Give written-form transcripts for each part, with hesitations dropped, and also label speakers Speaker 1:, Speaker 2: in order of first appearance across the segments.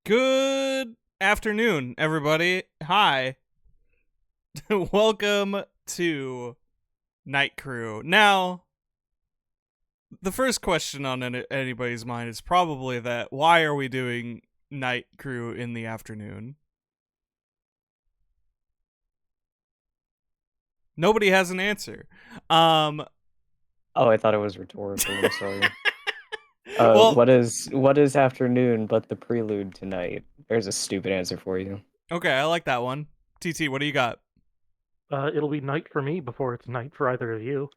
Speaker 1: Good afternoon, everybody. Hi. Welcome to Night Krew. Now, the first question on anybody's mind is probably that why are we doing Night Krew in the afternoon? Nobody has an answer.
Speaker 2: Oh, I thought it was rhetorical. I'm sorry.
Speaker 1: Well,
Speaker 2: what is afternoon but the prelude to night? There's a stupid answer for you.
Speaker 1: okay, I like that one. TT, what do you got?
Speaker 3: It'll be night for me before it's night for either of you.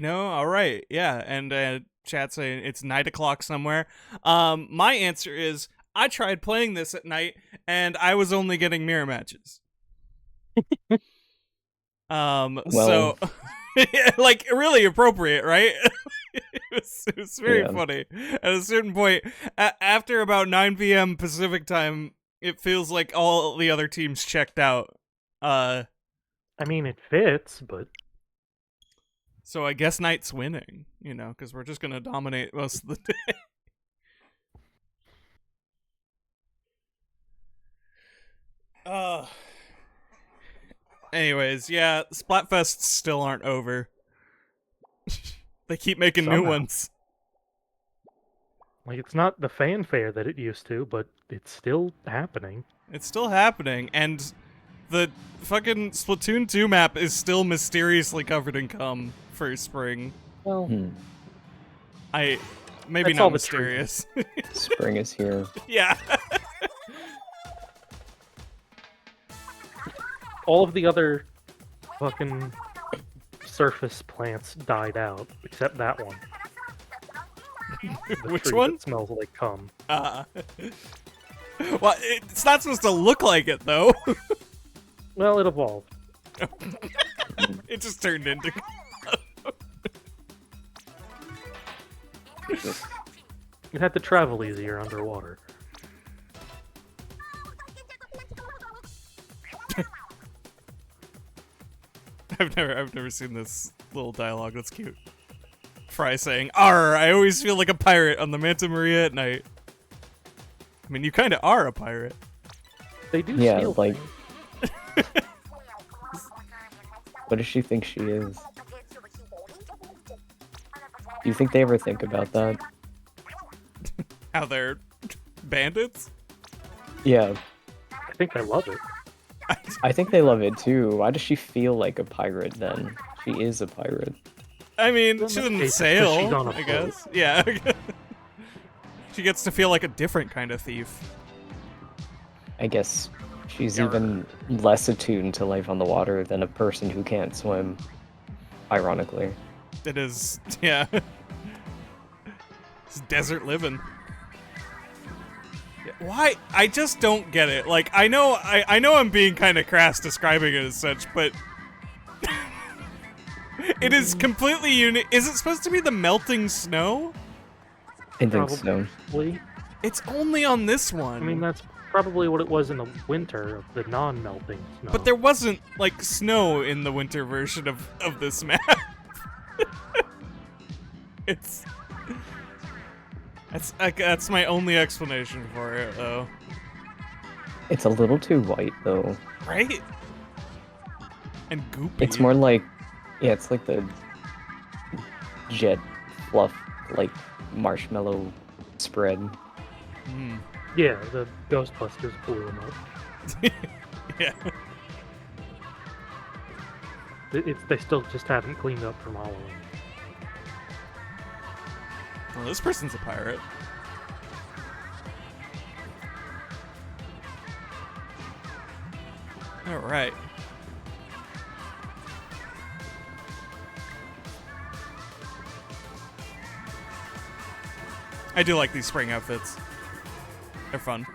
Speaker 1: All right, yeah, and chat saying it's 9 o'clock somewhere. My answer is I tried playing this at night, and I was only getting mirror matches. So, like, really appropriate, right? it was very funny. At a certain point, after about 9 p.m. Pacific time, it feels like all the other teams checked out.
Speaker 3: I mean, it fits, but...
Speaker 1: So I guess Knight's winning, because we're just going to dominate most of the day. Anyways, yeah, Splatfests still aren't over. They keep making new ones.
Speaker 3: Like, it's not the fanfare that it used to, but it's still happening.
Speaker 1: It's still happening, and the fucking Splatoon 2 map is still mysteriously covered in cum for spring.
Speaker 3: Well,
Speaker 1: maybe
Speaker 3: that's
Speaker 1: not
Speaker 3: all the
Speaker 1: mysterious.
Speaker 2: Spring is here.
Speaker 1: Yeah.
Speaker 3: all of the other fucking surface plants died out, except that one.
Speaker 1: Which one?
Speaker 3: That smells like cum.
Speaker 1: Well, it's not supposed to look like it, though.
Speaker 3: Well, it evolved.
Speaker 1: It just turned into...
Speaker 3: It had to travel easier underwater.
Speaker 1: I've never seen this little dialogue. That's cute. Fry saying, "Arr, I always feel like a pirate on the Manta Maria at night." I mean, you kind of are a pirate.
Speaker 3: They do
Speaker 2: Yeah,
Speaker 3: steal
Speaker 2: like...
Speaker 3: things.
Speaker 2: What does she think she is? Do you think they ever think about that?
Speaker 1: How they're bandits?
Speaker 2: Yeah,
Speaker 3: I think I love it.
Speaker 2: I think they love it too. Why does she feel like a pirate then? She is a pirate.
Speaker 1: I mean,
Speaker 3: Well,
Speaker 1: she
Speaker 3: in
Speaker 1: doesn't
Speaker 3: this case, it's 'cause
Speaker 1: sail,
Speaker 3: she's on a
Speaker 1: I
Speaker 3: boat.
Speaker 1: guess. Yeah. She gets to feel like a different kind of thief.
Speaker 2: I guess she's
Speaker 3: Yarr.
Speaker 2: even less attuned to life on the water than a person who can't swim. Ironically.
Speaker 1: It is, yeah. It's desert living. Why? I just don't get it. Like, I know I'm being kind of crass describing it as such, but it is completely unique. Is it supposed to be the melting snow?
Speaker 2: I think so.
Speaker 3: Probably.
Speaker 1: It's only on this one.
Speaker 3: I mean, that's probably what it was in the winter, of the non-melting snow.
Speaker 1: But there wasn't, like, snow in the winter version of this map. That's my only explanation for it, though.
Speaker 2: It's a little too white, though.
Speaker 1: Right? And goopy.
Speaker 2: It's more like... Yeah, it's like the... jet fluff, like, marshmallow spread.
Speaker 1: Mm.
Speaker 3: Yeah, the Ghostbusters blew them up.
Speaker 1: Yeah.
Speaker 3: They still just haven't cleaned up from Halloween.
Speaker 1: Well, this person's a pirate. Alright. I do like these spring outfits. They're fun.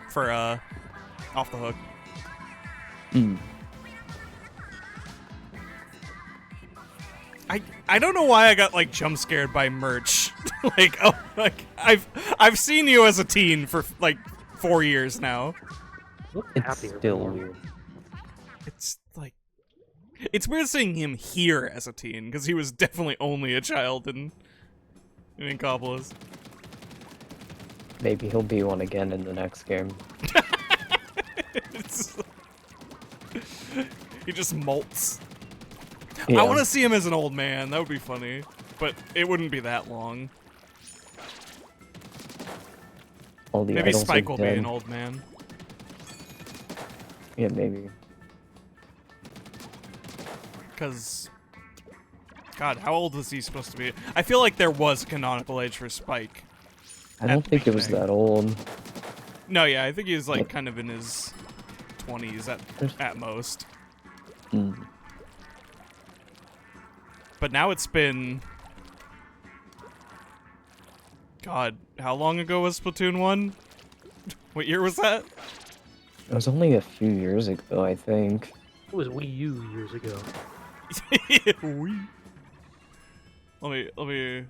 Speaker 1: For, off the hook. I don't know why I got like jump scared by merch. I've seen you as a teen for like 4 years now.
Speaker 3: Look
Speaker 2: It's
Speaker 3: happier
Speaker 2: still
Speaker 3: more.
Speaker 2: weird.
Speaker 1: It's like it's weird seeing him here as a teen because he was definitely only a child in Inkopolis.
Speaker 2: Maybe he'll be one again in the next game.
Speaker 1: He just molts.
Speaker 2: Yeah.
Speaker 1: I want to see him as an old man. That would be funny. But it wouldn't be that long.
Speaker 2: All the
Speaker 1: Maybe
Speaker 2: idols
Speaker 1: Spike
Speaker 2: are
Speaker 1: will be
Speaker 2: dead.
Speaker 1: an old man.
Speaker 2: Yeah, maybe.
Speaker 1: Because... God, how old is he supposed to be? I feel like there was a canonical age for Spike.
Speaker 2: I don't think it was
Speaker 1: beginning.
Speaker 2: that old.
Speaker 1: No, yeah, I think he was like kind of in his 20s at most.
Speaker 2: Mm.
Speaker 1: But now it's been... God, how long ago was Splatoon 1? What year was that?
Speaker 2: It was only a few years ago, I think.
Speaker 3: It was Wii U years ago.
Speaker 1: Wee. Let me...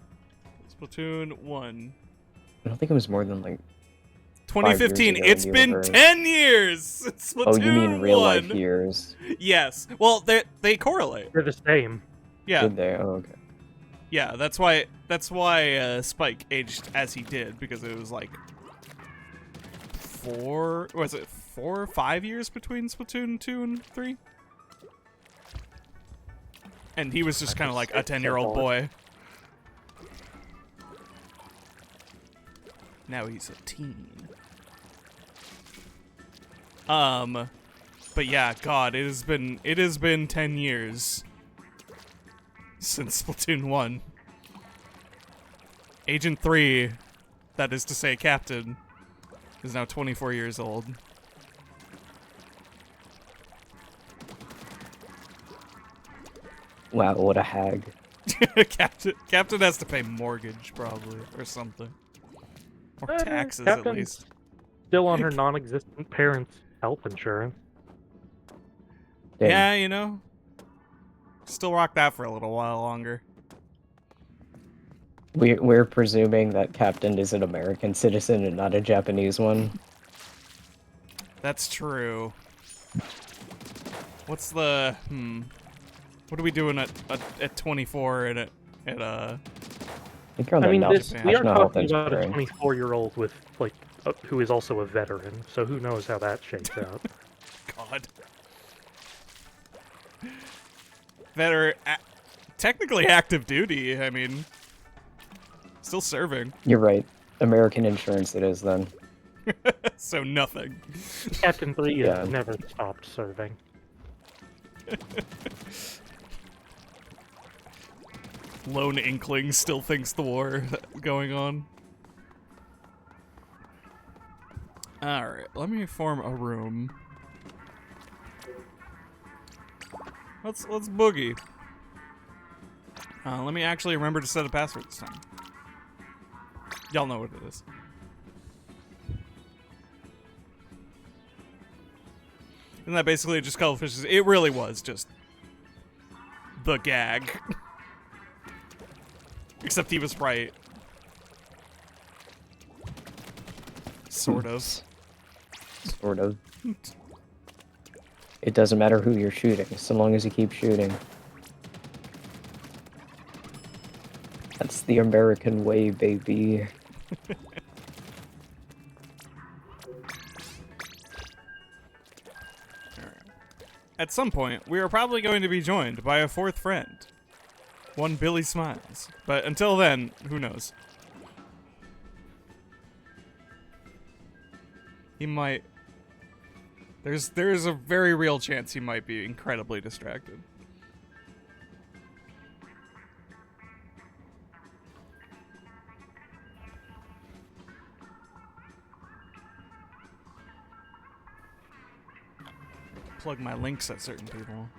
Speaker 1: Splatoon 1.
Speaker 2: I don't think it was more than like
Speaker 1: 2015.
Speaker 2: ago
Speaker 1: It's
Speaker 2: in
Speaker 1: been
Speaker 2: universe.
Speaker 1: 10 years since Splatoon 1.
Speaker 2: Oh, you mean real life years?
Speaker 1: Yes. Well, they correlate.
Speaker 3: They're the same.
Speaker 1: Yeah.
Speaker 2: Did they? Oh, okay.
Speaker 1: Yeah, that's why Spike aged as he did, because it was like 4 or 5 years between Splatoon 2 and 3? And he was just kind of like a 10-year-old boy. Now he's a teen. But yeah, God, it has been 10 years since Splatoon 1. Agent 3, that is to say Captain, is now 24 years old.
Speaker 2: Wow, what a hag.
Speaker 1: Captain has to pay mortgage, probably, or something. Or taxes, at
Speaker 3: Captain's
Speaker 1: least.
Speaker 3: Still on her non-existent parents' health insurance.
Speaker 2: Damn.
Speaker 1: Yeah, you know. Still rock that for a little while longer.
Speaker 2: We're presuming that Captain is an American citizen and not a Japanese one.
Speaker 1: That's true. What's the What are we doing at 24 and at
Speaker 2: I think you're on the
Speaker 3: I mean,
Speaker 2: national
Speaker 3: we are
Speaker 2: health
Speaker 3: talking about a
Speaker 2: insurance.
Speaker 3: 24-year-old with like who is also a veteran, so who knows how that shakes out.
Speaker 1: God. That are technically active duty. I mean, still serving.
Speaker 2: You're right. American insurance it is then.
Speaker 1: So nothing.
Speaker 3: Captain 3
Speaker 2: Yeah.
Speaker 3: has never stopped serving.
Speaker 1: Lone Inkling still thinks the war going on. Alright, let me form a room. Let's boogie. Let me actually remember to set a password this time. Y'all know what it is. Isn't that basically just Cuttlefish? It really was just the gag. Except he was right. Sort of.
Speaker 2: Sort of. It doesn't matter who you're shooting, so long as you keep shooting. That's the American way, baby.
Speaker 1: At some point, we are probably going to be joined by a fourth friend. One Billy Smiles. But until then, who knows? He might... There's a very real chance he might be incredibly distracted. Plug my links at certain people.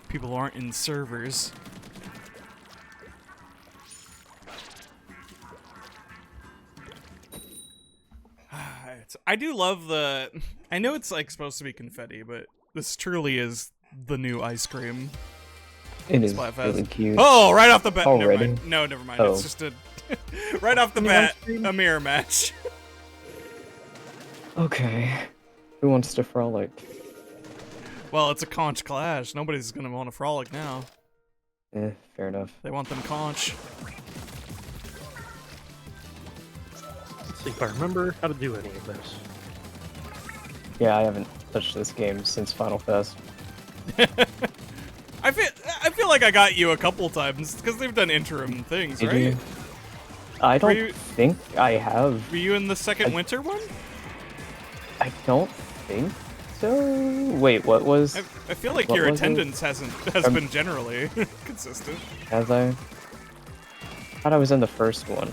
Speaker 1: People aren't in servers. I do love the... I know it's like supposed to be confetti, but this truly is the new ice cream.
Speaker 2: It is
Speaker 1: Splatfest.
Speaker 2: really cute.
Speaker 1: Oh, right off the bat. Never
Speaker 2: Already?
Speaker 1: mind. No, never mind.
Speaker 2: Oh.
Speaker 1: It's just a... right off the bat, a mirror match.
Speaker 2: Okay. Who wants to frolic?
Speaker 1: Well, it's a conch clash. Nobody's gonna want to frolic now.
Speaker 2: Fair enough.
Speaker 1: They want them conch.
Speaker 3: Let's see if I remember how to do any of this.
Speaker 2: Yeah, I haven't touched this game since Final Fest.
Speaker 1: I feel like I got you a couple times because they've done interim things,
Speaker 2: Did
Speaker 1: right?
Speaker 2: you? I don't think I have.
Speaker 1: Were you in the second winter one?
Speaker 2: I don't think so. Wait, what was?
Speaker 1: I feel like your attendance has been generally consistent.
Speaker 2: Has I? I thought I was in the first one.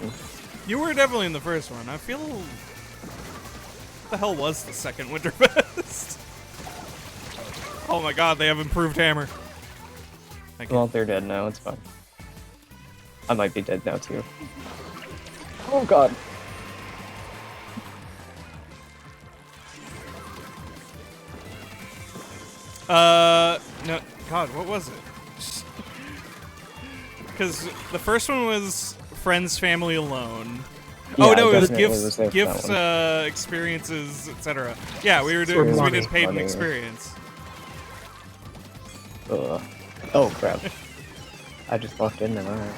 Speaker 1: You were definitely in the first one. I feel. What the hell was the second Winterfest? Oh my god, they have improved hammer.
Speaker 2: Well, they're dead now. It's fine. I might be dead now too. Oh god.
Speaker 1: No, god, what was it? Because the first one was Friends, Family, Alone.
Speaker 2: Yeah,
Speaker 1: oh no, it was
Speaker 2: gifts,
Speaker 1: experiences, etc. Yeah, we were doing, we did paid an experience.
Speaker 2: Ugh. Oh crap. I just walked in there, alright.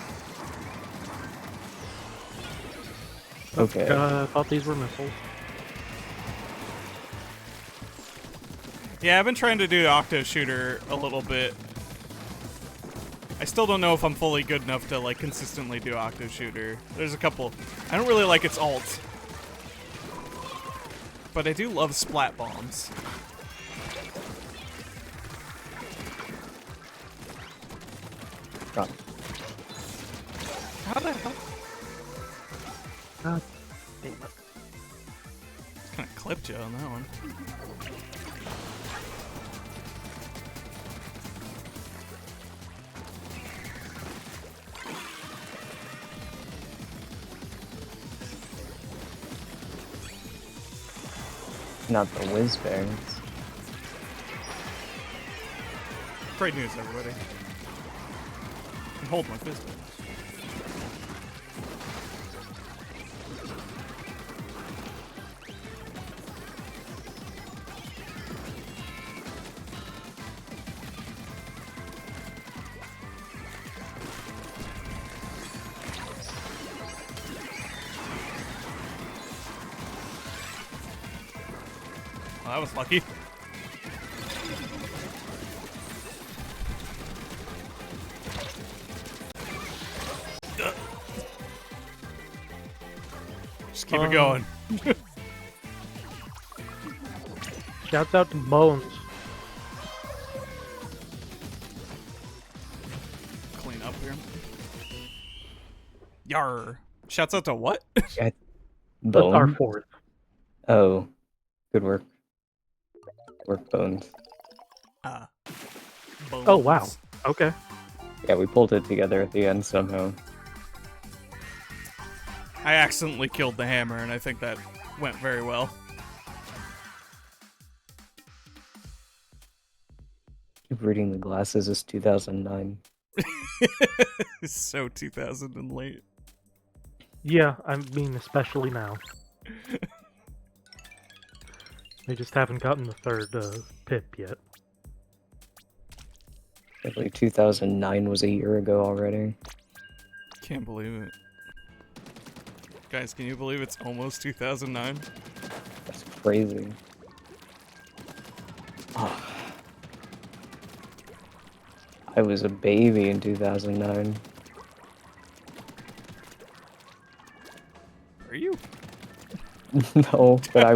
Speaker 2: Okay.
Speaker 3: I thought these were missiles.
Speaker 1: Yeah, I've been trying to do Octo Shooter a little bit. I still don't know if I'm fully good enough to like consistently do Octo Shooter. There's a couple. I don't really like its alt. But I do love splat bombs.
Speaker 2: God.
Speaker 1: How the hell?
Speaker 3: God damn it.
Speaker 1: Kind of clipped you on that one.
Speaker 2: Not the whiz bangs.
Speaker 1: Great news, everybody. I can hold my fist. Well, that was lucky. Just keep it going.
Speaker 3: Shouts out to Bones.
Speaker 1: Clean up here. Yar. Shouts out to what?
Speaker 2: Yeah.
Speaker 3: That's our
Speaker 2: Bone?
Speaker 3: fourth.
Speaker 2: Oh. Good work. Work, Bones.
Speaker 1: Bones.
Speaker 3: Oh, wow. Okay.
Speaker 2: Yeah, we pulled it together at the end somehow.
Speaker 1: I accidentally killed the hammer, and I think that went very well.
Speaker 2: Keep reading the glasses is 2009.
Speaker 1: So 2000 and late.
Speaker 3: Yeah, I mean, especially now. They just haven't gotten the third pip yet.
Speaker 2: I believe 2009 was a year ago already.
Speaker 1: Can't believe it. Guys, can you believe it's almost 2009?
Speaker 2: That's crazy. Oh. I was a baby in 2009.
Speaker 1: Are you?
Speaker 2: No, but I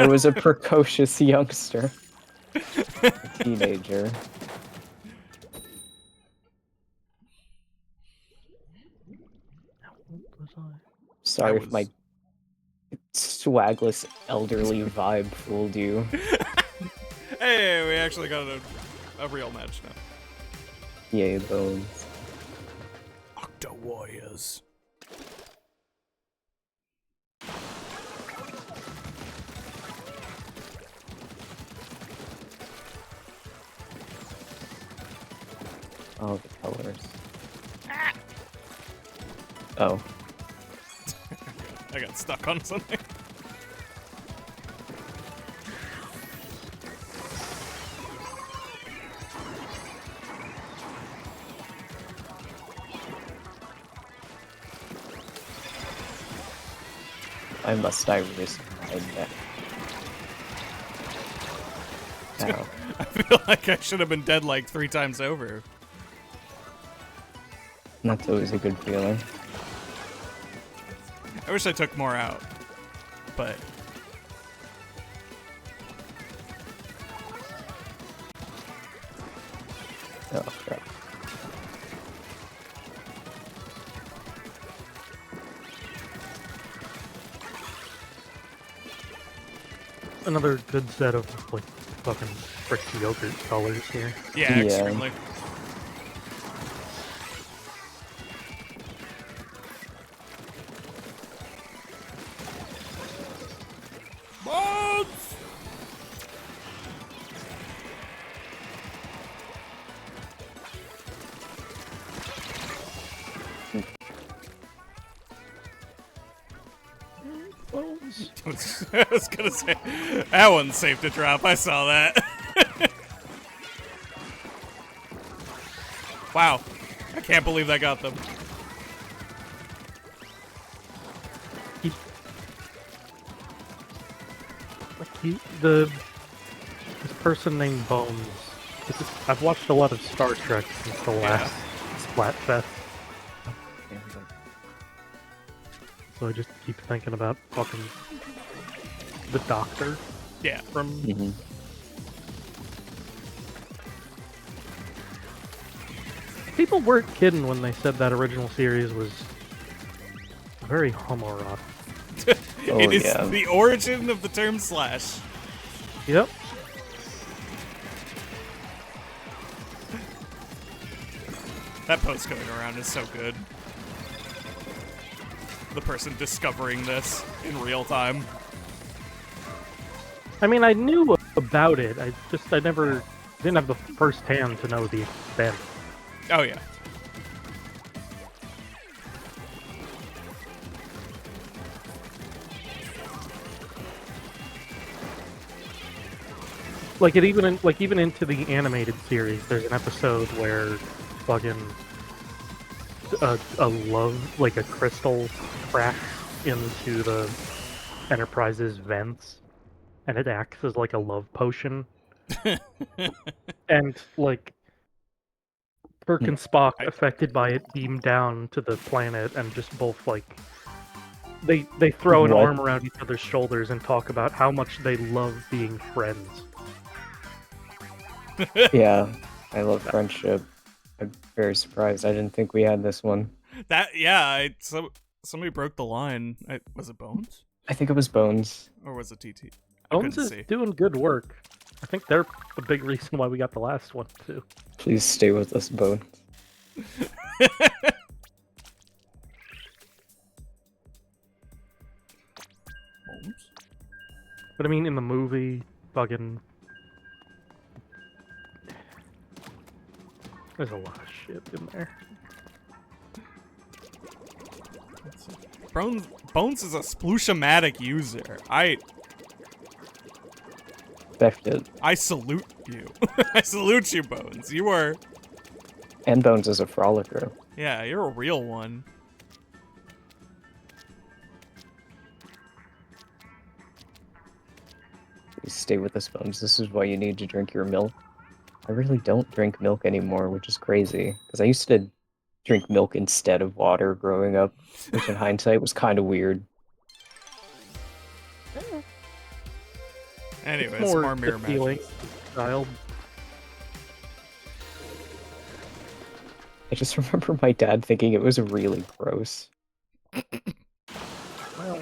Speaker 2: was a precocious youngster. A teenager. Sorry if my swagless elderly vibe fooled you.
Speaker 1: Hey, we actually got a real match now.
Speaker 2: Yay, Bones.
Speaker 1: Octo Warriors.
Speaker 2: Oh, the colors. Oh.
Speaker 1: I got stuck on something.
Speaker 2: must I risk my neck? Ow.
Speaker 1: I feel like I should have been dead like 3 times over.
Speaker 2: That's always a good feeling.
Speaker 1: I wish I took more out, but...
Speaker 2: Oh, crap.
Speaker 3: Another good set of, like, fucking frick yogurt colors here.
Speaker 1: Yeah,
Speaker 2: Yeah.
Speaker 1: extremely. Bones! I was gonna say, that one's safe to drop. I saw that. Wow. I can't believe that got them.
Speaker 3: This person named Bones. I've watched a lot of Star Trek since the last Splatfest, so I just keep thinking about fucking the Doctor.
Speaker 1: Yeah.
Speaker 3: From people weren't kidding when they said that original series was very homoerotic.
Speaker 1: It is the origin of the term slash.
Speaker 3: Yep.
Speaker 1: That post going around is so good. The person discovering this in real time.
Speaker 3: I mean, I knew about it. I never didn't have the first hand to know the extent.
Speaker 1: Oh yeah.
Speaker 3: Like it even into the animated series, there's an episode where fucking a love, like a crystal cracks into the Enterprise's vents, and it acts as like a love potion. And like Kirk and Spock, affected by it, beam down to the planet and just both like they throw an arm around each other's shoulders and talk about how much they love being friends.
Speaker 2: Yeah, I love friendship. I'm very surprised. I didn't think we had this one.
Speaker 1: Somebody broke the line. Was it Bones?
Speaker 2: I think it was Bones.
Speaker 1: Or was it TT?
Speaker 3: Bones is doing good work. I think they're a big reason why we got the last one, too.
Speaker 2: Please stay with us, Bones.
Speaker 1: Bones?
Speaker 3: But I mean, in the movie, fucking... There's a lot of shit in there.
Speaker 1: Bones is a splooshomatic user. I salute you. I salute you, Bones. You are...
Speaker 2: And Bones is a frolicker.
Speaker 1: Yeah, you're a real one.
Speaker 2: Please stay with us, Bones. This is why you need to drink your milk. I really don't drink milk anymore, which is crazy. Because I used to drink milk instead of water growing up, which in hindsight was kind of weird.
Speaker 1: Anyways, more mirror matches.
Speaker 2: I just remember my dad thinking it was really gross.
Speaker 3: Well,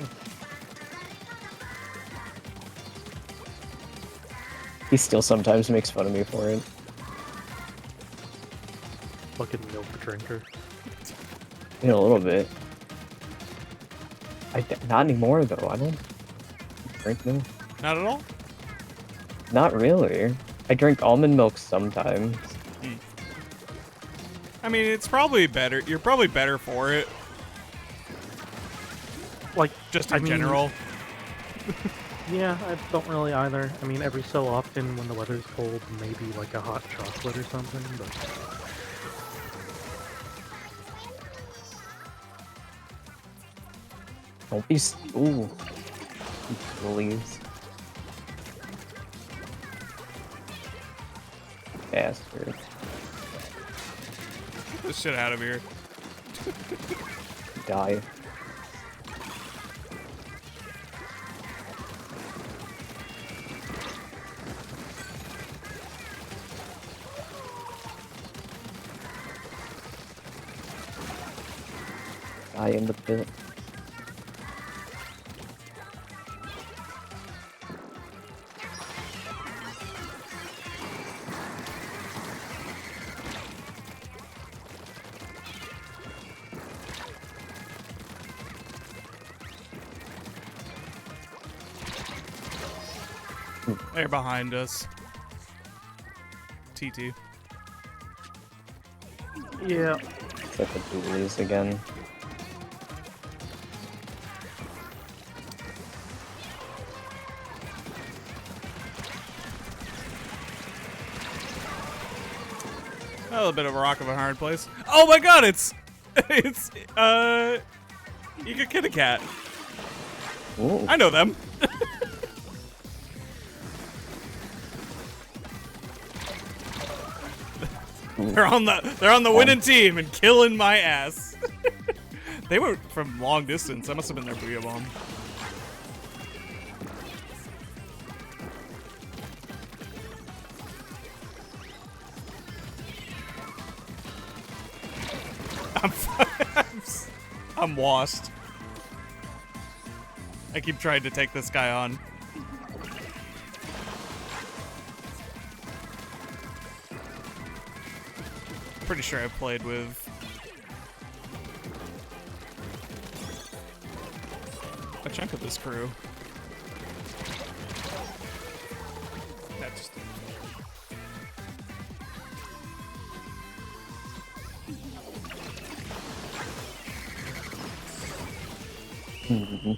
Speaker 2: he still sometimes makes fun of me for it.
Speaker 3: fucking milk drinker.
Speaker 2: In a little bit. Not anymore, though. I don't drink milk.
Speaker 1: Not at all?
Speaker 2: Not really. I drink almond milk sometimes.
Speaker 1: I mean, it's probably better. You're probably better for it.
Speaker 3: Like,
Speaker 1: just in general.
Speaker 3: Yeah, I don't really either. I mean, every so often when the weather's cold, maybe like a hot chocolate or something, but...
Speaker 2: Don't be... Ooh. Leaves. Bastard.
Speaker 1: Get this shit out of here.
Speaker 2: Die. Die in the pit.
Speaker 1: They're behind us. TT.
Speaker 3: Yeah.
Speaker 2: It's like the dualies again.
Speaker 1: A little bit of a rock of a hard place. Oh my god, it's you could get a cat.
Speaker 2: Ooh.
Speaker 1: I know them. They're on the winning team and killing my ass. They were from long distance. That must have been their Booyah Bomb. I'm washed. I keep trying to take this guy on. Pretty sure I've played with a chunk of this crew. That's
Speaker 2: Mm-hmm.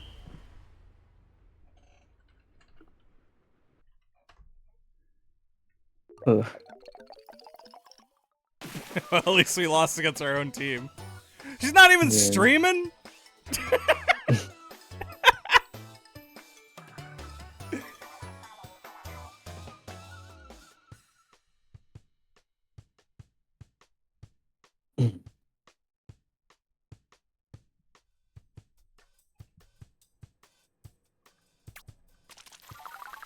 Speaker 2: Ugh.
Speaker 1: well, at least we lost against our own team. She's not even streaming?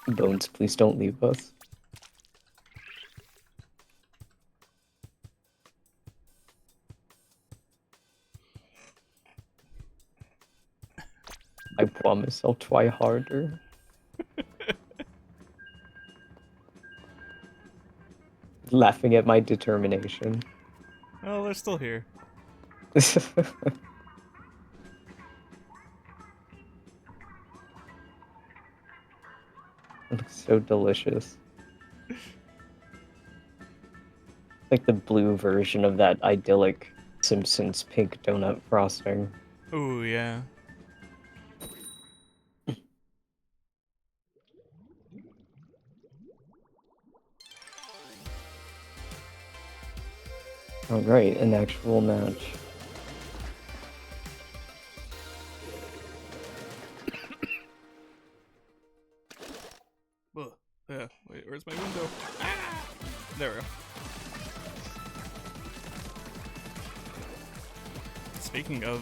Speaker 2: Bones, please don't leave us. I promise I'll try harder. Laughing at my determination.
Speaker 1: Oh, they're still here.
Speaker 2: It looks so delicious. Like the blue version of that idyllic Simpsons pink donut frosting.
Speaker 1: Ooh, yeah.
Speaker 2: Oh, great, an actual match.
Speaker 1: Ugh. Yeah. Wait, where's my window? Ah! There we go. Speaking of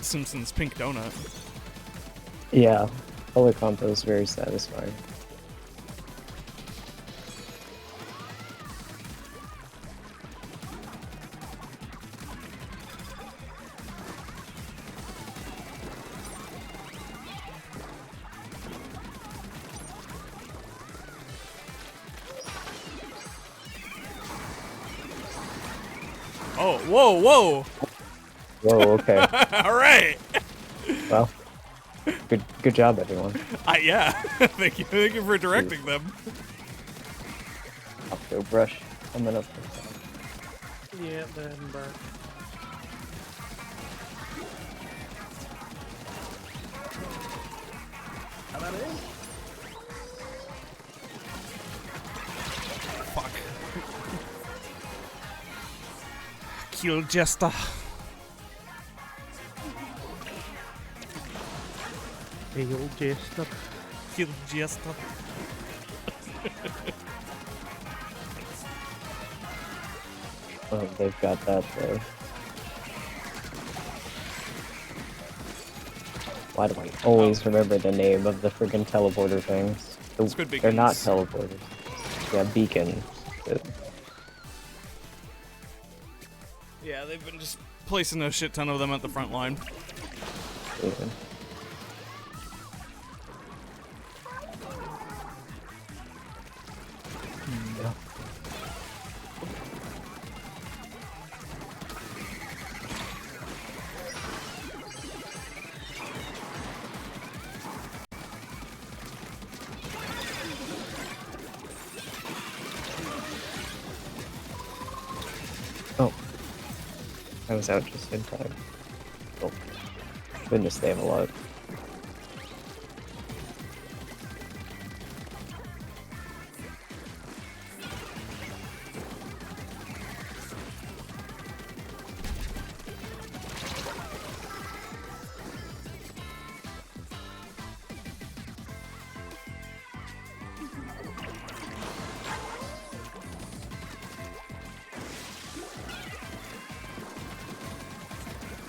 Speaker 1: Simpsons pink donut.
Speaker 2: Yeah, color combo is very satisfying.
Speaker 1: Oh, whoa, whoa!
Speaker 2: Whoa, okay.
Speaker 1: All right.
Speaker 2: Well, good job, everyone.
Speaker 1: Yeah. Thank you for directing them.
Speaker 2: I'll go brush coming up.
Speaker 3: Yeah, then burn. How about it?
Speaker 1: Fuck. Kill Jester.
Speaker 3: Hey, old Jester.
Speaker 1: kill Jester.
Speaker 2: Oh, they've got that there. Why do I always remember the name of the friggin' teleporter things? They're not teleporters. Yeah, beacon.
Speaker 1: Yeah, they've been just placing a shit ton of them at the front line.
Speaker 2: Yeah. Yeah. Oh. I was out just in time. Oh. Goodness, they have a lot.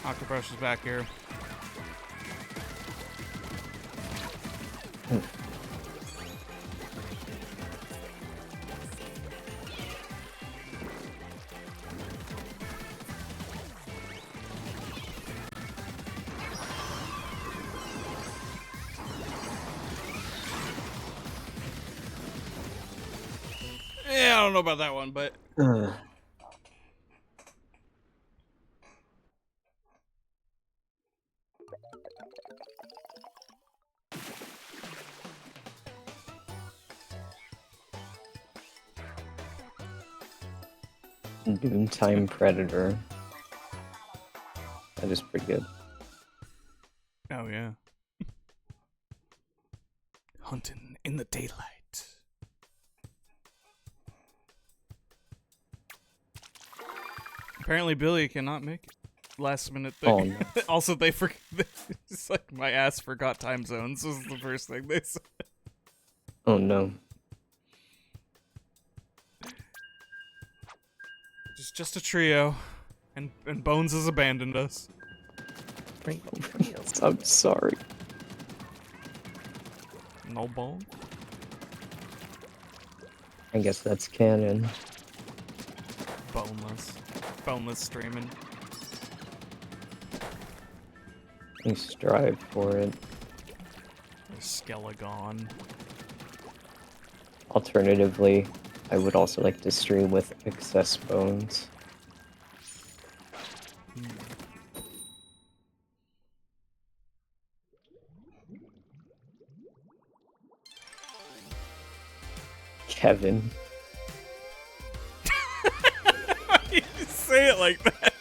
Speaker 1: Octobrush is back here. Yeah, I don't know about that one, but
Speaker 2: Noontime Predator. That is pretty good.
Speaker 1: oh yeah. Hunting in the daylight. Apparently Billy cannot make it. Last minute thing.
Speaker 2: Oh, no.
Speaker 1: Also, they forgot. It's like my ass forgot time zones was the first thing they said.
Speaker 2: Oh no.
Speaker 1: It's just a trio, and Bones has abandoned us.
Speaker 2: I'm sorry.
Speaker 1: No Bones.
Speaker 2: I guess that's canon.
Speaker 1: Boneless streaming.
Speaker 2: We strive for it.
Speaker 1: Skelegon.
Speaker 2: Alternatively, I would also like to stream with excess bones. Kevin.
Speaker 1: You say it like that.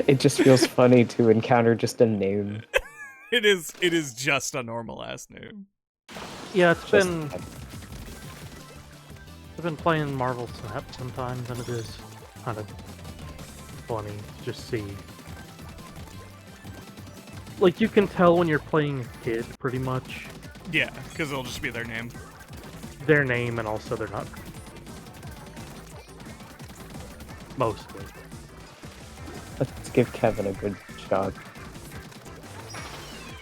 Speaker 2: It just feels funny to encounter just a name.
Speaker 1: It is just a normal ass name.
Speaker 3: Yeah, I've been playing Marvel Snap sometimes, and it is kind of funny to just see. Like, you can tell when you're playing a kid, pretty much.
Speaker 1: Yeah, because it'll just be their name.
Speaker 3: Their name, and also they're not. Mostly.
Speaker 2: Let's give Kevin a good shot.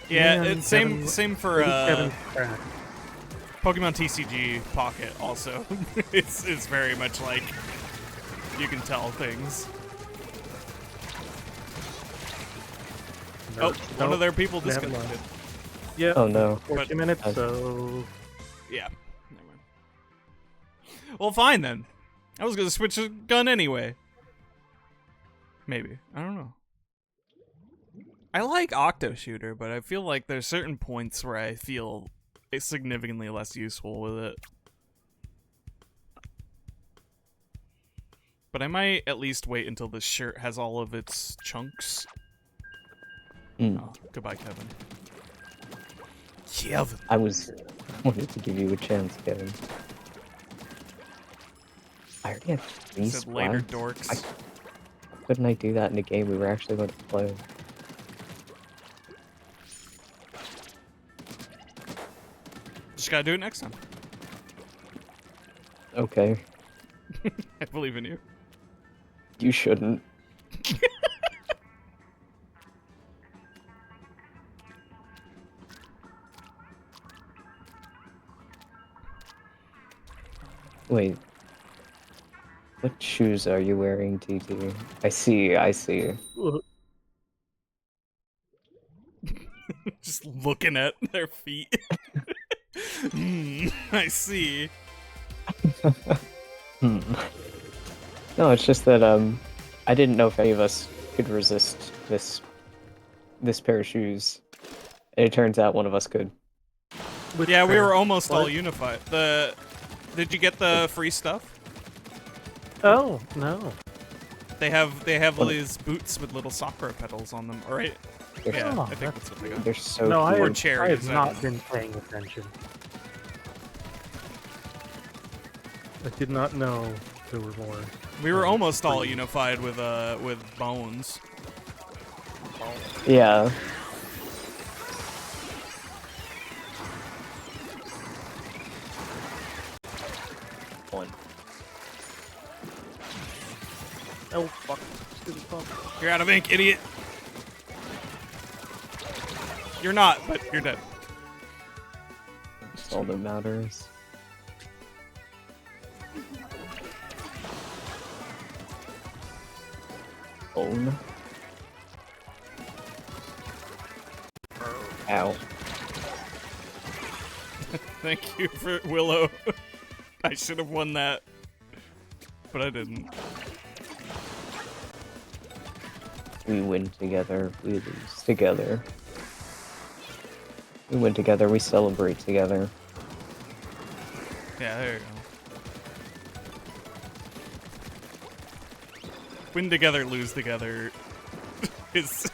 Speaker 1: Yeah,
Speaker 3: Man,
Speaker 1: it's same
Speaker 3: Kevin-
Speaker 1: same for
Speaker 3: Kevin's cracked.
Speaker 1: Pokemon TCG Pocket also. it's very much like you can tell things.
Speaker 3: Nope,
Speaker 1: Oh, one of
Speaker 3: nope,
Speaker 1: their people
Speaker 3: they haven't
Speaker 1: disconnected.
Speaker 3: Yeah.
Speaker 2: Oh no.
Speaker 3: 40 minutes, so...
Speaker 1: Yeah. Never mind. Well, fine then. I was gonna switch a gun anyway. Maybe. I don't know. I like Octo Shooter, but I feel like there's certain points where I feel it's significantly less useful with it. But I might at least wait until this shirt has all of its chunks. Oh, goodbye, Kevin. Kevin.
Speaker 2: I wanted to give you a chance, Kevin. I already have 3
Speaker 1: Said later,
Speaker 2: splats.
Speaker 1: dorks.
Speaker 2: Couldn't I do that in a game we were actually going to play?
Speaker 1: just gotta do it next time.
Speaker 2: Okay.
Speaker 1: I believe in you.
Speaker 2: You shouldn't. Wait. What shoes are you wearing, TT? I see, I see.
Speaker 1: Just looking at their feet. I see.
Speaker 2: No, it's just that I didn't know if any of us could resist this pair of shoes. And it turns out one of us could.
Speaker 1: Yeah, we were almost all unified. Did you get the free stuff?
Speaker 3: Oh, no.
Speaker 1: They have all these boots with little sakura petals on them, right? Yeah, I think that's what they got.
Speaker 2: They're so
Speaker 3: No,
Speaker 2: cool.
Speaker 1: Or
Speaker 3: I
Speaker 1: cherries.
Speaker 3: have not been paying attention. I did not know there were more.
Speaker 1: We were almost all unified with bones.
Speaker 2: Yeah. One.
Speaker 3: Oh, fuck. Stupid fuck.
Speaker 1: You're out of ink, idiot. You're not, but you're dead.
Speaker 2: That's all that matters. Own. Ow.
Speaker 1: Thank you for Willow. I should have won that, but I didn't.
Speaker 2: We win together, we lose together. We win together, we celebrate together.
Speaker 1: Yeah, there you go. Win together, lose together is...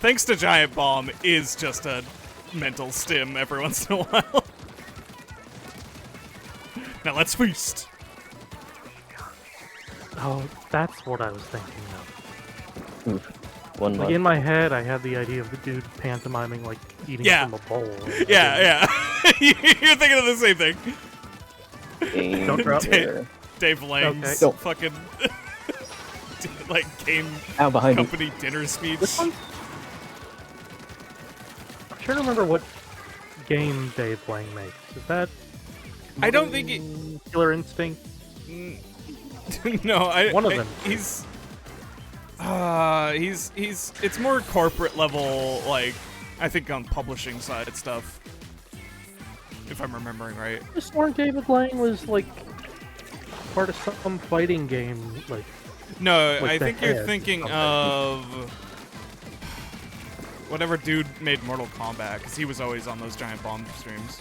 Speaker 1: Thanks to Giant Bomb is just a mental stim every once in a while. Now let's feast.
Speaker 3: Oh, that's what I was thinking of.
Speaker 2: Oof. One
Speaker 3: Like,
Speaker 2: left.
Speaker 3: in my head, I had the idea of the dude pantomiming, like, eating
Speaker 1: Yeah.
Speaker 3: from a bowl.
Speaker 1: Yeah. You're thinking of the same thing.
Speaker 3: Don't drop
Speaker 1: Dave Lang's
Speaker 2: Okay.
Speaker 1: fucking like game
Speaker 2: Ow, behind you.
Speaker 1: company dinner speech.
Speaker 3: This one? I'm trying to remember what game Dave Lang makes. Is that...
Speaker 1: I don't think it...
Speaker 3: Killer Instinct?
Speaker 1: No,
Speaker 3: One of them.
Speaker 1: He's it's more corporate level, like, I think on publishing side stuff. If I'm remembering right.
Speaker 3: I sworn David Lang was, like, part of some fighting game, like...
Speaker 1: No,
Speaker 3: Like
Speaker 1: I
Speaker 3: the
Speaker 1: think you're
Speaker 3: head
Speaker 1: thinking
Speaker 3: something.
Speaker 1: of whatever dude made Mortal Kombat, because he was always on those Giant Bomb streams.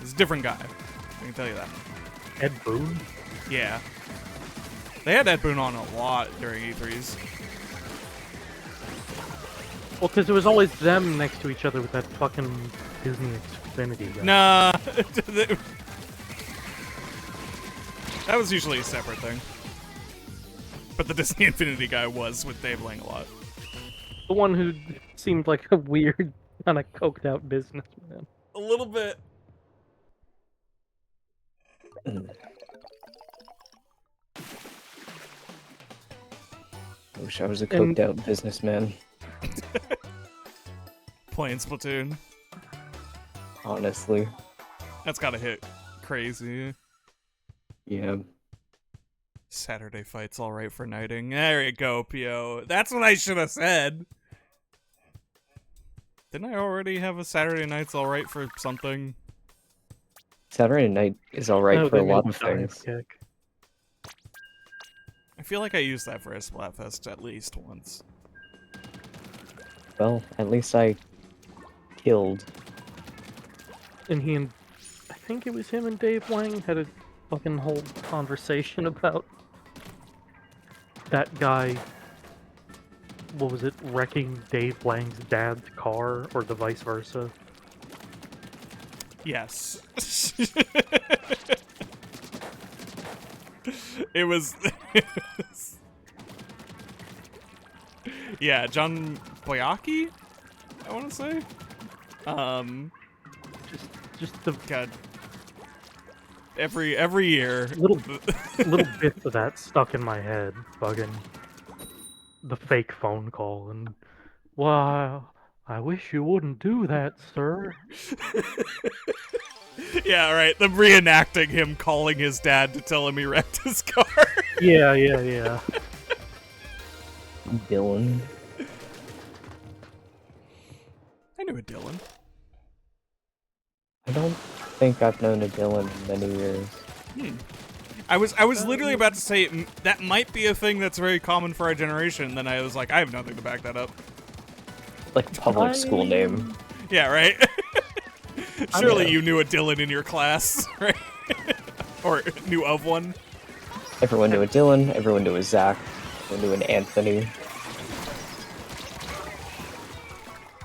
Speaker 1: It's a different guy. I can tell you that.
Speaker 3: Ed Boon?
Speaker 1: Yeah. They had Ed Boon on a lot during E3s.
Speaker 3: Well, because it was always them next to each other with that fucking Disney Xfinity guy.
Speaker 1: Nah. That was usually a separate thing. But the Disney Infinity guy was with Dave Lang a lot.
Speaker 3: The one who seemed like a weird, kind of coked out businessman.
Speaker 1: A little bit.
Speaker 2: I wish I was a coked out businessman.
Speaker 1: Playing Splatoon.
Speaker 2: Honestly.
Speaker 1: That's gotta hit crazy.
Speaker 2: Yeah.
Speaker 1: Saturday fight's alright for knighting. There you go, P.O. That's what I should have said. Didn't I already have a Saturday night's alright for something?
Speaker 2: Saturday night is alright for a lot of things.
Speaker 3: Kick.
Speaker 1: I feel like I used that for a Splatfest at least once.
Speaker 2: Well, at least I killed.
Speaker 3: And I think it was him and Dave Lang had a fucking whole conversation about that guy, what was it, wrecking Dave Lang's dad's car, or the vice versa.
Speaker 1: Yes. It was... Yeah, John Boyaki, I want to say.
Speaker 3: Just the
Speaker 1: God. Every year,
Speaker 3: little bits of that stuck in my head. Fucking the fake phone call and, well, I wish you wouldn't do that, sir.
Speaker 1: Yeah, right. Them reenacting him calling his dad to tell him he wrecked his car.
Speaker 3: Yeah.
Speaker 2: Dylan.
Speaker 1: I knew a Dylan.
Speaker 2: I don't think I've known a Dylan in many years.
Speaker 1: I was literally about to say that might be a thing that's very common for our generation. Then I was like, I have nothing to back that up.
Speaker 2: Like public school name.
Speaker 1: Yeah, right. Surely you knew a Dylan in your class, right? Or knew of one.
Speaker 2: Everyone knew a Dylan. Everyone knew a Zach. Everyone knew an Anthony.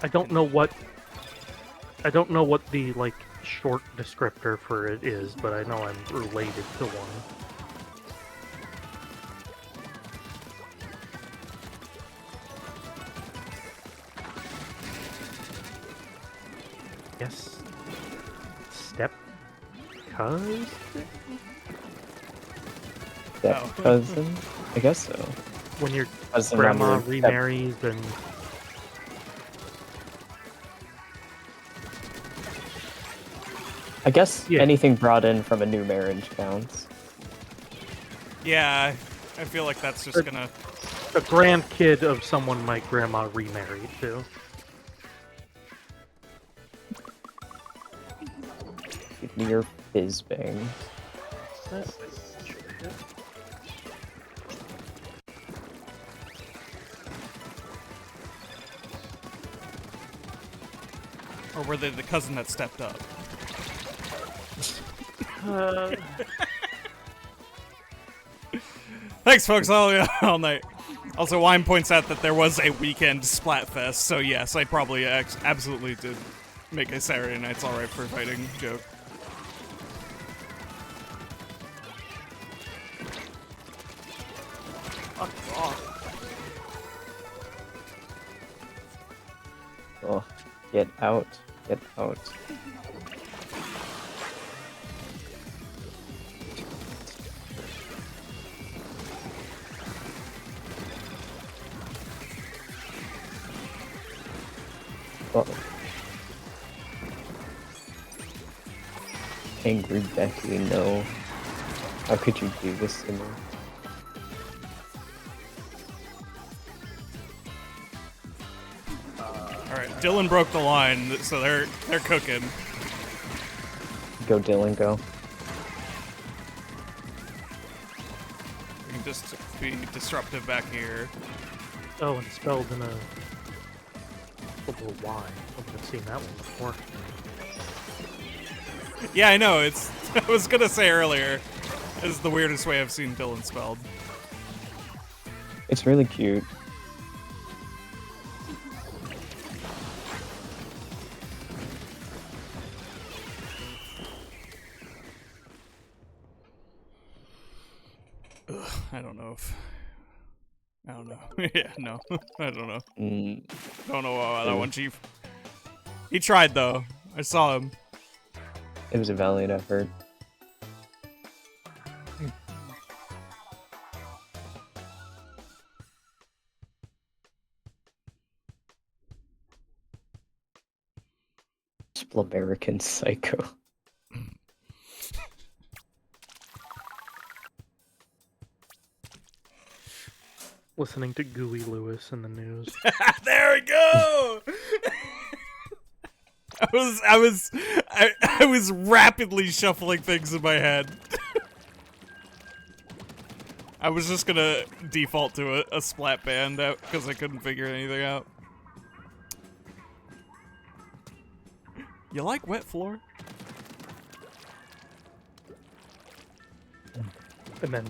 Speaker 3: I don't know what the like short descriptor for it is, but I know I'm related to one. Yes. Step cousin?
Speaker 2: Step cousin? I guess so.
Speaker 3: When your
Speaker 2: Cousin
Speaker 3: grandma
Speaker 2: number-
Speaker 3: remarries and
Speaker 2: I guess
Speaker 3: Yeah.
Speaker 2: anything brought in from a new marriage counts.
Speaker 1: Yeah, I feel like that's just gonna.
Speaker 3: a grandkid of someone my grandma remarried to.
Speaker 2: Give me your fizz bang.
Speaker 1: Or were they the cousin that stepped up? Thanks, folks. All night. Also, Wine points out that there was a weekend Splatfest, so yes, I probably absolutely did make a Saturday Night's Alright for Fighting joke.
Speaker 3: Fuck off.
Speaker 2: Oh, get out. Get out. Uh-oh. Angry Becky, no. How could you do this to me?
Speaker 1: Alright, Dylan broke the line, so they're cooking.
Speaker 2: Go, Dylan, go.
Speaker 1: We can just be disruptive back here.
Speaker 3: Oh, and spelled in a double Y. I've seen that one before.
Speaker 1: Yeah, I know, it's I was gonna say earlier, it's the weirdest way I've seen Dylan spelled.
Speaker 2: It's really cute.
Speaker 1: Ugh, I don't know. Yeah, no. I don't know. Don't know about that one, Chief. He tried, though. I saw him.
Speaker 2: It was a valiant effort. American Psycho.
Speaker 3: Listening to Gooey Lewis in the news.
Speaker 1: There we go. I was rapidly shuffling things in my head. I was just gonna default to a splat band because I couldn't figure anything out. You like wet floor?
Speaker 3: And then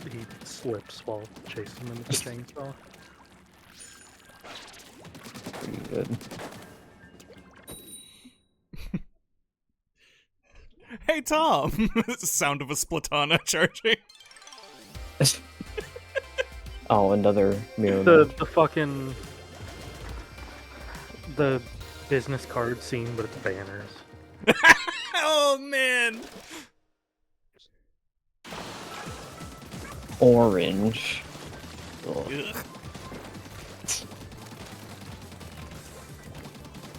Speaker 3: he slips while chasing them with the chainsaw.
Speaker 2: Pretty good.
Speaker 1: Hey, Tom! Sound of a Splatana charging.
Speaker 2: Oh, another mirror.
Speaker 3: The fucking the business card scene, but it's banners.
Speaker 1: Oh man.
Speaker 2: Orange.
Speaker 1: Ugh.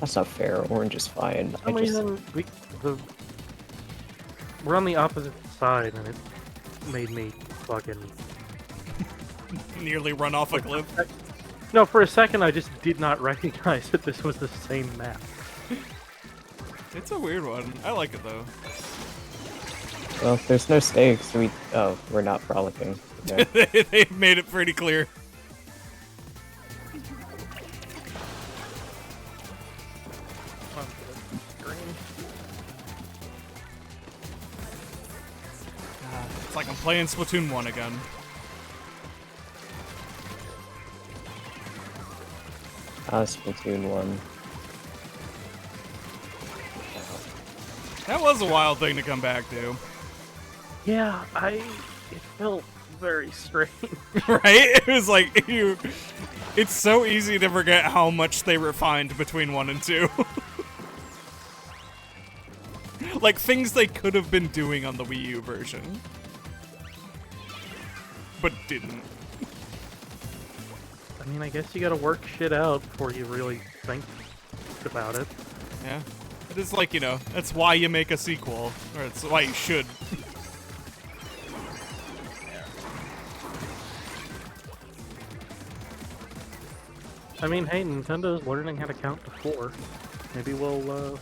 Speaker 2: That's not fair. Orange is fine.
Speaker 3: For some reason, we're on the opposite side, and it made me fucking
Speaker 1: Nearly run off a cliff.
Speaker 3: No, for a second I just did not recognize that this was the same map.
Speaker 1: It's a weird one. I like it though.
Speaker 2: Well, if there's no stakes, we're not frolicking. Okay.
Speaker 1: They made it pretty clear. It's like I'm playing Splatoon 1 again.
Speaker 2: Splatoon 1.
Speaker 1: That was a wild thing to come back to.
Speaker 3: Yeah, it felt very strange.
Speaker 1: Right? It was like, it's so easy to forget how much they refined between 1 and 2. Like, things they could have been doing on the Wii U version. But didn't.
Speaker 3: I mean, I guess you gotta work shit out before you really think about it.
Speaker 1: Yeah. It is like, that's why you make a sequel. Or it's why you should.
Speaker 3: I mean, hey, Nintendo's learning how to count to 4. Maybe we'll,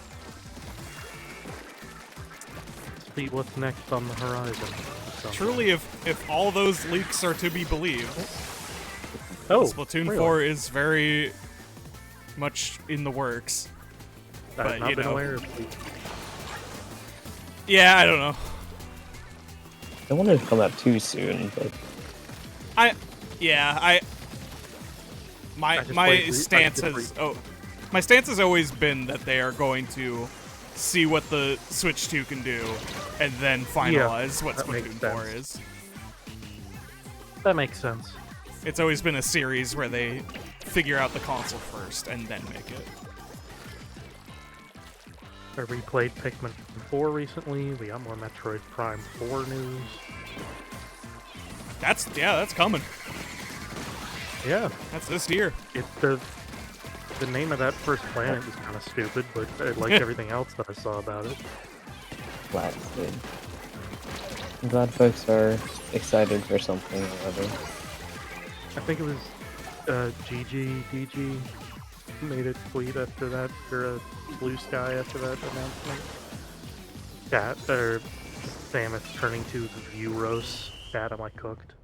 Speaker 3: see what's next on the horizon.
Speaker 1: Truly, if all those leaks are to be believed, Splatoon
Speaker 3: really?
Speaker 1: 4 is very much in the works.
Speaker 3: I've not been aware of these.
Speaker 1: Yeah, I don't know.
Speaker 2: I don't want it to come out too soon, but
Speaker 1: my stance has always been that they are going to see what the Switch 2 can do, and then finalize what Splatoon 4 is.
Speaker 3: That makes sense.
Speaker 1: It's always been a series where they figure out the console first and then make it.
Speaker 3: I replayed Pikmin 4 recently. We got more Metroid Prime 4 news.
Speaker 1: That's coming.
Speaker 3: Yeah.
Speaker 1: That's this year.
Speaker 3: The name of that first planet was kind of stupid, but I liked everything else that I saw about it.
Speaker 2: That's good. I'm glad folks are excited for something or other.
Speaker 3: I think it was DG made a tweet after that, or a Blue Sky after that announcement. Samus turning to the Vuros. That am I cooked?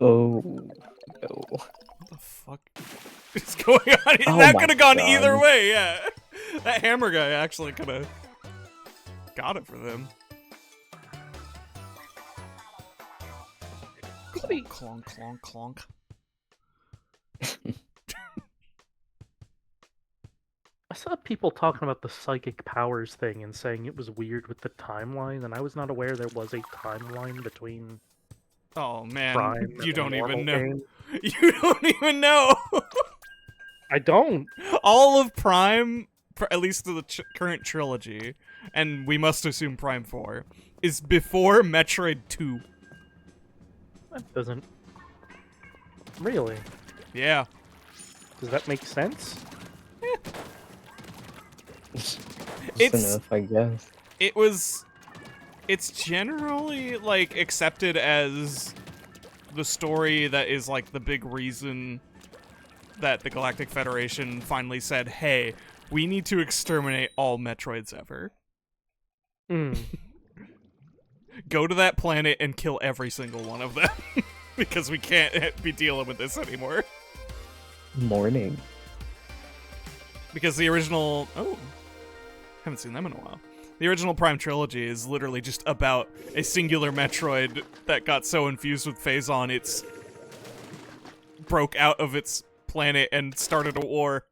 Speaker 2: Oh no.
Speaker 1: What the fuck is going on?
Speaker 2: Oh
Speaker 1: That could have gone
Speaker 2: God.
Speaker 1: either way, yeah. That hammer guy actually could have got it for them. Clonk, clonk, clonk.
Speaker 3: I saw people talking about the psychic powers thing and saying it was weird with the timeline, and I was not aware there was a timeline between
Speaker 1: Oh man,
Speaker 3: Prime
Speaker 1: you
Speaker 3: and
Speaker 1: don't
Speaker 3: the
Speaker 1: even
Speaker 3: normal
Speaker 1: know.
Speaker 3: game.
Speaker 1: You don't even know.
Speaker 3: I don't.
Speaker 1: All of Prime, at least the current trilogy, and we must assume Prime 4, is before Metroid 2.
Speaker 3: That doesn't... Really?
Speaker 1: Yeah.
Speaker 3: Does that make sense?
Speaker 2: Just
Speaker 1: It's-
Speaker 2: enough, I guess.
Speaker 1: It's generally, like, accepted as the story that is, like, the big reason that the Galactic Federation finally said, hey, we need to exterminate all Metroids ever. Go to that planet and kill every single one of them. Because we can't be dealing with this anymore.
Speaker 2: Morning.
Speaker 1: Because the original... Oh. Haven't seen them in a while. The original Prime trilogy is literally just about a singular Metroid that got so infused with Phazon it's broke out of its planet and started a war.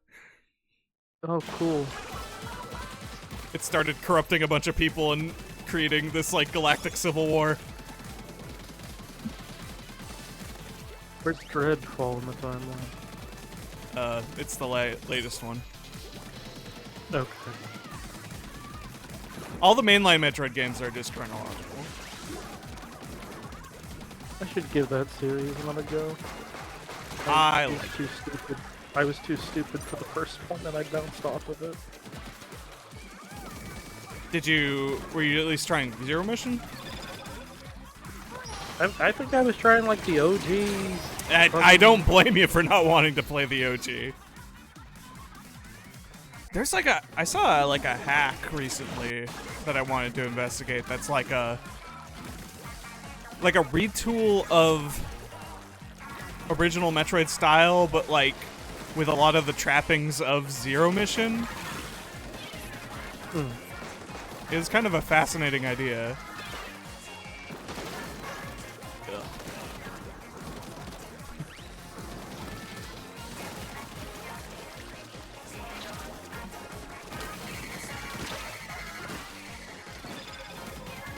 Speaker 3: Oh, cool.
Speaker 1: It started corrupting a bunch of people and creating this, like, galactic civil war.
Speaker 3: Where's Dread fall in the timeline?
Speaker 1: It's the latest one.
Speaker 3: Okay.
Speaker 1: All the mainline Metroid games are just chronological.
Speaker 3: I should give that series another go.
Speaker 1: I
Speaker 3: was
Speaker 1: like
Speaker 3: too stupid. I was too stupid for the first one, and I bounced off of it.
Speaker 1: Were you at least trying Zero Mission?
Speaker 3: I think I was trying like the OG.
Speaker 1: I don't blame you for not wanting to play the OG. There's I saw like a hack recently that I wanted to investigate. That's like a retool of original Metroid style, but like with a lot of the trappings of Zero Mission. It's kind of a fascinating idea.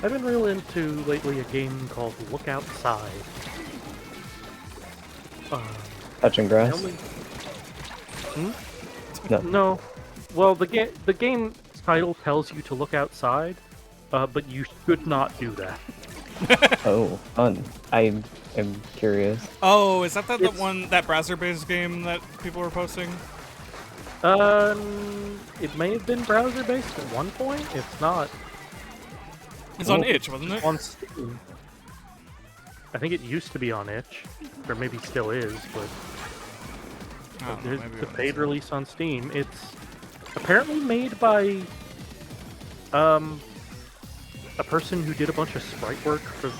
Speaker 3: I've been real into lately a game called Look Outside.
Speaker 2: Touching grass? No.
Speaker 3: No. Well, the game title tells you to look outside, but you should not do that.
Speaker 2: Oh, fun. I am curious.
Speaker 1: Oh, is that that browser-based game that people were posting?
Speaker 3: It may have been browser-based at one point. It's not.
Speaker 1: It's on itch, wasn't it?
Speaker 3: On Steam. I think it used to be on itch, or maybe still is, but there's the paid release on Steam. It's apparently made by a person who did a bunch of sprite work for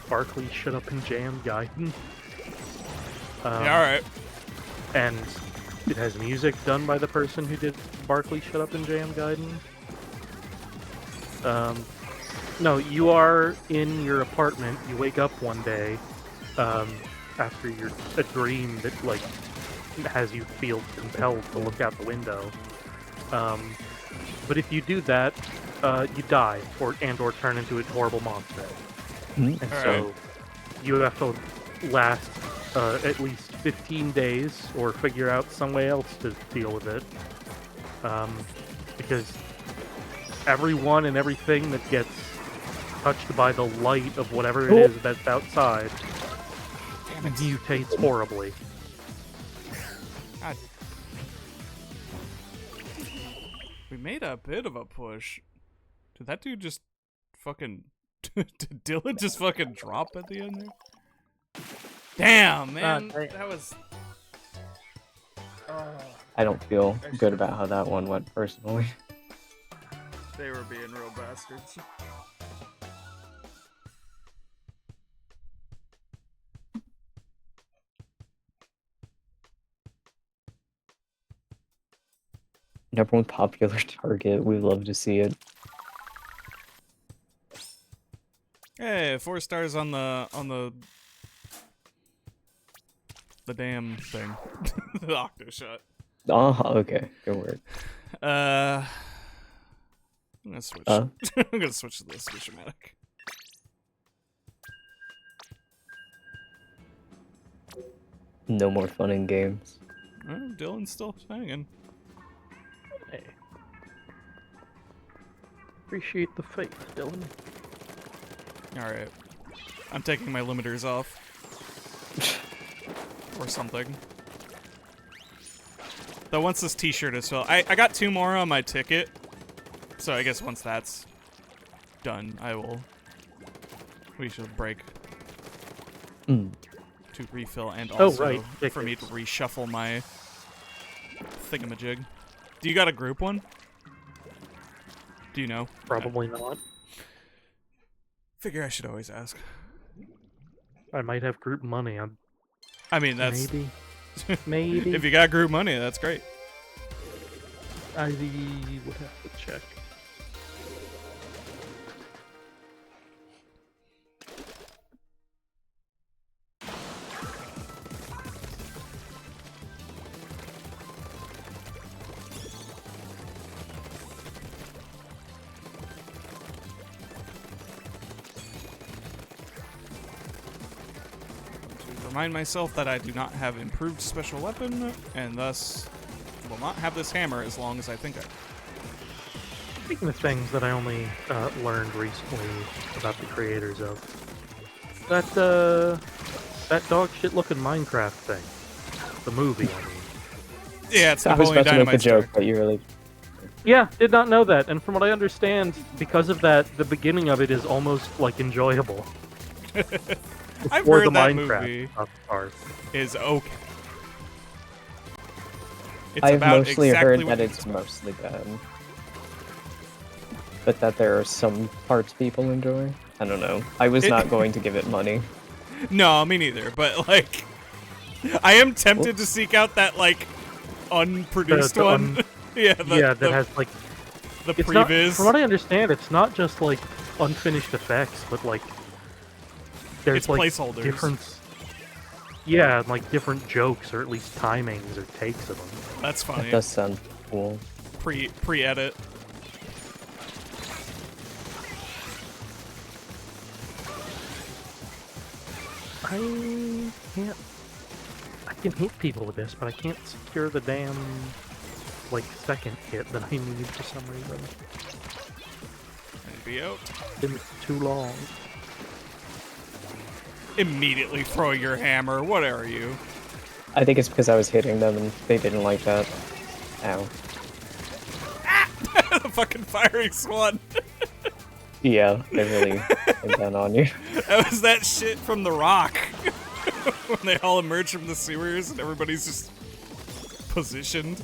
Speaker 3: Barkley Shut Up and Jam Gaiden.
Speaker 1: Yeah, alright.
Speaker 3: And it has music done by the person who did Barkley Shut Up and Jam Gaiden. No, you are in your apartment, you wake up one day, after a dream that, like, has you feel compelled to look out the window. But if you do that, you die, or turn into a horrible monster. And so, you have to last, at least 15 days, or figure out some way else to deal with it. Because everyone and everything that gets touched by the light of whatever it is that's outside mutates horribly.
Speaker 1: God. We made a bit of a push. Did that dude just fucking... Did Dylan just fucking drop at the end there? Damn, man. That was...
Speaker 2: I don't feel good about how that one went personally.
Speaker 1: They were being real bastards.
Speaker 2: Number one popular target. We love to see it.
Speaker 1: Hey, 4 stars on the damn thing. The octo shot.
Speaker 2: Oh, okay. Good work.
Speaker 1: I'm gonna switch. I'm gonna switch to the Switch-O-Matic.
Speaker 2: No more fun in games.
Speaker 1: Oh, Dylan's still hanging.
Speaker 3: Hey. Appreciate the faith, Dylan.
Speaker 1: Alright. I'm taking my limiters off. Or something. Though once this t-shirt is filled... I got 2 more on my ticket. So I guess once that's done, we should break. To refill and also for me to reshuffle my thingamajig. Do you got a group one? Do you know?
Speaker 3: Probably not.
Speaker 1: Figure I should always ask.
Speaker 3: I might have group money.
Speaker 1: I mean, that's...
Speaker 3: Maybe.
Speaker 1: If you got group money, that's great.
Speaker 3: I would have to check.
Speaker 1: remind myself that I do not have improved special weapon, and thus will not have this hammer as long as I think I do.
Speaker 3: Speaking of things that I only learned recently about the creators of, that dog shit looking Minecraft thing, the movie, I mean.
Speaker 1: Yeah, it's
Speaker 2: I was
Speaker 1: Napoleon
Speaker 2: about to make a
Speaker 1: Dynamite's
Speaker 2: joke,
Speaker 1: joke.
Speaker 2: but you really...
Speaker 3: Yeah, did not know that, and from what I understand, because of that, the beginning of it is almost, like, enjoyable.
Speaker 1: I've
Speaker 3: Before
Speaker 1: heard
Speaker 3: the
Speaker 1: that
Speaker 3: Minecraft
Speaker 1: movie
Speaker 3: part.
Speaker 1: is okay. It's
Speaker 2: I've
Speaker 1: about
Speaker 2: mostly
Speaker 1: exactly
Speaker 2: heard
Speaker 1: what
Speaker 2: that
Speaker 1: you
Speaker 2: it's
Speaker 1: expect.
Speaker 2: mostly bad. But that there are some parts people enjoy. I don't know. I was not going to give it money.
Speaker 1: No, me neither. But like, I am tempted to seek out that like unproduced
Speaker 3: The
Speaker 1: one. Yeah,
Speaker 3: that has like
Speaker 1: the
Speaker 3: it's not,
Speaker 1: previs.
Speaker 3: from what I understand, it's not just like unfinished effects, but like there's
Speaker 1: It's
Speaker 3: like
Speaker 1: placeholders.
Speaker 3: different. Yeah, and, like different jokes or at least timings or takes of them.
Speaker 1: That's funny.
Speaker 2: That does sound cool.
Speaker 1: Pre-edit.
Speaker 3: I can hit people with this, but I can't secure the damn like second hit that I need for some reason.
Speaker 1: And be out.
Speaker 3: Been too long.
Speaker 1: Immediately throw your hammer. What are you?
Speaker 2: I think it's because I was hitting them and they didn't like that. Ow.
Speaker 1: The fucking firing squad.
Speaker 2: Yeah, they really went down on you.
Speaker 1: That was that shit from The Rock. When they all emerge from the sewers and everybody's just positioned.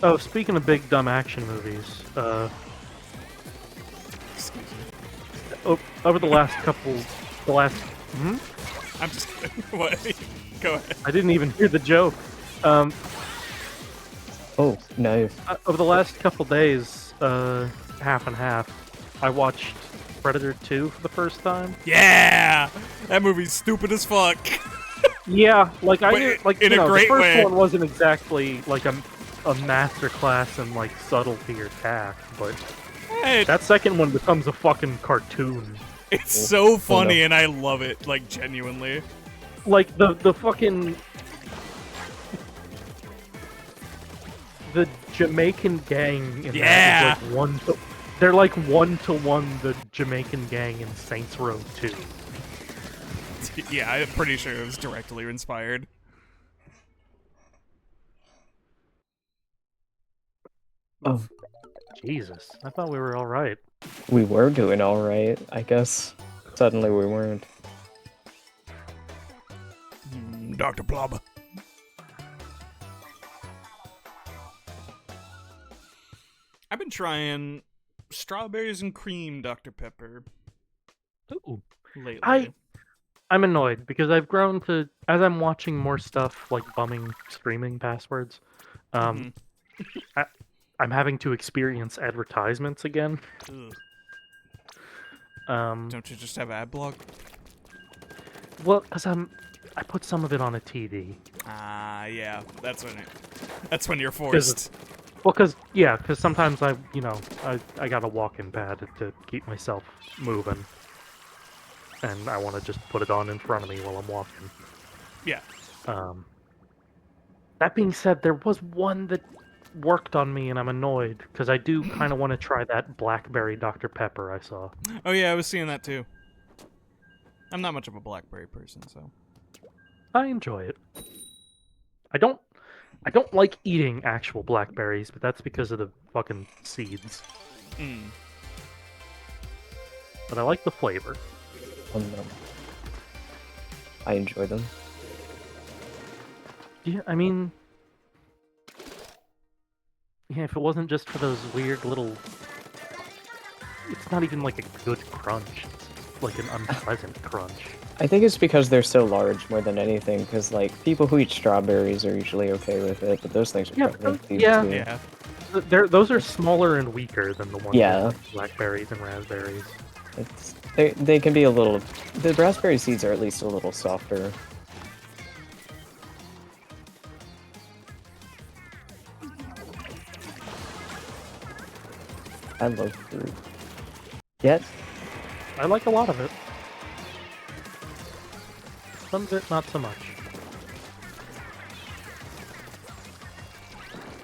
Speaker 3: Oh, speaking of big dumb action movies,
Speaker 1: Excuse me.
Speaker 3: over the last
Speaker 1: I'm just kidding. What? Go ahead.
Speaker 3: I didn't even hear the joke.
Speaker 2: Oh, no.
Speaker 3: Over the last couple days, half and half, I watched Predator 2 for the first time.
Speaker 1: Yeah! That movie's stupid as fuck.
Speaker 3: Yeah, like
Speaker 1: But in a great
Speaker 3: the first
Speaker 1: way.
Speaker 3: one wasn't exactly like a masterclass in like subtlety or tact, but
Speaker 1: Hey,
Speaker 3: that second one becomes a fucking cartoon.
Speaker 1: it's so funny and I love it, like genuinely.
Speaker 3: Like the fucking the Jamaican gang in that is like they're like 1-to-1 the Jamaican gang in Saints Row 2.
Speaker 1: Yeah, I'm pretty sure it was directly inspired.
Speaker 2: Oh,
Speaker 3: Jesus, I thought we were all right.
Speaker 2: we were doing alright, I guess. Suddenly we weren't.
Speaker 1: Dr. Plub. I've been trying strawberries and cream Dr. Pepper
Speaker 3: Ooh.
Speaker 1: lately.
Speaker 3: I'm annoyed because I've grown to, as I'm watching more stuff like bumming streaming passwords, I'm having to experience advertisements again.
Speaker 1: Ugh.
Speaker 3: Um,
Speaker 1: Don't you just have AdBlock?
Speaker 3: well, because I put some of it on a TV.
Speaker 1: Ah, yeah, that's when you're forced.
Speaker 3: Well, because sometimes I got a walking pad to keep myself moving, and I want to just put it on in front of me while I'm walking.
Speaker 1: Yeah.
Speaker 3: That being said, there was one that worked on me, and I'm annoyed because I do kind of want to try that blackberry Dr. Pepper I saw.
Speaker 1: Oh yeah, I was seeing that too. I'm not much of a blackberry person, so.
Speaker 3: I enjoy it. I don't like eating actual blackberries, but that's because of the fucking seeds. But I like the flavor.
Speaker 2: No. I enjoy them.
Speaker 3: Yeah, I mean, yeah, if it wasn't just for those weird little... It's not even like a good crunch. It's like an unpleasant crunch.
Speaker 2: I think it's because they're so large more than anything, because, like, people who eat strawberries are usually okay with it, but those things are pregnant too.
Speaker 1: Yeah.
Speaker 3: Those are smaller and weaker than the ones
Speaker 2: Yeah.
Speaker 3: with blackberries and raspberries.
Speaker 2: They can be a little... The raspberry seeds are at least a little softer. I love fruit. Yet,
Speaker 3: I like a lot of it. Some bit, not so much.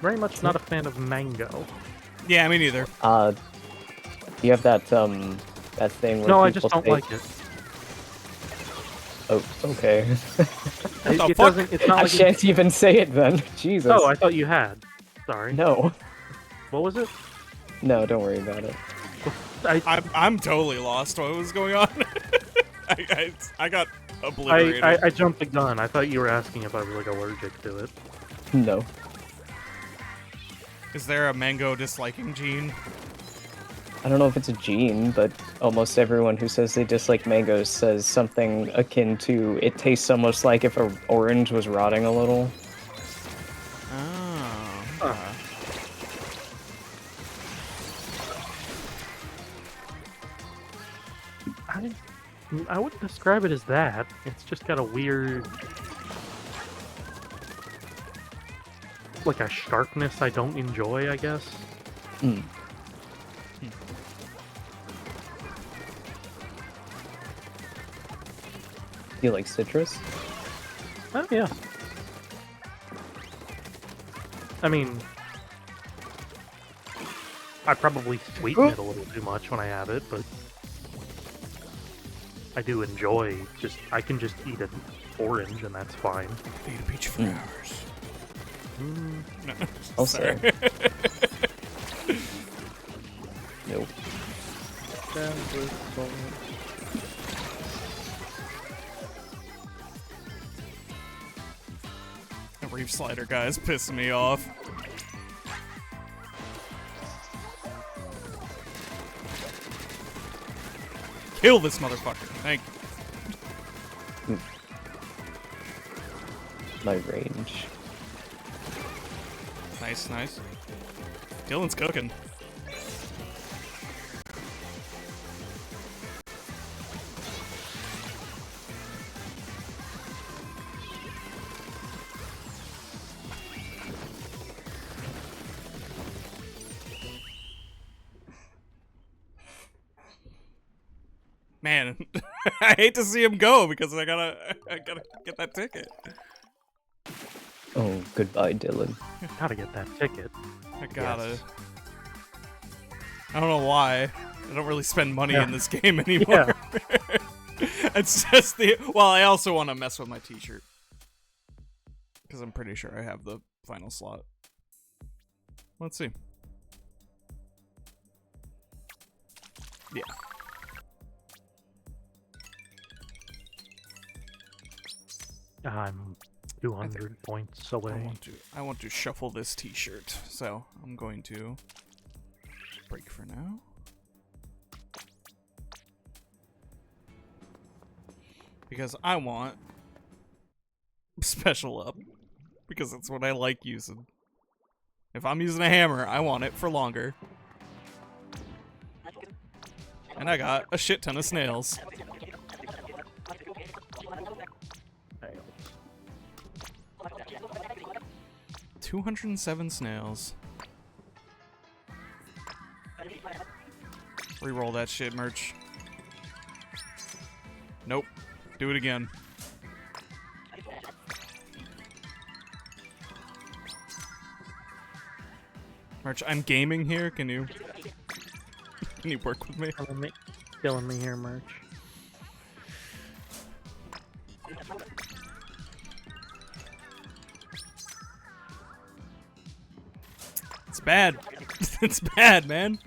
Speaker 3: Very much not a fan of mango.
Speaker 1: Yeah, me neither.
Speaker 2: You have that that thing where
Speaker 3: No,
Speaker 2: people
Speaker 3: I just don't
Speaker 2: say,
Speaker 3: like it.
Speaker 2: Oh, okay.
Speaker 3: It doesn't. It's not
Speaker 2: I
Speaker 3: like.
Speaker 2: shan't even say it then. Jesus.
Speaker 3: Oh, I thought you had. Sorry.
Speaker 2: No.
Speaker 3: What was it?
Speaker 2: No, don't worry about it.
Speaker 1: I'm totally lost. What was going on? I got obliterated.
Speaker 3: I jumped the gun. I thought you were asking if I was like allergic to it.
Speaker 2: No.
Speaker 1: Is there a mango disliking gene?
Speaker 2: I don't know if it's a gene, but almost everyone who says they dislike mangoes says something akin to, it tastes almost like if an orange was rotting a little.
Speaker 1: Oh.
Speaker 3: I wouldn't describe it as that. It's just got a weird, like a sharpness I don't enjoy, I guess.
Speaker 2: Mm. You like citrus?
Speaker 3: Oh, yeah. I mean, I probably sweeten it a little too much when I have it, but I do enjoy I can just eat an orange and that's fine.
Speaker 1: Eat a peach for hours. No,
Speaker 2: Also. Nope.
Speaker 1: The reef slider guy's pissing me off. Kill this motherfucker. Thank you.
Speaker 2: My range.
Speaker 1: Nice, nice. Dylan's cooking. Man, I hate to see him go because I gotta get that ticket.
Speaker 2: Oh, goodbye, Dylan.
Speaker 3: Gotta get that ticket.
Speaker 1: I gotta.
Speaker 2: Yes.
Speaker 1: I don't know why. I don't really spend money in this game anymore. It's just well, I also want to mess with my t-shirt. Because I'm pretty sure I have the final slot. Let's see. Yeah.
Speaker 3: I'm 200 points away.
Speaker 1: I want to shuffle this t-shirt, so I'm going to break for now. Because I want special up. Because that's what I like using. If I'm using a hammer, I want it for longer. And I got a shit ton of snails. 207 snails. Reroll that shit, merch. Nope. Do it again. Merch, I'm gaming here. Can you work with me?
Speaker 3: Killing me here, merch.
Speaker 1: It's bad. It's bad, man.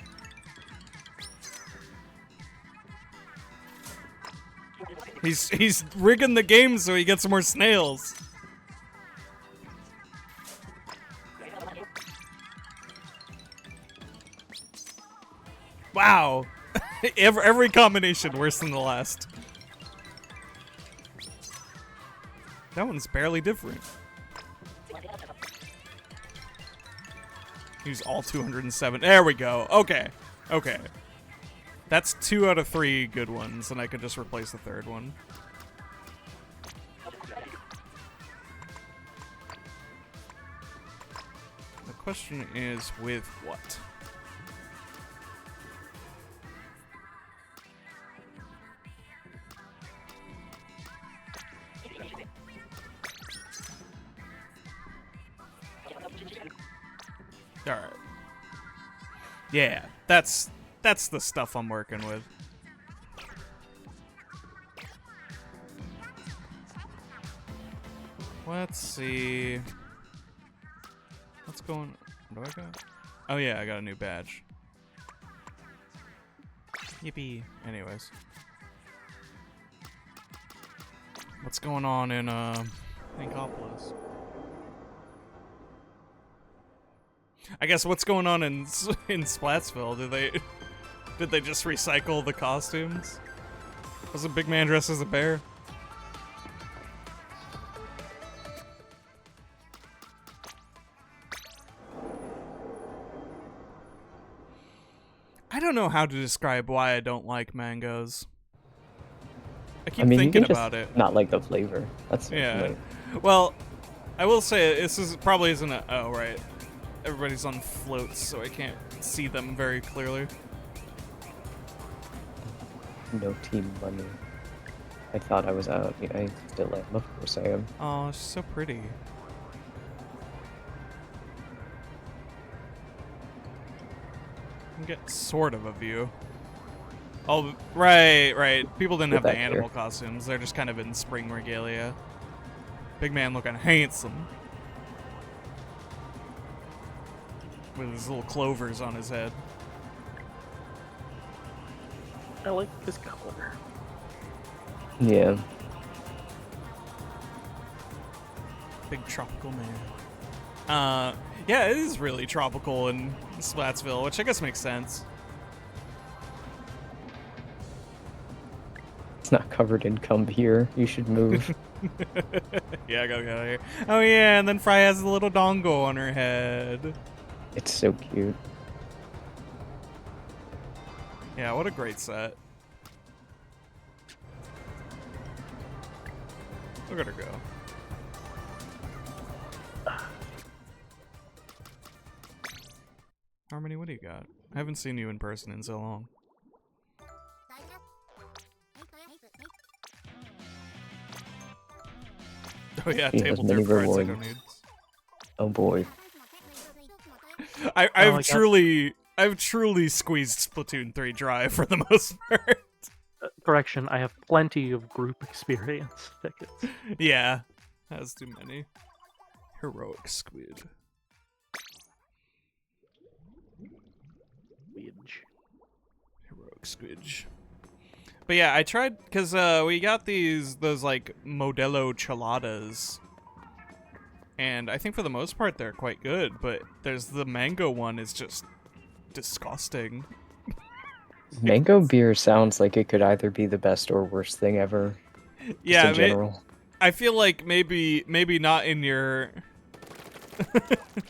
Speaker 1: He's rigging the game so he gets more snails. Wow. Every combination worse than the last. That one's barely different. Use all 207. There we go. Okay. Okay. That's 2 out of 3 good ones, and I could just replace the third one. The question is, with what? All right. Yeah, that's the stuff I'm working with. Let's see. What's going? What do I got? Oh yeah, I got a new badge. Yippee. Anyways. What's going on in Inkopolis? I guess what's going on in Splatsville? Did they just recycle the costumes? Was a big man dressed as a bear? I don't know how to describe why I don't like mangoes. I keep thinking about it.
Speaker 2: Not like the flavor. That's
Speaker 1: yeah. Well, I will say this probably isn't a. Oh right, everybody's on floats, so I can't see them very clearly.
Speaker 2: No team money. I thought I was out. Yeah, I still am. Of course I am.
Speaker 1: Oh, she's so pretty. You can get sort of a view. Oh, right. People didn't have the animal costumes. They're just kind of in spring regalia. Big man looking handsome. With his little clovers on his head.
Speaker 3: I like this color.
Speaker 2: Yeah.
Speaker 1: Big tropical man. Yeah, it is really tropical in Splatsville, which I guess makes sense.
Speaker 2: It's not covered in cum here. You should move.
Speaker 1: Yeah, I gotta get out of here. Oh yeah, and then Fry has a little dongo on her head.
Speaker 2: It's so cute.
Speaker 1: Yeah, what a great set. Look at her go. Harmony, what do you got? I haven't seen you in person in so long. Oh yeah, table through fried needs.
Speaker 2: Oh boy.
Speaker 1: I've truly squeezed Splatoon 3 dry for the most part.
Speaker 3: Correction, I have plenty of group experience tickets.
Speaker 1: Yeah, has too many. Heroic squid. Heroic squidge. But yeah, I tried because we got those like Modelo Cheladas, and I think for the most part they're quite good. But there's the mango one is just disgusting.
Speaker 2: Mango beer sounds like it could either be the best or worst thing ever.
Speaker 1: Yeah,
Speaker 2: in general.
Speaker 1: I feel like maybe not in your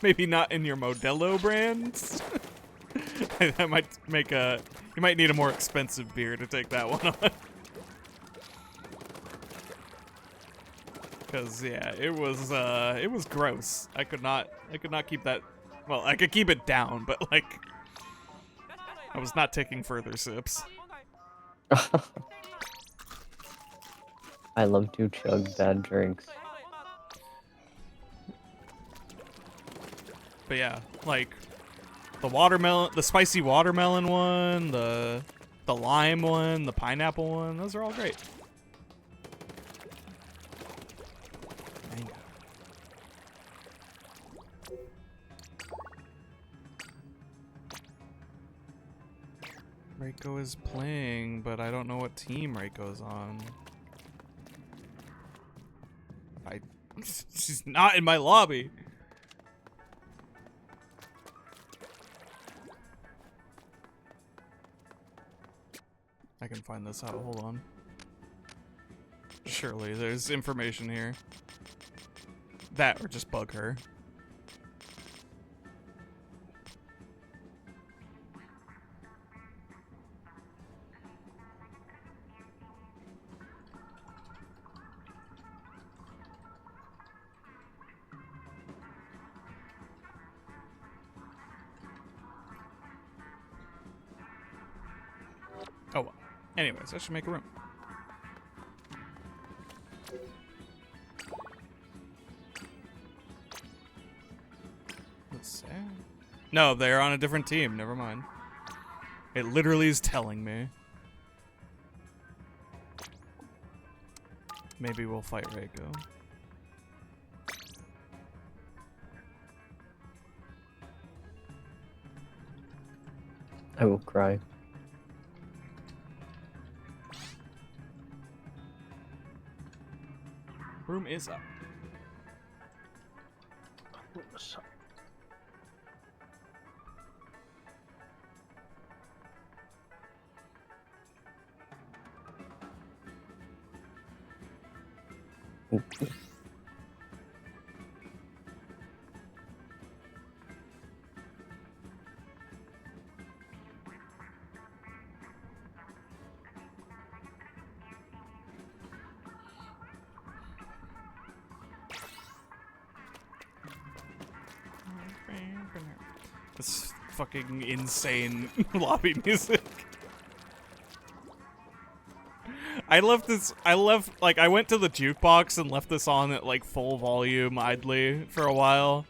Speaker 1: maybe not in your Modelo brands. That might make you might need a more expensive beer to take that one on. Cause yeah, it was gross. I could not keep that. Well, I could keep it down, but like I was not taking further sips.
Speaker 2: I love to chug bad drinks.
Speaker 1: But yeah, like the spicy watermelon one, the lime one, the pineapple one, those are all great. Mango. Reiko is playing, but I don't know what team Reiko's on. She's not in my lobby. I can find this out. Hold on. Surely there's information here. That or just bug her. Oh well. Anyways, I should make a room. Let's see. No, they're on a different team. Never mind. It literally is telling me. Maybe we'll fight Reiko.
Speaker 2: I will cry.
Speaker 1: Room is up. This fucking insane lobby music. I left, like, I went to the jukebox and left this on at, like, full volume idly for a while.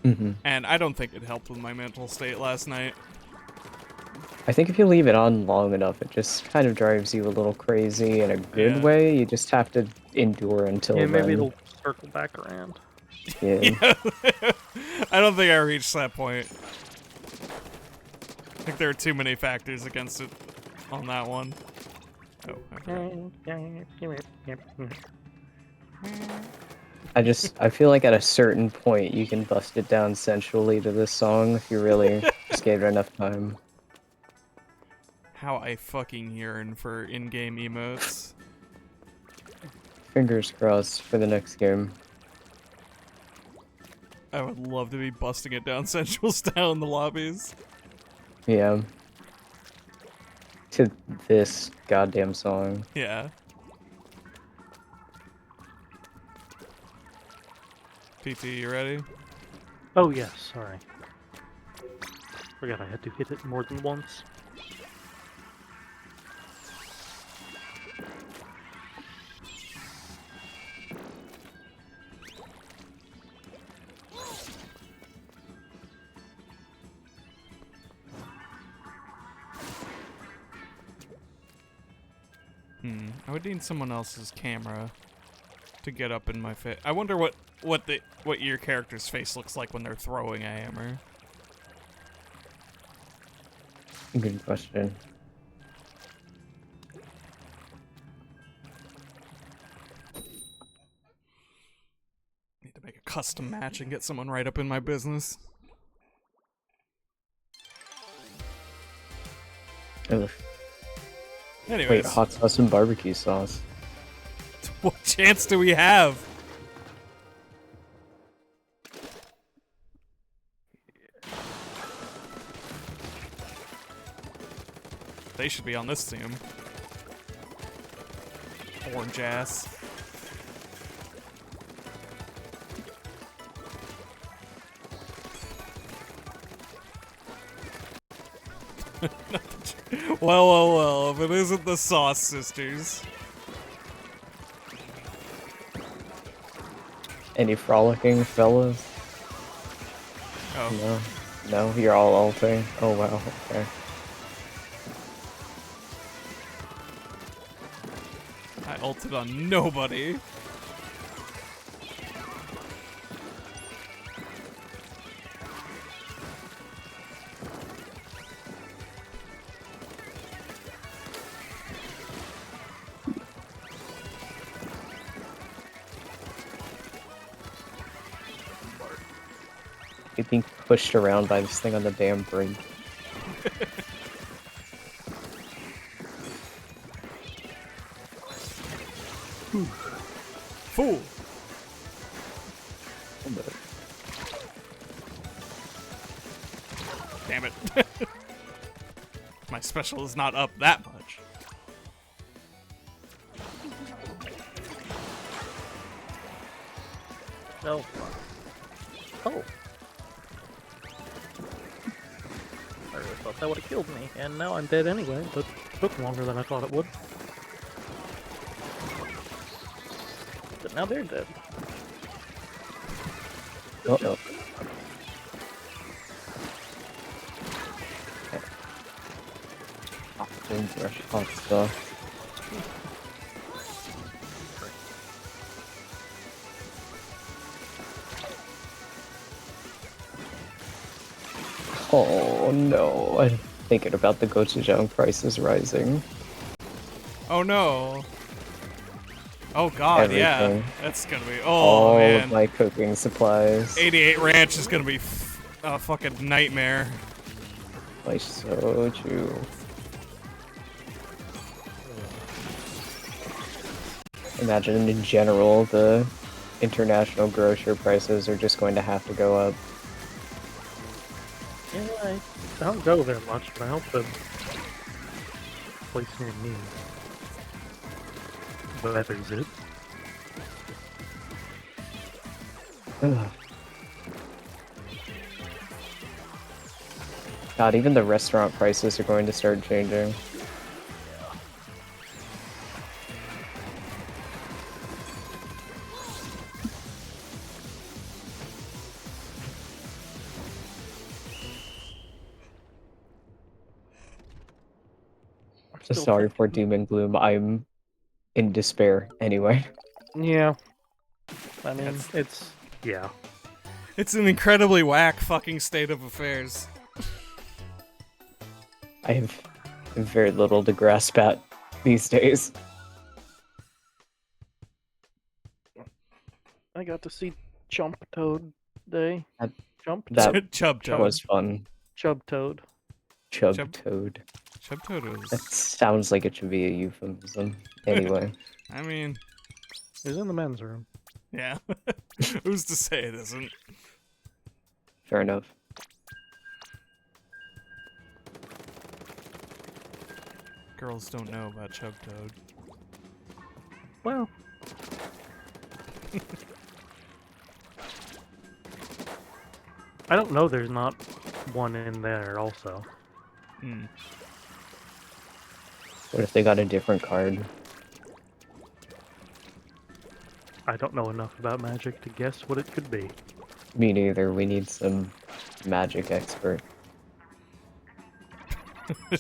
Speaker 1: And I don't think it helped with my mental state last night.
Speaker 2: I think if you leave it on long enough, it just kind of drives you a little crazy in a good way. You just have to endure until then.
Speaker 3: Yeah, maybe it'll circle back around.
Speaker 2: Yeah.
Speaker 1: I don't think I reached that point. I think there are too many factors against it on that one. Oh,
Speaker 2: I feel like at a certain point you can bust it down sensually to this song if you really just gave it enough time.
Speaker 1: How I fucking yearn for in-game emotes.
Speaker 2: Fingers crossed for the next game.
Speaker 1: I would love to be busting it down sensual style in the lobbies.
Speaker 2: Yeah. To this goddamn song.
Speaker 1: Yeah. PT, you ready?
Speaker 3: Oh, yes, sorry. Forgot I had to hit it more than once.
Speaker 1: I would need someone else's camera to get up in my face. I wonder what your character's face looks like when they're throwing a hammer.
Speaker 2: Good question.
Speaker 1: Need to make a custom match and get someone right up in my business.
Speaker 2: Ugh.
Speaker 1: Anyways.
Speaker 2: Wait, hot sauce and barbecue sauce.
Speaker 1: What chance do we have? They should be on this team. Orange ass. Well, if it isn't the Sauce Sisters.
Speaker 2: Any frolicking fellas?
Speaker 1: Oh.
Speaker 2: No, you're all ulting. Oh wow, okay.
Speaker 1: I ulted on nobody.
Speaker 2: You're being pushed around by this thing on the damn bridge.
Speaker 1: Fool! Damn it. My special is not up that much.
Speaker 3: Oh. Oh. I really thought that would have killed me, and now I'm dead anyway, but it took longer than I thought it would. But now they're dead.
Speaker 2: Uh-oh. Fresh hot stuff. Oh no, I'm thinking about the gochujang prices rising.
Speaker 1: Oh no. Oh god, yeah.
Speaker 2: Everything.
Speaker 1: That's gonna be.
Speaker 2: All
Speaker 1: Oh man.
Speaker 2: of my cooking supplies.
Speaker 1: 88 Ranch is gonna be a fucking nightmare.
Speaker 2: My soju. Imagine in general the international grocery prices are just going to have to go up.
Speaker 3: Yeah, I don't go there much, but I hope the place near me weathers it.
Speaker 2: Ugh. God, even the restaurant prices are going to start changing. Sorry for doom and gloom. I'm in despair anyway.
Speaker 3: Yeah. I mean, it's yeah.
Speaker 1: It's an incredibly whack fucking state of affairs.
Speaker 2: I have very little to grasp at these days.
Speaker 3: I got to see Chump Toad Day.
Speaker 2: That
Speaker 1: Chub Toad.
Speaker 2: was fun.
Speaker 3: Chub Toad.
Speaker 2: Chub Toad.
Speaker 1: Chub Toad was...
Speaker 2: That sounds like it should be a euphemism. Anyway.
Speaker 1: I mean...
Speaker 3: It was in the men's room.
Speaker 1: Yeah. Who's to say it isn't?
Speaker 2: Fair enough.
Speaker 1: Girls don't know about Chub Toad.
Speaker 3: Well... I don't know there's not one in there also.
Speaker 1: Hmm.
Speaker 2: What if they got a different card?
Speaker 3: I don't know enough about magic to guess what it could be.
Speaker 2: Me neither. We need some magic expert.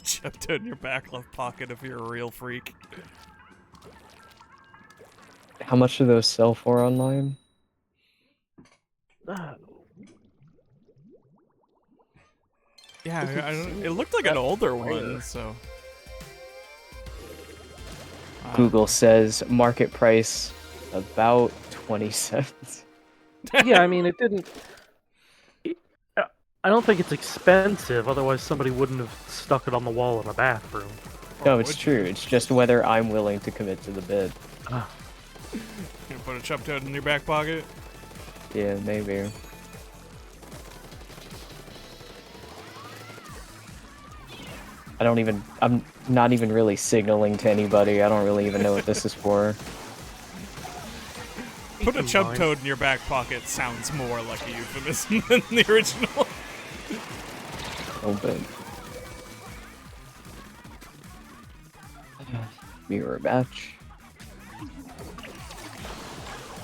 Speaker 1: Chub Toad in your back left pocket if you're a real freak.
Speaker 2: How much do those sell for online?
Speaker 1: Yeah, it looked like an older one, so...
Speaker 2: Google says market price about 20 cents.
Speaker 3: Yeah, I mean, it didn't... I don't think it's expensive, otherwise somebody wouldn't have stuck it on the wall in a bathroom.
Speaker 2: No, it's true. It's just whether I'm willing to commit to the bid.
Speaker 1: You put a Chub Toad in your back pocket?
Speaker 2: Yeah, maybe. I'm not even really signaling to anybody. I don't really even know what this is for.
Speaker 1: Put a Chub Toad in your back pocket sounds more like a euphemism than the original.
Speaker 2: Oh, but... Mirror match.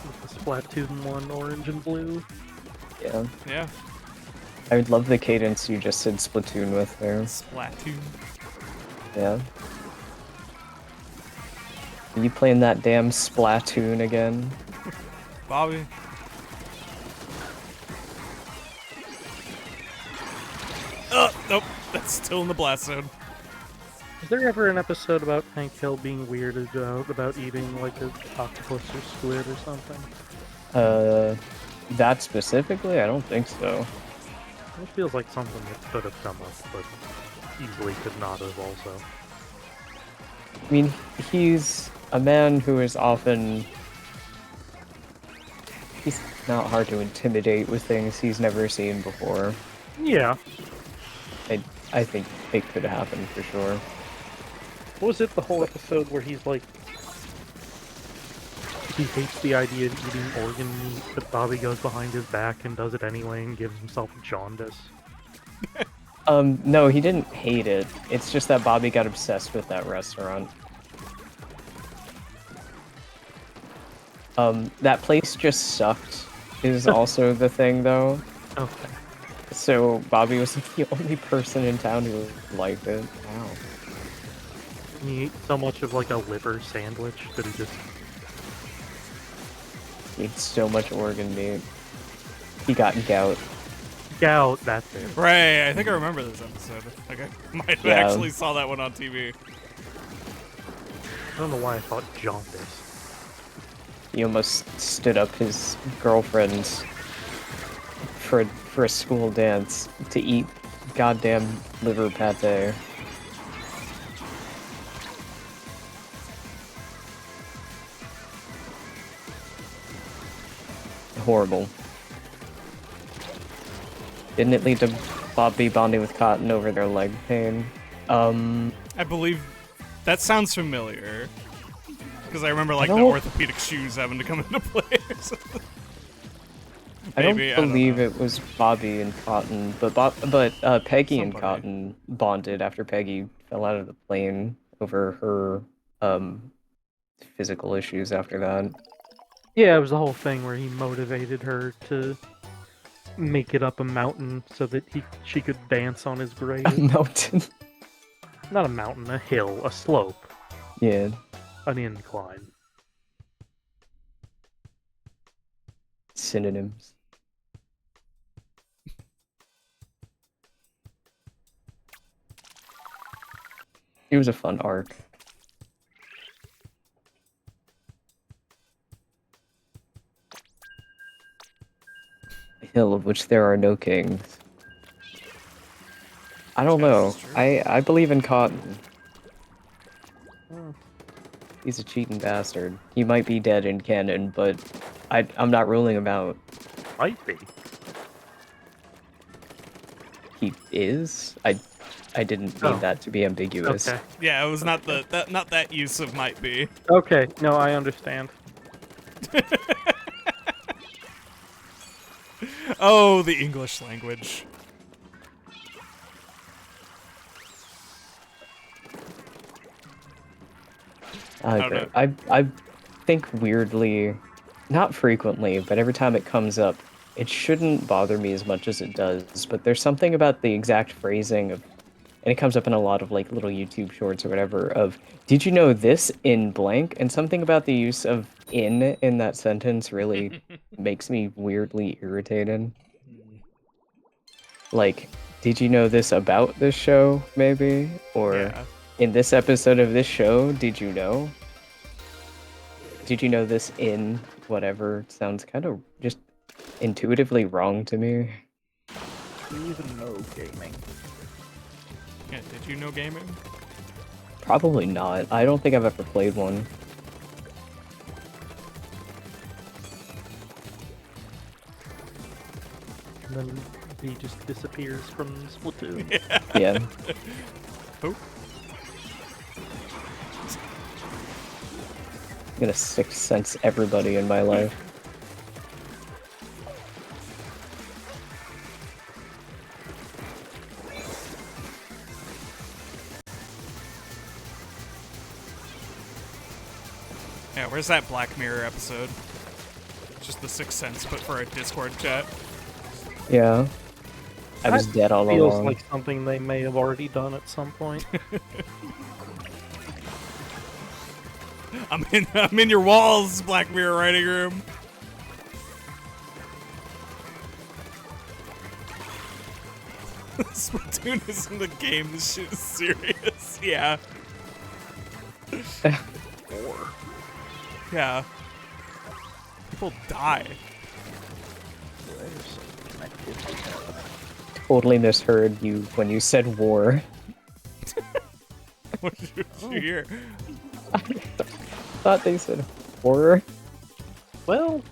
Speaker 3: With the Splatoon 1 orange and blue.
Speaker 2: Yeah.
Speaker 1: Yeah.
Speaker 2: I would love the cadence you just said Splatoon with there.
Speaker 1: Splatoon.
Speaker 2: Yeah. Are you playing that damn Splatoon again?
Speaker 1: Bobby. Nope. That's still in the blast zone.
Speaker 3: Is there ever an episode about Hank Hill being weirded out about eating like an octopus or squid or something?
Speaker 2: That specifically? I don't think so.
Speaker 3: It feels like something that could have come up, but easily could not have also.
Speaker 2: I mean, he's a man who is often... He's not hard to intimidate with things he's never seen before.
Speaker 3: Yeah.
Speaker 2: I think it could happen for sure.
Speaker 3: What was it, the whole episode where he's like... He hates the idea of eating organ meat, but Bobby goes behind his back and does it anyway and gives himself jaundice?
Speaker 2: No, he didn't hate it. It's just that Bobby got obsessed with that restaurant. That place just sucked, is also the thing, though.
Speaker 3: Okay.
Speaker 2: So, Bobby was the only person in town who liked it. Wow.
Speaker 3: He ate so much of like a liver sandwich that he just
Speaker 2: Eats so much organ meat. He got gout.
Speaker 3: gout. That's it.
Speaker 1: Right, I think I remember this episode. Like I might have actually saw that one on TV.
Speaker 3: I don't know why I thought jaundice.
Speaker 2: He almost stood up his girlfriend's for a school dance to eat goddamn liver pate. Horrible. Didn't it lead to Bobby bonding with Cotton over their leg pain?
Speaker 1: I believe that sounds familiar. Because I remember like the
Speaker 2: don't-
Speaker 1: orthopedic shoes having to come into play or something.
Speaker 2: I don't
Speaker 1: Maybe, I don't
Speaker 2: believe
Speaker 1: know.
Speaker 2: it was Bobby and Cotton, but Peggy and
Speaker 1: Somebody.
Speaker 2: Cotton bonded after Peggy fell out of the plane over her physical issues after that.
Speaker 3: Yeah, it was the whole thing where he motivated her to make it up a mountain so that she could dance on his grave.
Speaker 2: A mountain.
Speaker 3: Not a mountain, a hill, a slope,
Speaker 2: Yeah.
Speaker 3: an incline.
Speaker 2: Synonyms. It was a fun arc. A hill of which there are no kings. I don't
Speaker 1: Yes,
Speaker 2: know.
Speaker 1: it's true.
Speaker 2: I believe in Cotton.
Speaker 3: Hmm.
Speaker 2: He's a cheating bastard. He might be dead in canon, but I'm not ruling him out.
Speaker 3: Might be.
Speaker 2: He is? I didn't mean
Speaker 3: Oh.
Speaker 2: that to be ambiguous.
Speaker 3: Okay.
Speaker 1: Yeah, it was not not that use of might be.
Speaker 3: Okay, no, I understand.
Speaker 1: Oh, the English language. don't know.
Speaker 2: I think weirdly, not frequently, but every time it comes up, it shouldn't bother me as much as it does, but there's something about the exact phrasing of, and it comes up in a lot of like little YouTube shorts or whatever, of, did you know this in blank? And something about the use of in that sentence really makes me weirdly irritated. Like, did you know this about this show, maybe? Or
Speaker 1: Yeah.
Speaker 2: in this episode of this show, did you know? Did you know this in whatever? It sounds kind of just intuitively wrong to me.
Speaker 4: Do you even know gaming?
Speaker 1: Yeah, did you know gaming?
Speaker 2: Probably not. I don't think I've ever played one.
Speaker 3: And then he just disappears from Splatoon.
Speaker 2: Yeah.
Speaker 1: Oh.
Speaker 2: I'm gonna sixth sense everybody in my life.
Speaker 1: Yeah, where's that Black Mirror episode? Just the Sixth Sense, but for a Discord chat.
Speaker 2: Yeah. I was
Speaker 3: That
Speaker 2: dead all
Speaker 3: Feels
Speaker 2: along.
Speaker 3: like something they may have already done at some point.
Speaker 1: I'm in your walls, Black Mirror writing room. Splatoon isn't a game. This shit is serious. Yeah. Yeah. People die.
Speaker 4: There's some activity happening.
Speaker 2: Totally misheard you when you said war.
Speaker 1: What did you hear?
Speaker 2: Thought they said horror.
Speaker 3: Well,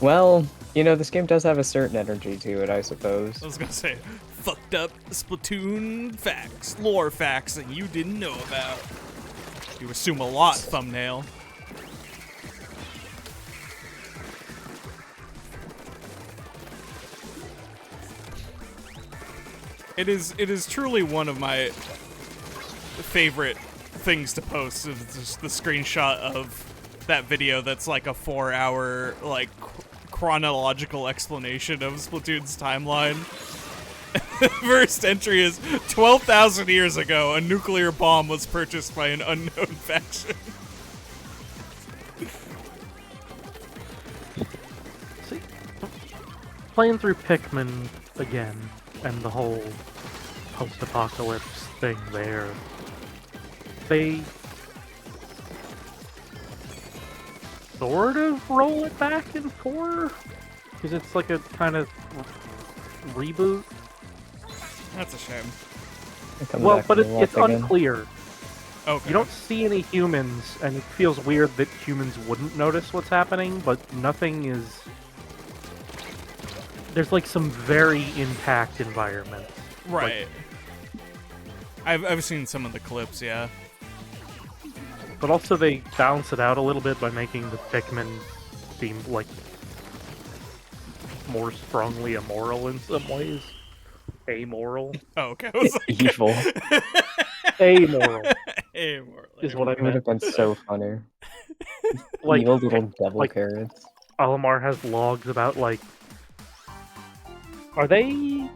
Speaker 2: Well, you know, this game does have a certain energy to it, I suppose.
Speaker 1: I was gonna say, fucked up Splatoon facts, lore facts that you didn't know about. You assume a lot, thumbnail. It is truly one of my favorite things to post. Is just the screenshot of that video that's like a 4-hour like chronological explanation of Splatoon's timeline. First entry is 12,000 years ago, a nuclear bomb was purchased by an unknown faction.
Speaker 3: See, playing through Pikmin again, and the whole post-apocalypse thing there, they sort of roll it back in 4? Because it's like a kind of reboot.
Speaker 1: That's a shame.
Speaker 3: Well, but it's unclear.
Speaker 1: Okay.
Speaker 3: You don't see any humans, and it feels weird that humans wouldn't notice what's happening, but nothing is... There's like some very intact environments.
Speaker 1: Right. I've seen some of the clips, yeah.
Speaker 3: But also they balance it out a little bit by making the Pikmin seem like more strongly immoral in some ways. Amoral.
Speaker 1: Oh, okay. I was like...
Speaker 2: Evil.
Speaker 3: Amoral.
Speaker 1: Amoral.
Speaker 3: Is what I
Speaker 2: It would have
Speaker 3: meant.
Speaker 2: been so funny.
Speaker 3: Like,
Speaker 2: Evil little devil
Speaker 3: like-
Speaker 2: carrots.
Speaker 3: Alamar has logs about, like... Are they...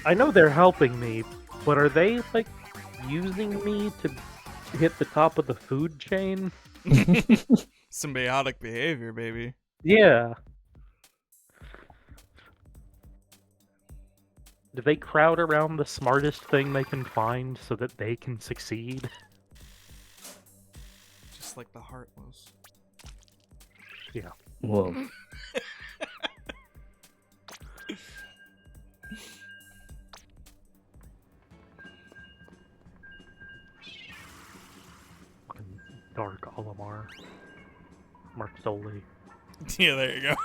Speaker 3: I know they're helping me, but are they, like, using me to hit the top of the food chain?
Speaker 1: Symbiotic behavior, baby.
Speaker 3: Yeah. Do they crowd around the smartest thing they can find so that they can succeed?
Speaker 1: Just like the Heartless.
Speaker 3: Yeah.
Speaker 2: Whoa.
Speaker 3: Dark Olimar. Mark Soley.
Speaker 1: Yeah, there you go.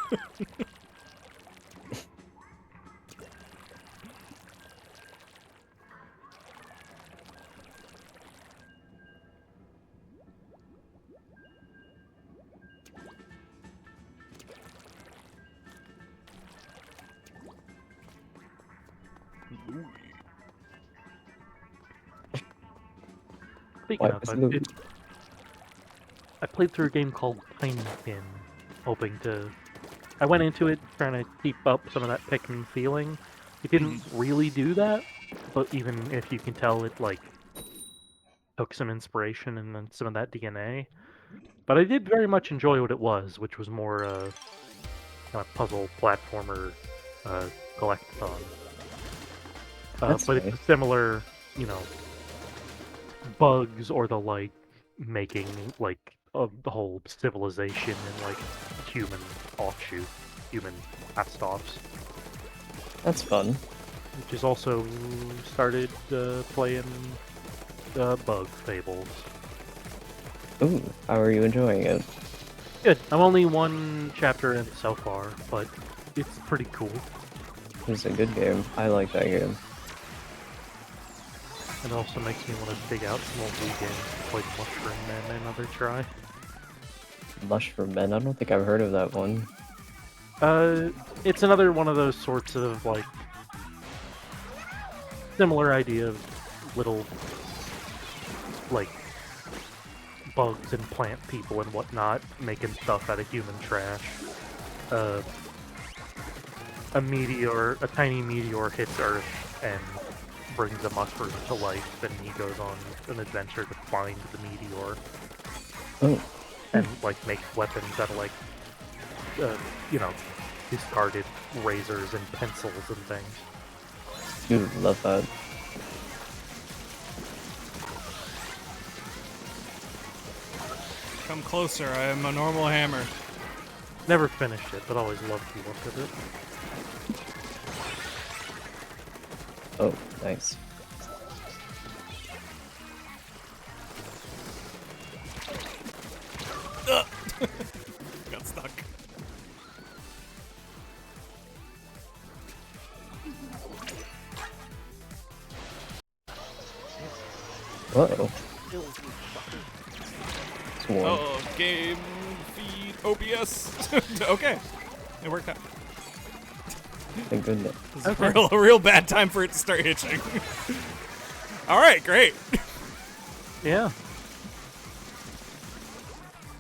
Speaker 3: Speaking
Speaker 2: What?
Speaker 3: of, I played through a game called Tiny Pin, hoping to... I went into it trying to keep up some of that Pikmin feeling. It didn't really do that, but even if you can tell, it, like, took some inspiration and then some of that DNA. But I did very much enjoy what it was, which was more kind of puzzle platformer collectathon.
Speaker 2: That's
Speaker 3: but
Speaker 2: nice.
Speaker 3: it's similar, you know, bugs or the like, making like of the whole civilization and like human offshoot, human cast-offs.
Speaker 2: That's fun.
Speaker 3: Which is also started playing Bug Fables.
Speaker 2: Ooh, how are you enjoying it?
Speaker 3: Good. I'm only one chapter in so far, but it's pretty cool.
Speaker 2: It's a good game. I like that game.
Speaker 3: It also makes me want to dig out some old Wii games like Mushroom Man another try.
Speaker 2: Mushroom Men, I don't think I've heard of that one.
Speaker 3: It's another one of those sorts of, like, similar idea of little, like, bugs and plant people and whatnot, making stuff out of human trash. A tiny meteor hits Earth and brings a mushroom to life, and he goes on an adventure to find the meteor.
Speaker 2: Oh.
Speaker 3: And, like, make weapons out of, like, you know, discarded razors and pencils and things.
Speaker 2: Ooh, love that.
Speaker 1: Come closer, I am a normal hammer.
Speaker 3: Never finished it, but always loved the look of it.
Speaker 2: Oh, nice.
Speaker 1: Got stuck.
Speaker 2: Uh-oh. It's warm.
Speaker 1: Oh, game feed OBS. Okay, it worked out.
Speaker 2: Thank goodness.
Speaker 1: This is a real bad time for it to start hitching. All right, great.
Speaker 3: Yeah,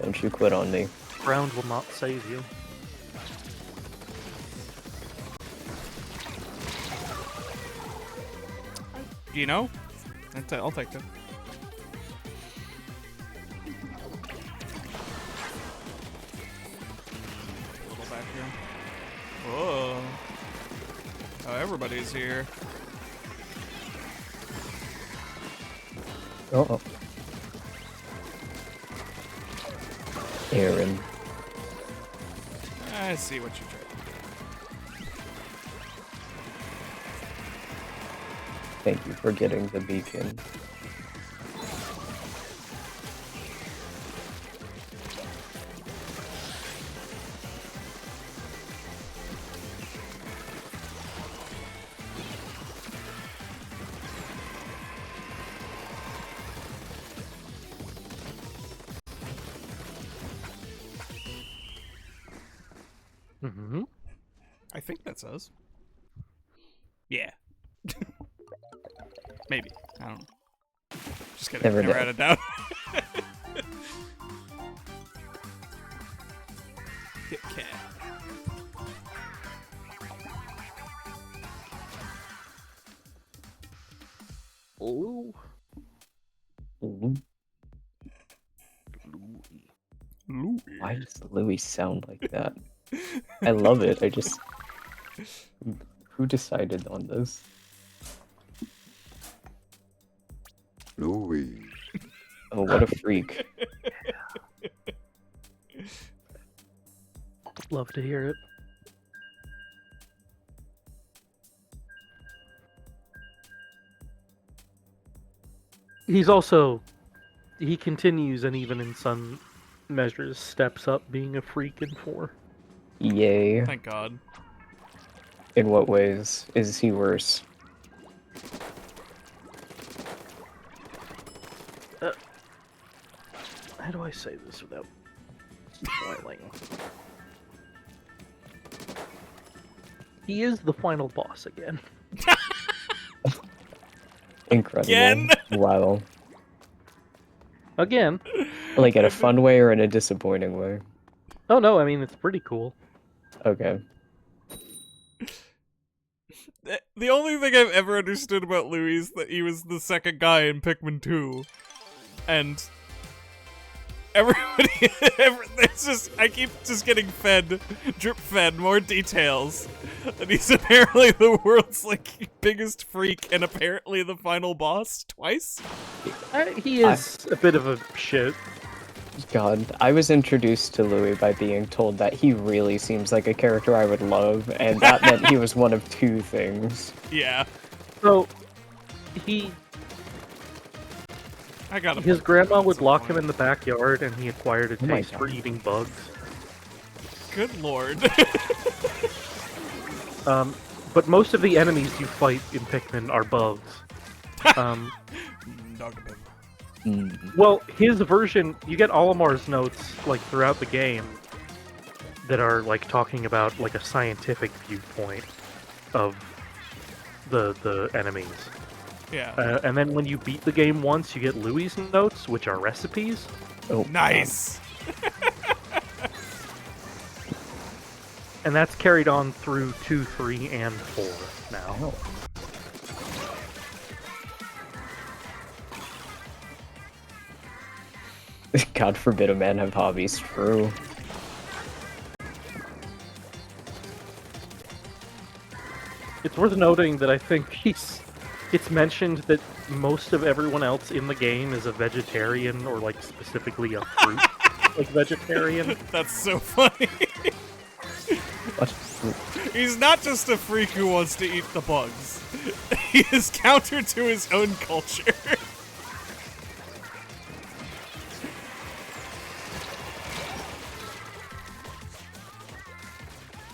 Speaker 2: Don't you quit on me.
Speaker 3: ground will not save you.
Speaker 1: You know? I'll take that. A little back here. Whoa. Oh, everybody's here.
Speaker 2: Uh-oh. Aaron.
Speaker 1: I see what you're trying.
Speaker 2: Thank you for getting the beacon.
Speaker 3: Mm-hmm.
Speaker 1: I think that says. Yeah. Maybe. I don't know. Just kidding.
Speaker 2: Never
Speaker 1: Never
Speaker 2: know.
Speaker 1: had it down. Kit Kat.
Speaker 4: Ooh.
Speaker 2: Ooh,
Speaker 1: Louis.
Speaker 2: why does Louis sound like that? I love it. I just... Who decided on this?
Speaker 5: Louis.
Speaker 2: Oh, what a freak.
Speaker 3: Love to hear it. He's also... He continues and even in some measures steps up being a freak in 4.
Speaker 2: Yay.
Speaker 1: Thank God.
Speaker 2: In what ways is he worse?
Speaker 3: How do I say this without spoiling? He is the final boss again.
Speaker 2: Incredible.
Speaker 1: Again?
Speaker 2: Wow.
Speaker 3: Again.
Speaker 2: Like in a fun way or in a disappointing way?
Speaker 3: Oh no, I mean, it's pretty cool.
Speaker 2: Okay.
Speaker 1: The only thing I've ever understood about Louis is that he was the second guy in Pikmin 2. And everybody, it's just, I keep just getting drip fed more details. And he's apparently the world's, like, biggest freak and apparently the final boss twice?
Speaker 3: He is a bit of a shit.
Speaker 2: God, I was introduced to Louis by being told that he really seems like a character I would love, and that meant he was one of 2 things.
Speaker 1: Yeah.
Speaker 3: So,
Speaker 1: I got him.
Speaker 3: his grandma would lock him in the backyard and he acquired a
Speaker 2: Oh my
Speaker 3: taste for
Speaker 2: God.
Speaker 3: eating bugs.
Speaker 1: Good lord.
Speaker 3: But most of the enemies you fight in Pikmin are bugs.
Speaker 1: Dogabug.
Speaker 3: Well, his version, you get Olimar's notes, like, throughout the game that are, like, talking about, like, a scientific viewpoint of the enemies.
Speaker 1: Yeah.
Speaker 3: And then when you beat the game once, you get Louis' notes, which are recipes.
Speaker 2: Oh,
Speaker 1: Nice.
Speaker 3: And that's carried on through 2, 3, and 4 now.
Speaker 2: Oh. God forbid a man have hobbies, true.
Speaker 3: It's worth noting that I think it's mentioned that most of everyone else in the game is a vegetarian or, like, specifically a fruit like vegetarian.
Speaker 1: That's so funny.
Speaker 2: What?
Speaker 1: He's not just a freak who wants to eat the bugs. He is counter to his own culture.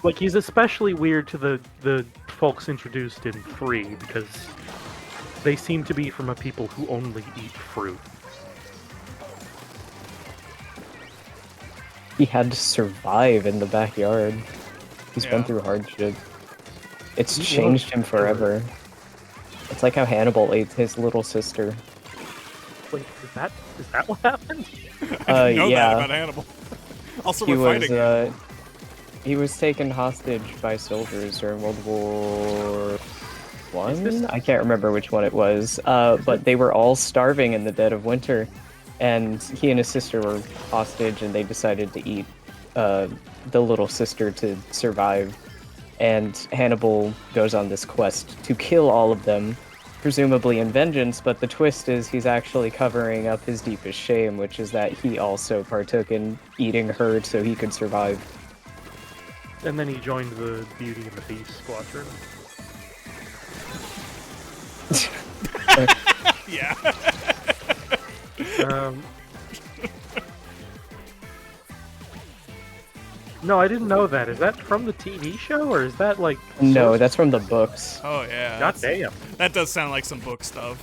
Speaker 3: Like, he's especially weird to the folks introduced in 3 because they seem to be from a people who only eat fruit.
Speaker 2: He had to survive in the backyard. He's been
Speaker 1: Yeah.
Speaker 2: through hardship. It's
Speaker 3: He
Speaker 2: changed
Speaker 3: was
Speaker 2: him forever. It's like how Hannibal ate his little sister.
Speaker 3: Wait, is that what happened?
Speaker 1: I didn't know that
Speaker 2: yeah.
Speaker 1: about Hannibal. Also,
Speaker 2: He
Speaker 1: we're
Speaker 2: was
Speaker 1: fighting.
Speaker 2: he was taken hostage by soldiers during World War one? I can't remember which one it was. But they were all starving in the dead of winter, and he and his sister were hostage, and they decided to eat the little sister to survive. And Hannibal goes on this quest to kill all of them, presumably in vengeance, but the twist is he's actually covering up his deepest shame, which is that he also partook in eating her so he could survive.
Speaker 3: And then he joined the Beauty and the Beast squadron.
Speaker 1: Yeah.
Speaker 3: No, I didn't know that. Is that from the TV show, or is that like...
Speaker 2: No, that's from the books.
Speaker 1: Oh yeah.
Speaker 3: God damn.
Speaker 1: That does sound like some book stuff.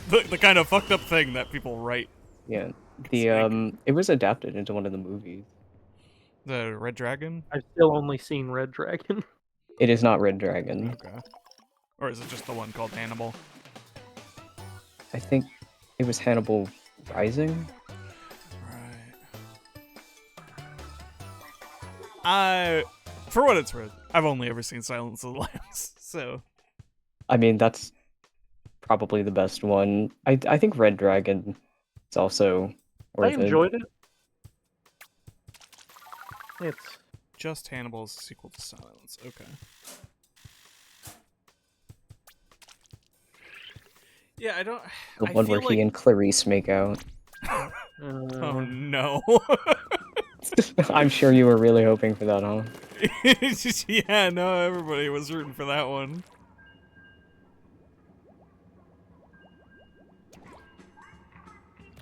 Speaker 1: The kind of fucked up thing that people write.
Speaker 2: Yeah. It was adapted into one of the movies.
Speaker 1: The Red Dragon?
Speaker 3: I've still only seen Red Dragon.
Speaker 2: It is not Red Dragon.
Speaker 1: Okay. Or is it just the one called Hannibal?
Speaker 2: I think it was Hannibal Rising.
Speaker 1: For what it's worth, I've only ever seen Silence of the Lambs, so...
Speaker 2: I mean, that's probably the best one. I think Red Dragon is also worth it.
Speaker 3: I enjoyed it. It's...
Speaker 1: Just Hannibal's sequel to Silence, okay. Yeah, I don't...
Speaker 2: The one where he and Clarice make out.
Speaker 1: Oh no.
Speaker 2: I'm sure you were really hoping for that, huh?
Speaker 1: Yeah, no, everybody was rooting for that one.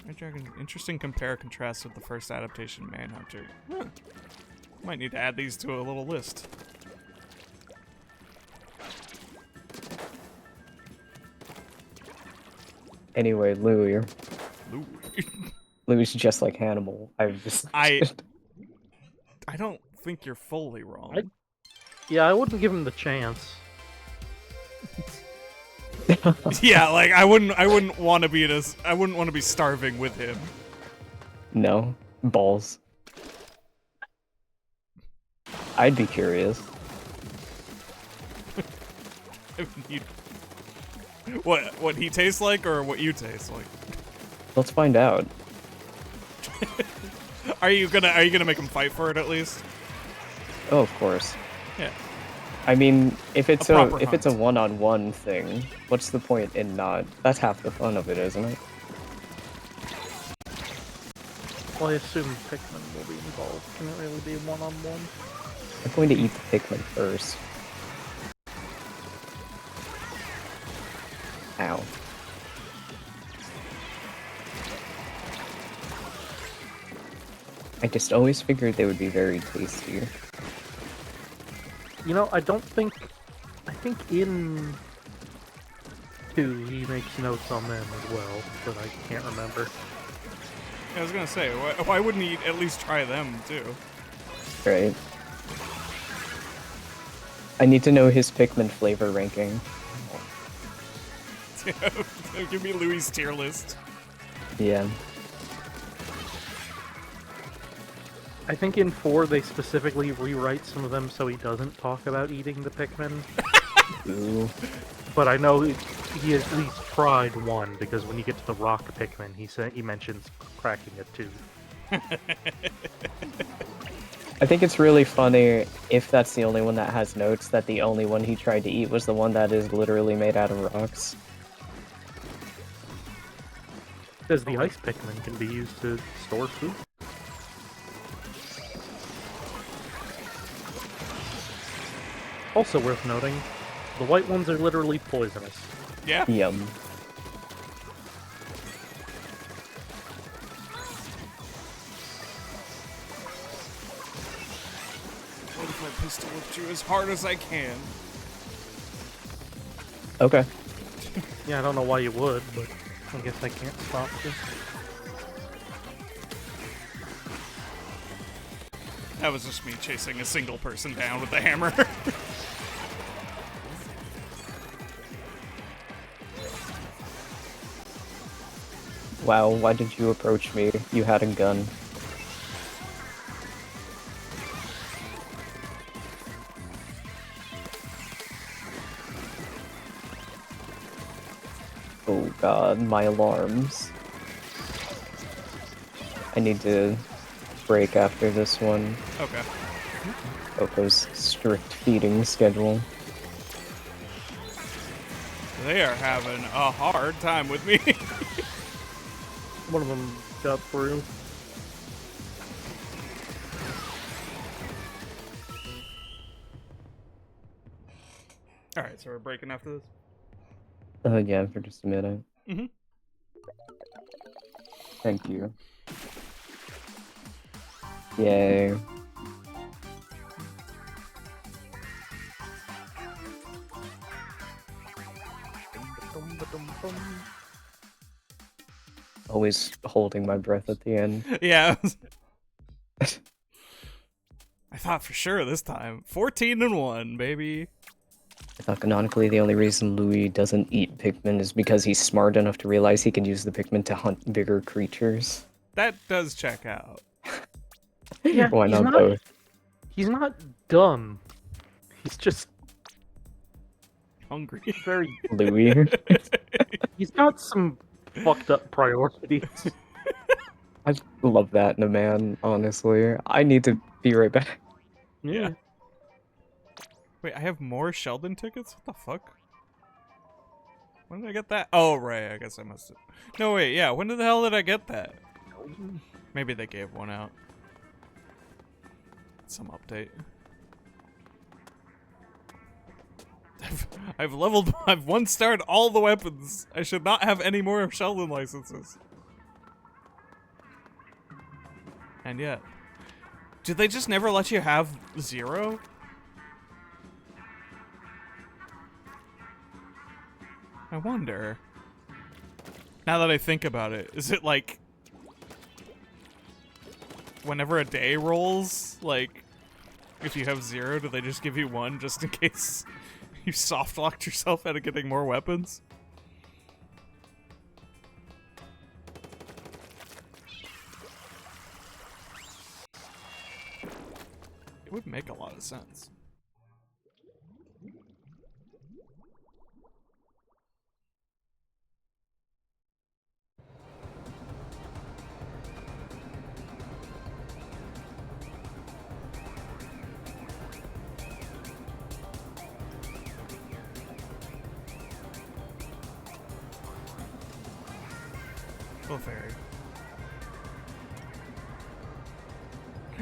Speaker 1: Red Dragon, interesting compare contrast with the first adaptation, Manhunter. Huh. Might need to add these to a little list.
Speaker 2: Anyway, Louis.
Speaker 1: Louis.
Speaker 2: Louis just like Hannibal.
Speaker 1: I don't think you're fully wrong.
Speaker 3: Yeah, I wouldn't give him the chance.
Speaker 1: Yeah, like I wouldn't want to be I wouldn't want to be starving with him.
Speaker 2: No. Balls. I'd be curious.
Speaker 1: What he tastes like or what you taste like?
Speaker 2: Let's find out.
Speaker 1: Are you gonna make him fight for it at least?
Speaker 2: Oh, of course.
Speaker 1: Yeah.
Speaker 2: I mean, if it's
Speaker 1: A
Speaker 2: if it's a one-on-one thing, what's the point in not? That's half the fun of it, isn't it?
Speaker 3: Well, I assume Pikmin will be involved. Can it really be one-on-one?
Speaker 2: I'm going to eat the Pikmin first. Ow. I just always figured they would be very tasty.
Speaker 3: You know, I think in 2 he makes notes on them as well, but I can't remember.
Speaker 1: I was gonna say, why wouldn't he at least try them too?
Speaker 2: Right. I need to know his Pikmin flavor ranking.
Speaker 1: Give me Louis' tier list.
Speaker 2: Yeah.
Speaker 3: I think in 4 they specifically rewrite some of them so he doesn't talk about eating the Pikmin.
Speaker 2: Ooh.
Speaker 3: But I know he at least tried 1, because when you get to the rock Pikmin, he mentions cracking a tooth.
Speaker 2: I think it's really funny, if that's the only one that has notes, that the only one he tried to eat was the one that is literally made out of rocks.
Speaker 3: Because the ice Pikmin can be used to store food. Also worth noting, the white ones are literally poisonous.
Speaker 1: Yeah.
Speaker 2: Yum.
Speaker 1: What if I pistol whipped you as hard as I can?
Speaker 2: Okay.
Speaker 3: Yeah, I don't know why you would, but I guess I can't stop you.
Speaker 1: That was just me chasing a single person down with the hammer.
Speaker 2: Wow, why did you approach me? You had a gun. Oh god, my alarms. I need to break after this one.
Speaker 1: Okay.
Speaker 2: Coco's strict feeding schedule.
Speaker 1: They are having a hard time with me.
Speaker 3: One of them got through.
Speaker 1: Alright, so we're breaking after this?
Speaker 2: Yeah, for just a minute.
Speaker 1: Mm-hmm.
Speaker 2: Thank you. Yay. Always holding my breath at the end.
Speaker 1: Yeah. I thought for sure this time. 14-1, baby.
Speaker 2: I thought canonically the only reason Louis doesn't eat Pikmin is because he's smart enough to realize he can use the Pikmin to hunt bigger creatures.
Speaker 1: That does check out.
Speaker 3: Yeah,
Speaker 2: Why not both?
Speaker 3: He's not dumb. He's just
Speaker 1: Hungry.
Speaker 3: very.
Speaker 2: Louis.
Speaker 3: He's got some fucked up priorities.
Speaker 2: I love that in a man, honestly. I need to be right back.
Speaker 1: Yeah. Wait, I have more Sheldon tickets? What the fuck? When did I get that? Oh, right, I guess I must have... No, wait, yeah, when the hell did I get that? Maybe they gave one out. Some update. I've leveled... I've one-starred all the weapons. I should not have any more Sheldon licenses. And yet... Did they just never let you have 0? I wonder. Now that I think about it, is it like... Whenever a day rolls, like... If you have 0, do they just give you 1 just in case you soft-locked yourself out of getting more weapons? It would make a lot of sense. Oh, fairy.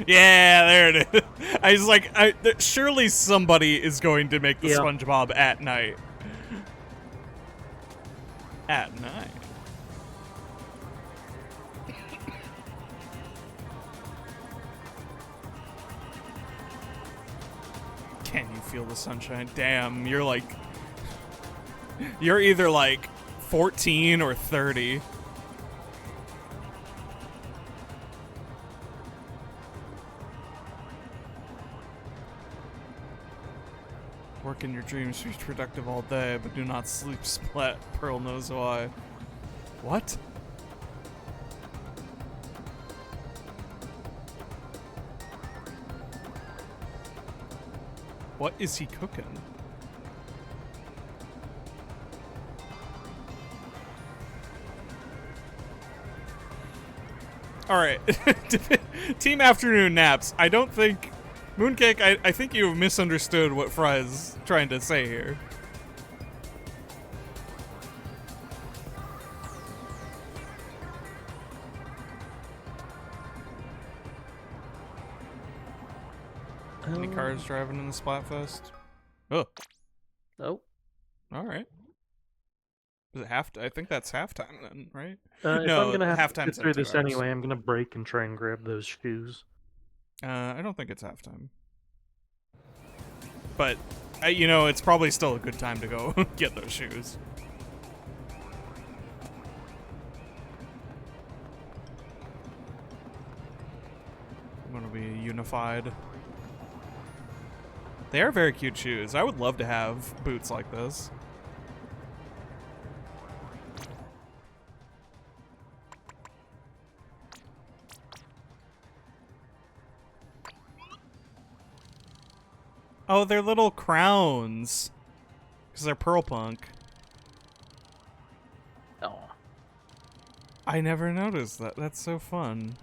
Speaker 1: Yeah, there it is. I was like, surely somebody is going to make the SpongeBob at night. At night. Can you feel the sunshine? Damn, you're like... You're either like 14 or 30. Work in your dreams, be productive all day, but do not sleep, splat. Pearl knows why. What? What is he cooking? Alright. Team afternoon naps. I don't think... Mooncake, I think you have misunderstood what Fry's trying to say here. Any cars driving in the Splatfest? Oh.
Speaker 3: Oh.
Speaker 1: Alright. Is it I think that's halftime then, right?
Speaker 3: No, if I'm gonna have to
Speaker 1: halftime's
Speaker 3: get through
Speaker 1: in 2
Speaker 3: this
Speaker 1: hours.
Speaker 3: anyway, I'm gonna break and try and grab those shoes.
Speaker 1: I don't think it's halftime. But, you know, it's probably still a good time to go get those shoes. I'm gonna be unified. They are very cute shoes. I would love to have boots like this. Oh, they're little crowns. Because they're Pearl Punk.
Speaker 4: Oh.
Speaker 1: I never noticed that. That's so fun.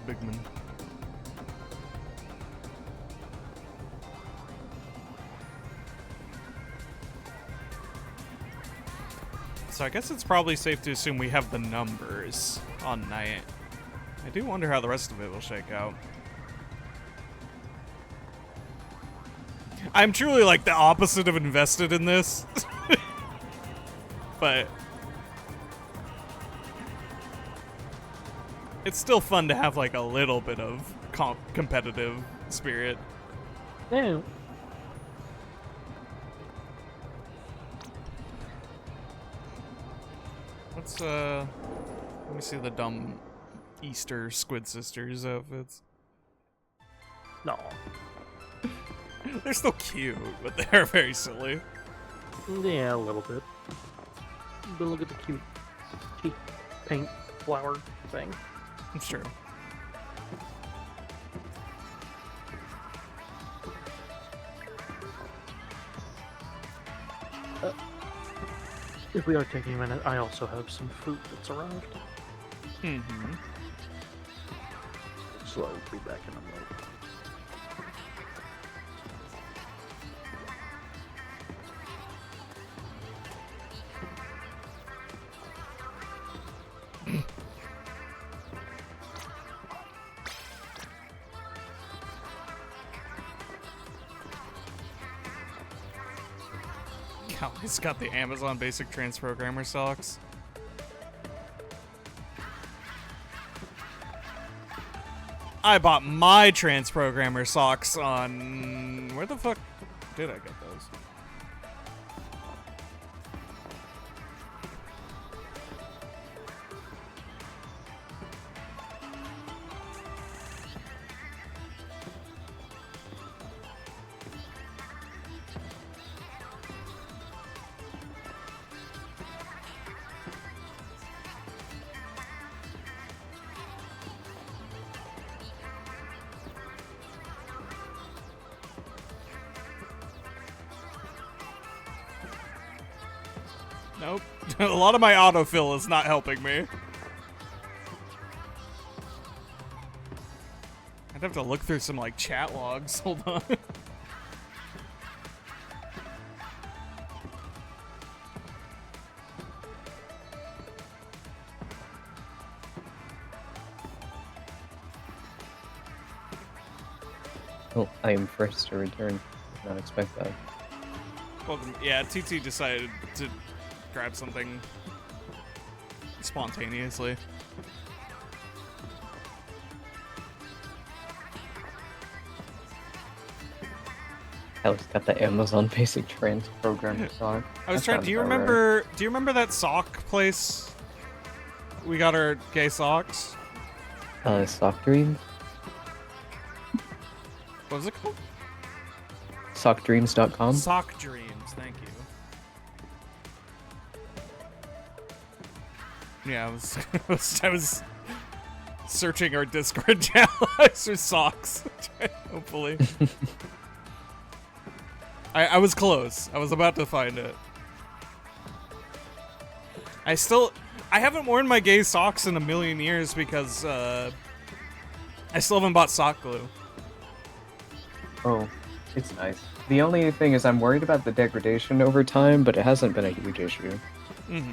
Speaker 1: Bigman. So I guess it's probably safe to assume we have the numbers on Nite. I do wonder how the rest of it will shake out. I'm truly like the opposite of invested in this. But it's still fun to have like a little bit of competitive spirit.
Speaker 3: Yeah.
Speaker 1: Let's let me see the dumb Easter Squid Sisters outfits.
Speaker 3: No.
Speaker 1: They're still cute, but they're very silly.
Speaker 3: Yeah, a little bit. But look at the cute cheek paint flower thing.
Speaker 1: It's true.
Speaker 3: If we are taking a minute, I also have some food that's arrived.
Speaker 1: Mm-hmm.
Speaker 4: So I'll be back in a moment.
Speaker 1: He's got the Amazon Basic Transprogrammer socks. I bought my Transprogrammer socks on... Where the fuck did I get those? Nope. A lot of my autofill is not helping me. I'd have to look through some, like, chat logs. Hold on.
Speaker 2: Oh, I am first to return. Did not expect that.
Speaker 1: Welcome. Yeah, TT decided to grab something spontaneously.
Speaker 2: Alex got the Amazon Basic Transprogrammer sock.
Speaker 1: I was trying. Do you remember that sock place? We got our gay socks.
Speaker 2: Sock Dreams?
Speaker 1: What was it called?
Speaker 2: Sockdreams.com?
Speaker 1: Sock Dreams. Thank you. Yeah, I was searching our Discord channel for socks. Hopefully. I was close. I was about to find it. I haven't worn my gay socks in a million years because I still haven't bought sock glue.
Speaker 2: Oh, it's nice. The only thing is I'm worried about the degradation over time, but it hasn't been a huge issue.
Speaker 1: Mm-hmm.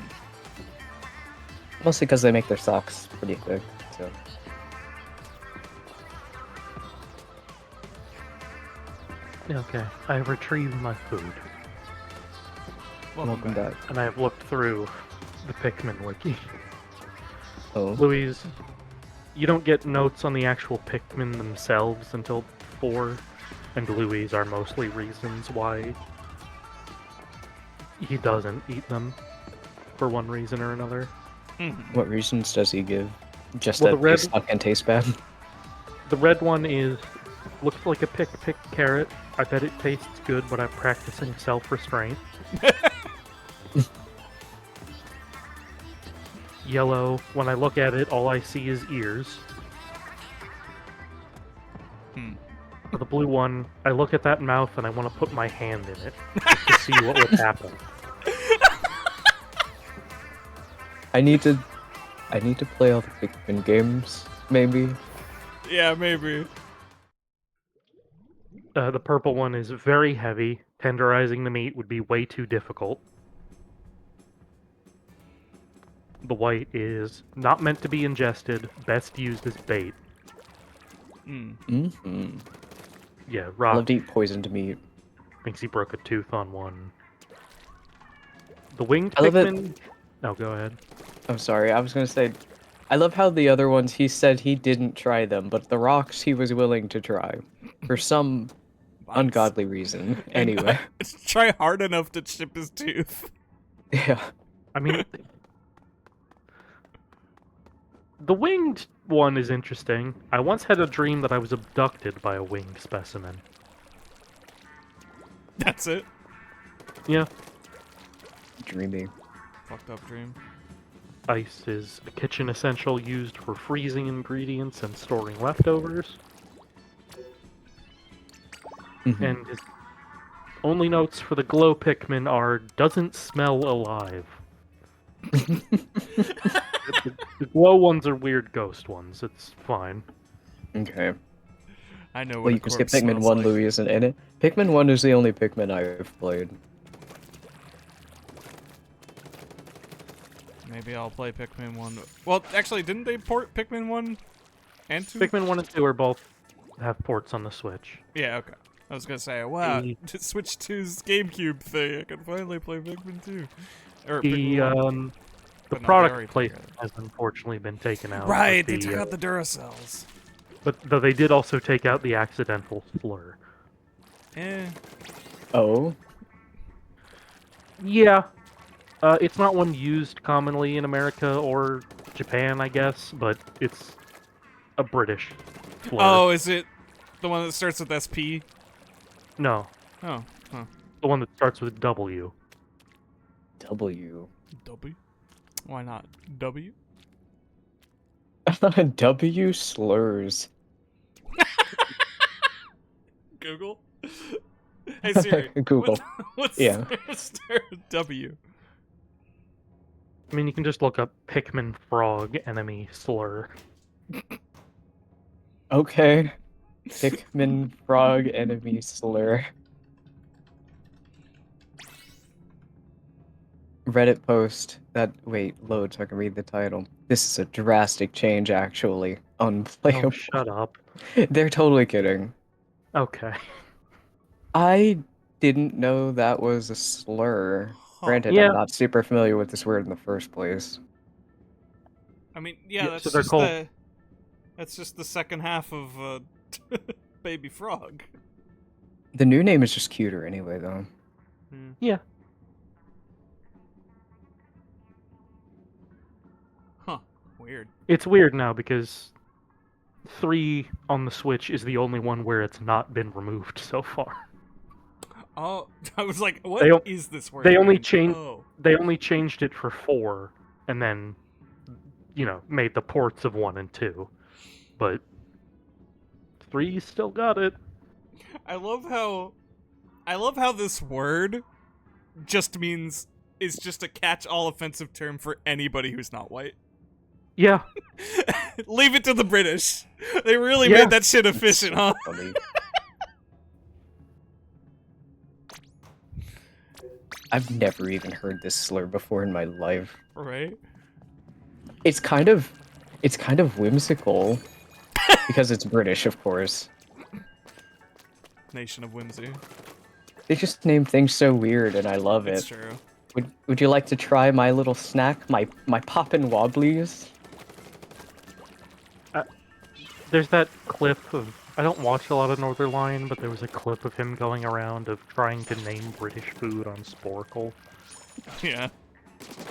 Speaker 2: Mostly because they make their socks pretty quick, so...
Speaker 3: Okay, I have retrieved my food.
Speaker 2: Welcome back.
Speaker 3: And I have looked through the Pikmin wiki.
Speaker 2: Oh.
Speaker 3: Louise, you don't get notes on the actual Pikmin themselves until 4, and Louise are mostly reasons why he doesn't eat them for one reason or another.
Speaker 1: Mm-hmm.
Speaker 2: What reasons does he give? Just
Speaker 3: Well,
Speaker 2: that
Speaker 3: the red-
Speaker 2: they suck and taste bad.
Speaker 3: The red one looks like a pick carrot. I bet it tastes good, but I'm practicing self-restraint. Yellow, when I look at it, all I see is ears. For the blue one, I look at that mouth and I want to put my hand in it just to see what would happen.
Speaker 2: I need to play all the Pikmin games, maybe.
Speaker 1: Yeah, maybe.
Speaker 3: The purple one is very heavy. Tenderizing the meat would be way too difficult. The white is not meant to be ingested, best used as bait.
Speaker 2: Mm-hmm.
Speaker 3: Yeah,
Speaker 2: I
Speaker 3: Rock
Speaker 2: love to eat poisoned meat.
Speaker 3: thinks he broke a tooth on one. The winged
Speaker 2: I love it-
Speaker 3: Pikmin... No, go ahead.
Speaker 2: I'm sorry, I was gonna say, I love how the other ones he said he didn't try them, but the rocks he was willing to try. For some ungodly reason. Anyway.
Speaker 1: Try hard enough to chip his tooth.
Speaker 2: Yeah.
Speaker 3: I mean... The winged one is interesting. I once had a dream that I was abducted by a winged specimen.
Speaker 1: That's it.
Speaker 3: Yeah.
Speaker 2: Dreamy.
Speaker 1: Fucked up dream.
Speaker 3: Ice is a kitchen essential used for freezing ingredients and storing leftovers.
Speaker 2: Mhm.
Speaker 3: And his only notes for the glow Pikmin are, doesn't smell alive. The glow ones are weird ghost ones. It's fine.
Speaker 2: Okay.
Speaker 1: I know what
Speaker 2: Well,
Speaker 1: a
Speaker 2: you can skip
Speaker 1: corpse
Speaker 2: Pikmin
Speaker 1: smells
Speaker 2: 1,
Speaker 1: like.
Speaker 2: Louis isn't in it. Pikmin 1 is the only Pikmin I've played.
Speaker 1: Maybe I'll play Pikmin 1. Well, actually, didn't they port Pikmin 1 and 2?
Speaker 3: Pikmin 1 and 2 are both have ports on the Switch.
Speaker 1: Yeah, okay. I was gonna say, wow,
Speaker 3: The-
Speaker 1: to Switch 2's GameCube thing, I can finally play Pikmin 2. Or
Speaker 3: The
Speaker 1: Pikmin 1.
Speaker 3: the
Speaker 1: But no, they
Speaker 3: product
Speaker 1: already
Speaker 3: placement
Speaker 1: together.
Speaker 3: has unfortunately been taken out.
Speaker 1: Right,
Speaker 3: but
Speaker 1: they took out the Duracells.
Speaker 3: But though they did also take out the accidental slur.
Speaker 1: Eh.
Speaker 2: Oh?
Speaker 3: Yeah. It's not one used commonly in America or Japan, I guess, but it's a British slur.
Speaker 1: Oh, is it the one that starts with SP?
Speaker 3: No,
Speaker 1: Oh, huh.
Speaker 3: the one that starts with W.
Speaker 2: W.
Speaker 1: W? Why not? W?
Speaker 2: W slurs.
Speaker 1: Google? Hey Siri.
Speaker 2: Google.
Speaker 1: What's
Speaker 2: Yeah.
Speaker 1: start with W?
Speaker 3: I mean, you can just look up Pikmin frog enemy slur.
Speaker 2: Okay. Pikmin frog enemy slur. Reddit post that load so I can read the title. This is a drastic change actually. Unplayable.
Speaker 3: Oh, shut up.
Speaker 2: They're totally kidding.
Speaker 3: Okay.
Speaker 2: I didn't know that was a slur.
Speaker 1: Huh.
Speaker 2: Granted,
Speaker 3: Yeah.
Speaker 2: I'm not super familiar with this word in the first place.
Speaker 1: I mean, yeah,
Speaker 3: Yeah,
Speaker 1: that's
Speaker 3: so they're
Speaker 1: just
Speaker 3: called-
Speaker 1: that's just the second half of Baby Frog.
Speaker 2: The new name is just cuter anyway, though.
Speaker 3: Yeah.
Speaker 1: Huh. Weird.
Speaker 3: It's weird now because 3 on the Switch is the only one where it's not been removed so far.
Speaker 1: Oh, I was like, what
Speaker 3: They
Speaker 1: is this word?
Speaker 3: they only
Speaker 1: mean?
Speaker 3: changed-
Speaker 1: Oh.
Speaker 3: They only changed it for 4, and then, made the ports of 1 and 2. But 3 still got it.
Speaker 1: I love how this word is just a catch-all offensive term for anybody who's not white.
Speaker 3: Yeah.
Speaker 1: Leave it to the British. They really
Speaker 3: Yeah.
Speaker 1: made that shit efficient, huh?
Speaker 2: Funny. I've never even heard this slur before in my life.
Speaker 1: Right?
Speaker 2: It's kind of whimsical because it's British, of course.
Speaker 1: Nation of whimsy.
Speaker 2: They just name things so weird, and I love
Speaker 1: It's
Speaker 2: it.
Speaker 1: true.
Speaker 2: Would you like to try my little snack, my poppin' wobblies?
Speaker 3: There's that clip of... I don't watch a lot of Northernlion, but there was a clip of him going around of trying to name British food on Sporkle.
Speaker 1: Yeah.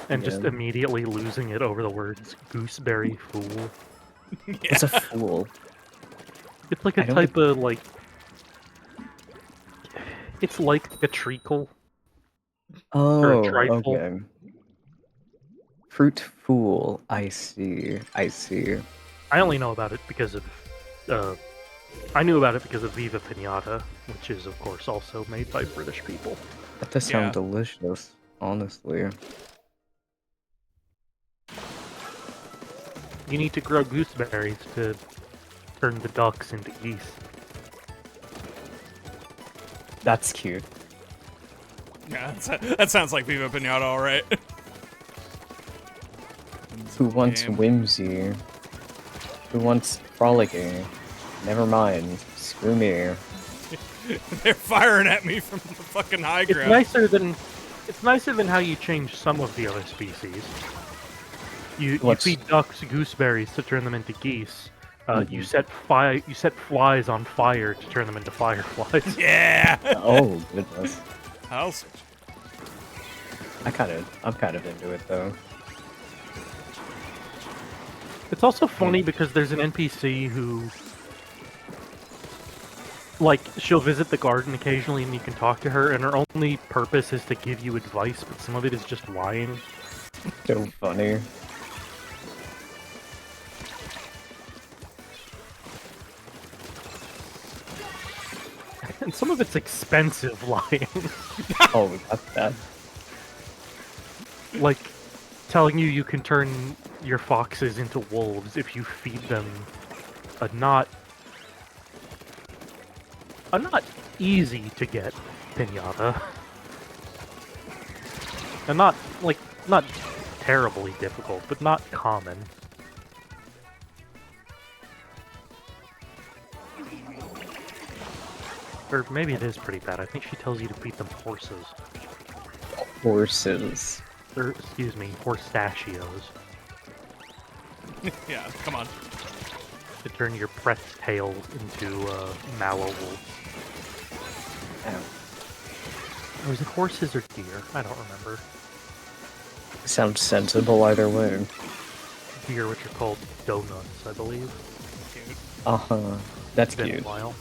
Speaker 3: And just
Speaker 2: Yeah.
Speaker 3: immediately losing it over the words gooseberry fool.
Speaker 2: What's a fool?
Speaker 3: It's like
Speaker 2: I
Speaker 3: a
Speaker 2: don't
Speaker 3: type of like. It's like a treacle or a
Speaker 2: Oh,
Speaker 3: trifle.
Speaker 2: okay. Fruit fool. I see. I see.
Speaker 3: I only know about it because of. I knew about it because of Viva Pinata, which is, of course, also made by British people.
Speaker 2: That does sound delicious, honestly.
Speaker 3: You need to grow gooseberries to turn the ducks into geese.
Speaker 2: That's cute.
Speaker 1: Yeah, that sounds like Viva Pinata, all right.
Speaker 2: Who wants whimsy? Who wants frolicking? Never mind. Screw me.
Speaker 1: They're firing at me from the fucking high
Speaker 3: It's
Speaker 1: ground.
Speaker 3: nicer than how you change some of the other species. You feed ducks gooseberries to turn them into geese. You set flies on fire to turn them into fireflies.
Speaker 1: Yeah.
Speaker 2: Oh goodness.
Speaker 1: I'll switch.
Speaker 2: I'm kind of into it though.
Speaker 3: It's also funny because there's an NPC who, like, she'll visit the garden occasionally and you can talk to her, and her only purpose is to give you advice, but some of it is just lying.
Speaker 2: So funny.
Speaker 3: And some of it's expensive lying.
Speaker 2: Oh, that's bad.
Speaker 3: Like, telling you can turn your foxes into wolves if you feed them a not easy to get pinata. And not terribly difficult, but not common. Or maybe it is pretty bad. I think she tells you to feed them horses.
Speaker 2: Horses.
Speaker 3: Or, excuse me, horstachios.
Speaker 1: Yeah, come on.
Speaker 3: To turn your pressed tail into mallow wool. Or was it horses or deer? I don't remember.
Speaker 2: Sounds sensible either way.
Speaker 3: Deer, which are called donuts, I believe.
Speaker 1: Cute.
Speaker 2: Uh-huh. That's
Speaker 3: It's been
Speaker 2: cute.
Speaker 3: a while.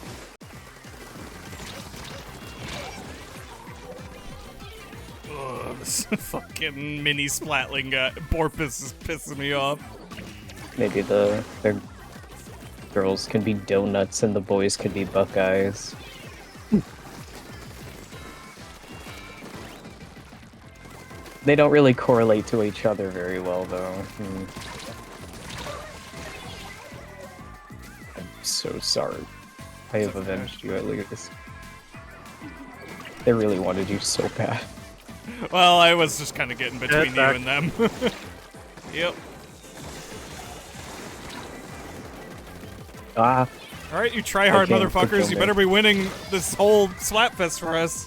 Speaker 1: Ugh, this fucking mini splatling guy. Porpoise is pissing me off.
Speaker 2: Maybe the girls can be donuts and the boys can be Buckeyes. They don't really correlate to each other very well, though. I'm so sorry. I have avenged you at least. They really wanted you so bad.
Speaker 1: Well, I was just kind of getting between you
Speaker 3: back.
Speaker 1: and them. Yep.
Speaker 2: Ah,
Speaker 1: Alright, you try-hard
Speaker 2: Okay,
Speaker 1: motherfuckers,
Speaker 2: fulfill
Speaker 1: you
Speaker 2: me.
Speaker 1: better be winning this whole slapfest for us.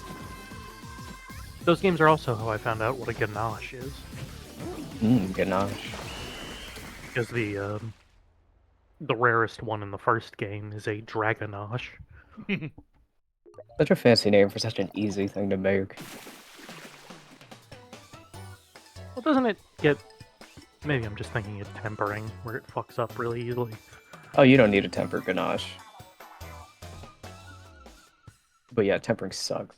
Speaker 3: Those games are also how I found out what a ganache is.
Speaker 2: ganache.
Speaker 3: Because the rarest one in the first game is a dragonache.
Speaker 2: Such a fancy name for such an easy thing to make.
Speaker 3: Well, doesn't it get... Maybe I'm just thinking of tempering, where it fucks up really easily.
Speaker 2: Oh, you don't need a tempered ganache. But yeah, tempering sucks.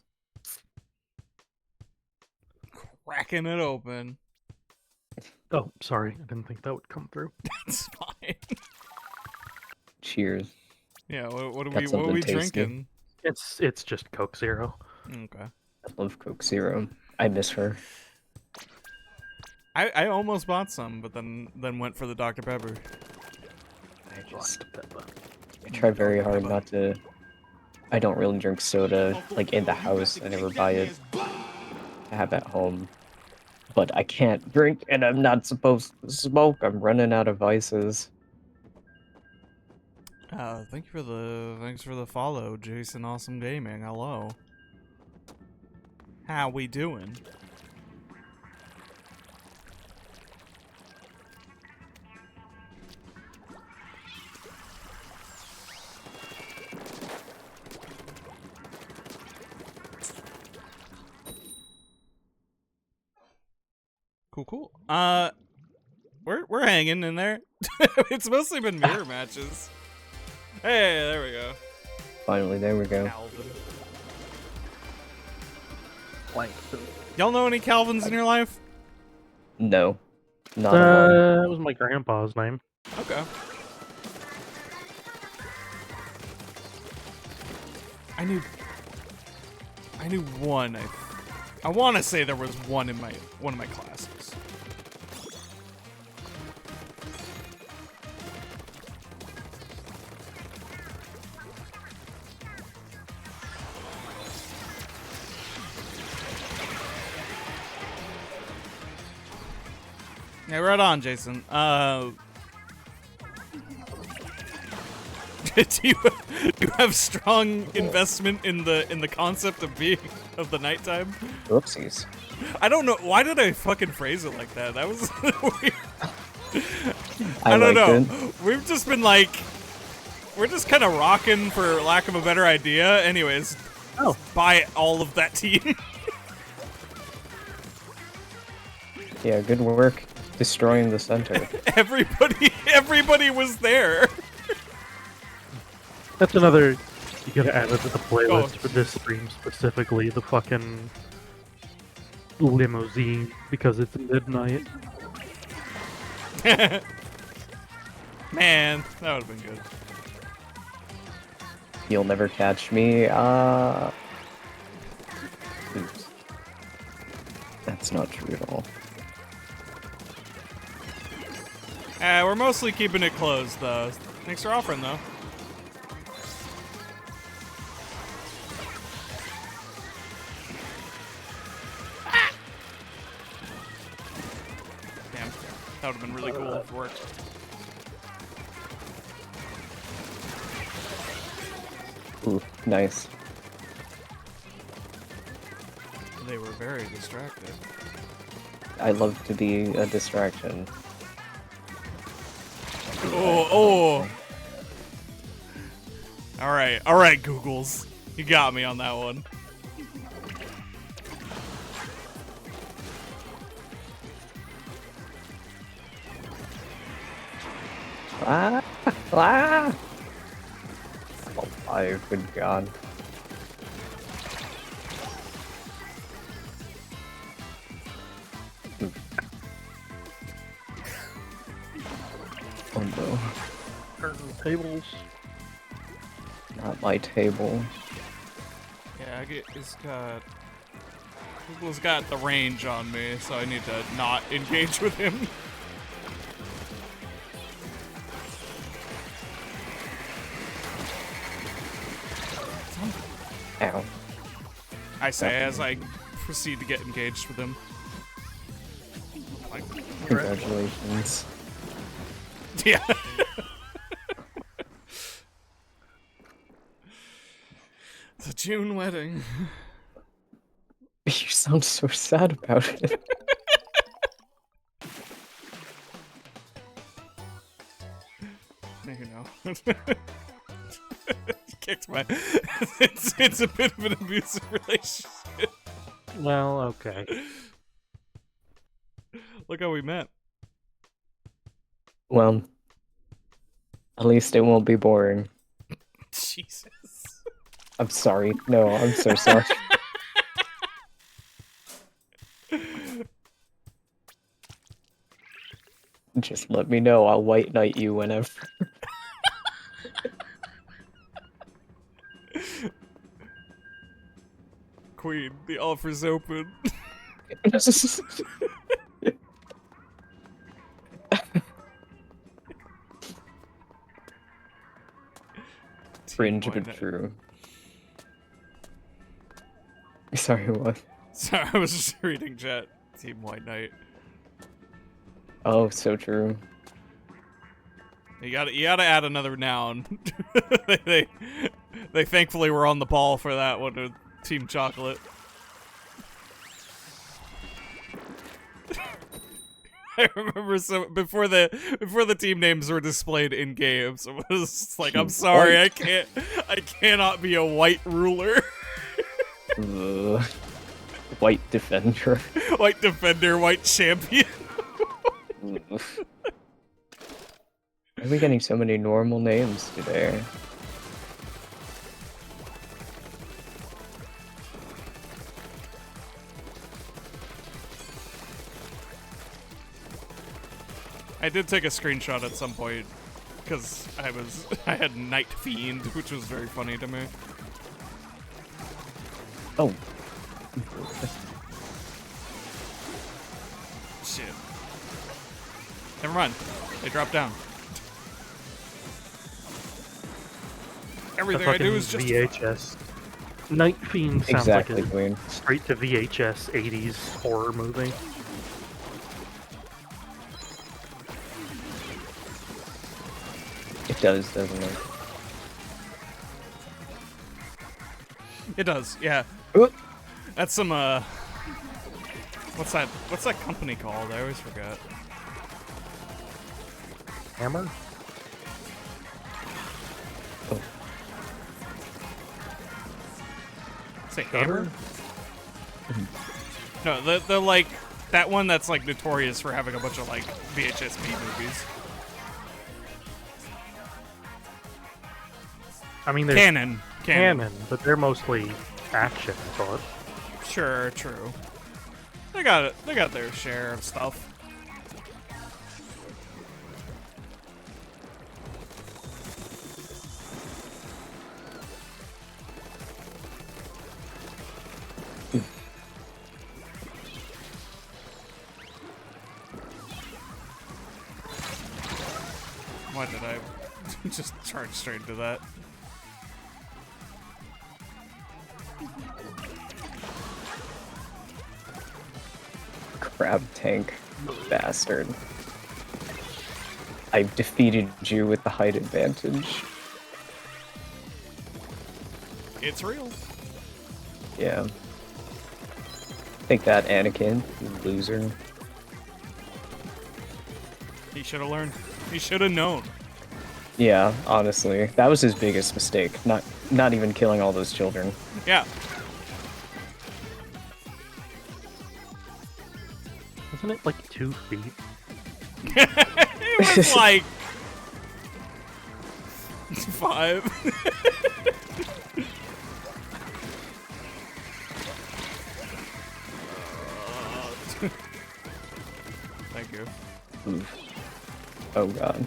Speaker 1: Cracking it open.
Speaker 3: Oh, sorry, I didn't think that would come through.
Speaker 1: It's fine.
Speaker 2: Cheers.
Speaker 1: Yeah, what
Speaker 2: Got
Speaker 1: are
Speaker 2: something
Speaker 1: we
Speaker 2: tasty.
Speaker 1: drinking?
Speaker 3: It's just Coke Zero.
Speaker 1: Okay.
Speaker 2: I love Coke Zero. I miss her.
Speaker 1: I almost bought some, but then went for the Dr. Pepper.
Speaker 2: I try very hard not to... I don't really drink soda, like, in the house. I never buy it to have at home. But I can't drink, and I'm not supposed to smoke. I'm running out of vices.
Speaker 1: Thanks for the follow, Jason Awesome Gaming. Hello. How we doing? Cool. We're hanging in there. It's mostly been mirror matches. Hey, there we go.
Speaker 2: Finally, there we go.
Speaker 1: Calvin.
Speaker 3: Langston.
Speaker 1: Y'all know any Calvins in your life?
Speaker 2: No. Not one.
Speaker 3: That was my grandpa's name.
Speaker 1: Okay. I knew one. I want to say there was one in one of my classes. Yeah, right on, Jason. Do you have strong investment in the concept of the nighttime?
Speaker 2: Whoopsies.
Speaker 1: I don't know. Why did I fucking phrase it like that? That was weird.
Speaker 2: I
Speaker 1: don't know.
Speaker 2: it.
Speaker 1: We've just been like, we're just kind of rocking, for lack of a better idea. Anyways, buy all of that team.
Speaker 2: Yeah, good work destroying the center.
Speaker 1: Everybody was there.
Speaker 3: That's another. You gotta add it to the playlist for this stream specifically. The fucking limousine because it's midnight.
Speaker 1: Man, that would have been good.
Speaker 2: You'll never catch me. Oops. That's not true at all.
Speaker 1: We're mostly keeping it closed, though. Thanks for offering, though. Damn, that would have been really cool if it worked.
Speaker 2: Ooh, nice.
Speaker 1: They were very distracted.
Speaker 2: I love to be a distraction.
Speaker 1: Oh. All right, Googles. You got me on that one.
Speaker 2: Ah! Ah! Oh, my good god. Oh no.
Speaker 3: Curtain tables.
Speaker 2: Not my table.
Speaker 1: Yeah, Google's got the range on me, so I need to not engage with him.
Speaker 2: Ow.
Speaker 1: I say as I proceed to get engaged with him.
Speaker 2: Congratulations.
Speaker 1: Yeah. It's a June wedding.
Speaker 2: You sound so sad about it.
Speaker 1: You know. Kicked my. It's a bit of an abusive relationship.
Speaker 3: Well, okay.
Speaker 1: Look how we met.
Speaker 2: Well, at least it won't be boring.
Speaker 1: Jesus.
Speaker 2: I'm sorry. No, I'm so sorry. Just let me know. I'll white knight you whenever.
Speaker 1: Queen, the offer's open.
Speaker 2: Fringe but true. Sorry, what?
Speaker 1: Sorry, I was just reading chat. Team White Knight.
Speaker 2: Oh, so true.
Speaker 1: You gotta add another noun. they thankfully were on the ball for that one with Team Chocolate. I remember before the team names were displayed in games, it was like, I'm sorry, I cannot be a white ruler.
Speaker 2: White Defender.
Speaker 1: White Defender, White Champion.
Speaker 2: Why are we getting so many normal names today?
Speaker 1: I did take a screenshot at some point because I had Nite Fiend, which was very funny to me.
Speaker 2: Oh.
Speaker 1: Shit. Never mind. They dropped down. Everything I do is just
Speaker 3: VHS. Night Fiend sounds
Speaker 2: Exactly,
Speaker 3: like
Speaker 2: Queen.
Speaker 3: a straight to VHS 80s horror movie.
Speaker 2: It does, doesn't it?
Speaker 1: It does, yeah.
Speaker 2: Oop.
Speaker 1: That's some what's that company called? I always forget.
Speaker 3: Hammer?
Speaker 2: Oh.
Speaker 1: Say Hammer? No, the like that one that's like notorious for having a bunch of like VHS B movies.
Speaker 3: I mean, there's
Speaker 1: Canon,
Speaker 3: but they're mostly action, I thought.
Speaker 1: Sure, true. They got their share of stuff. Why did I just charge straight into that?
Speaker 2: Crab tank, bastard. I defeated you with the height advantage.
Speaker 1: It's real.
Speaker 2: Yeah. Take that, Anakin, you loser.
Speaker 1: He should have learned. He should have known.
Speaker 2: Yeah, honestly, that was his biggest mistake. Not even killing all those children.
Speaker 1: Yeah.
Speaker 3: Wasn't it like 2 feet?
Speaker 1: It was like 5. Thank you.
Speaker 2: Oof. Oh god.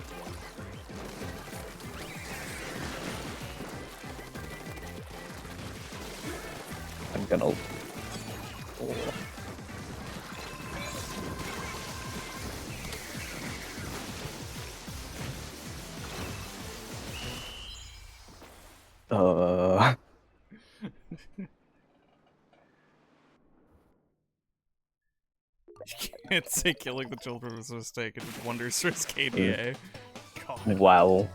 Speaker 2: I'm gonna...
Speaker 1: You can't say killing the children was a mistake and did wonders for his KDA. God.
Speaker 2: Wow.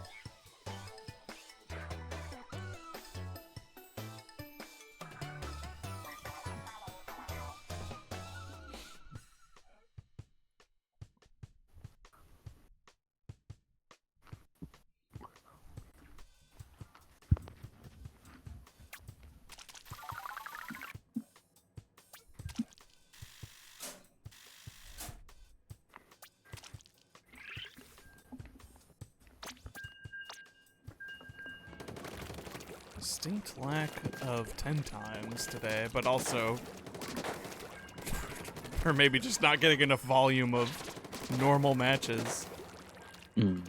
Speaker 1: Distinct lack of 10 times today, but also or maybe just not getting enough volume of normal matches.
Speaker 2: Mm.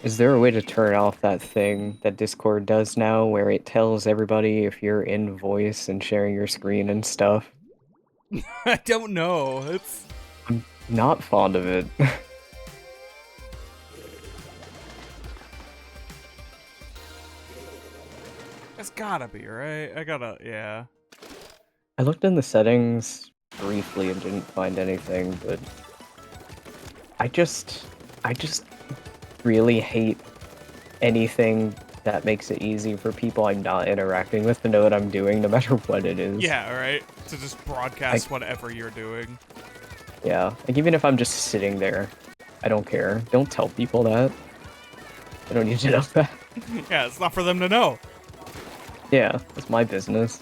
Speaker 2: Is there a way to turn off that thing that Discord does now where it tells everybody if you're in voice and sharing your screen and stuff?
Speaker 1: I don't know. It's
Speaker 2: I'm not fond of it.
Speaker 1: It's gotta be, right? Yeah.
Speaker 2: I looked in the settings briefly and didn't find anything, but I just really hate anything that makes it easy for people I'm not interacting with to know what I'm doing, no matter what it is.
Speaker 1: Yeah, right? To just broadcast whatever you're doing.
Speaker 2: Yeah, like even if I'm just sitting there, I don't care. Don't tell people that. I don't need to know that.
Speaker 1: Yeah, it's not for them to know.
Speaker 2: Yeah, it's my business.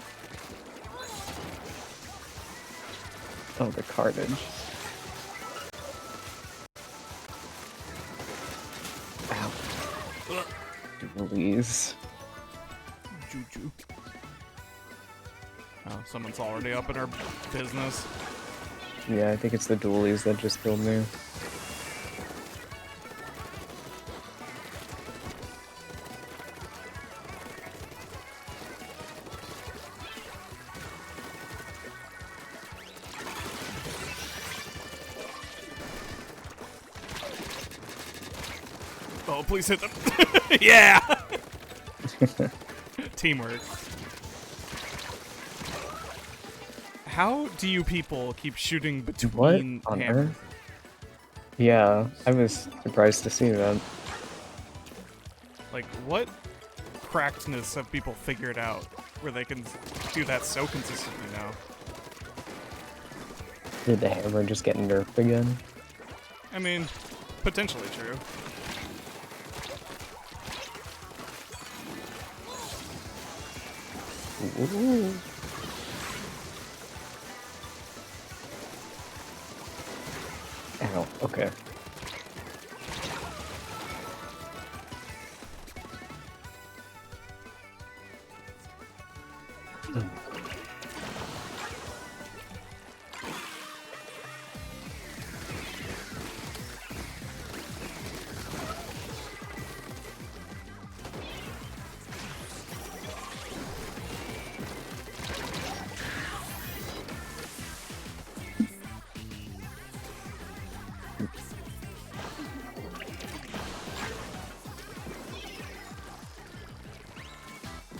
Speaker 2: Oh, the carnage. Ow. Please.
Speaker 1: Juju. Oh, someone's already up in our business.
Speaker 2: Yeah, I think it's the dualies that just killed me.
Speaker 1: Oh, please hit them. Yeah! Teamwork. How do you people keep shooting between
Speaker 2: What on
Speaker 1: hammers?
Speaker 2: earth? Yeah, I was surprised to see that.
Speaker 1: Like, what crackedness have people figured out where they can do that so consistently now?
Speaker 2: Did the hammer just get nerfed again?
Speaker 1: I mean, potentially true.
Speaker 2: Ooh. Ow, okay.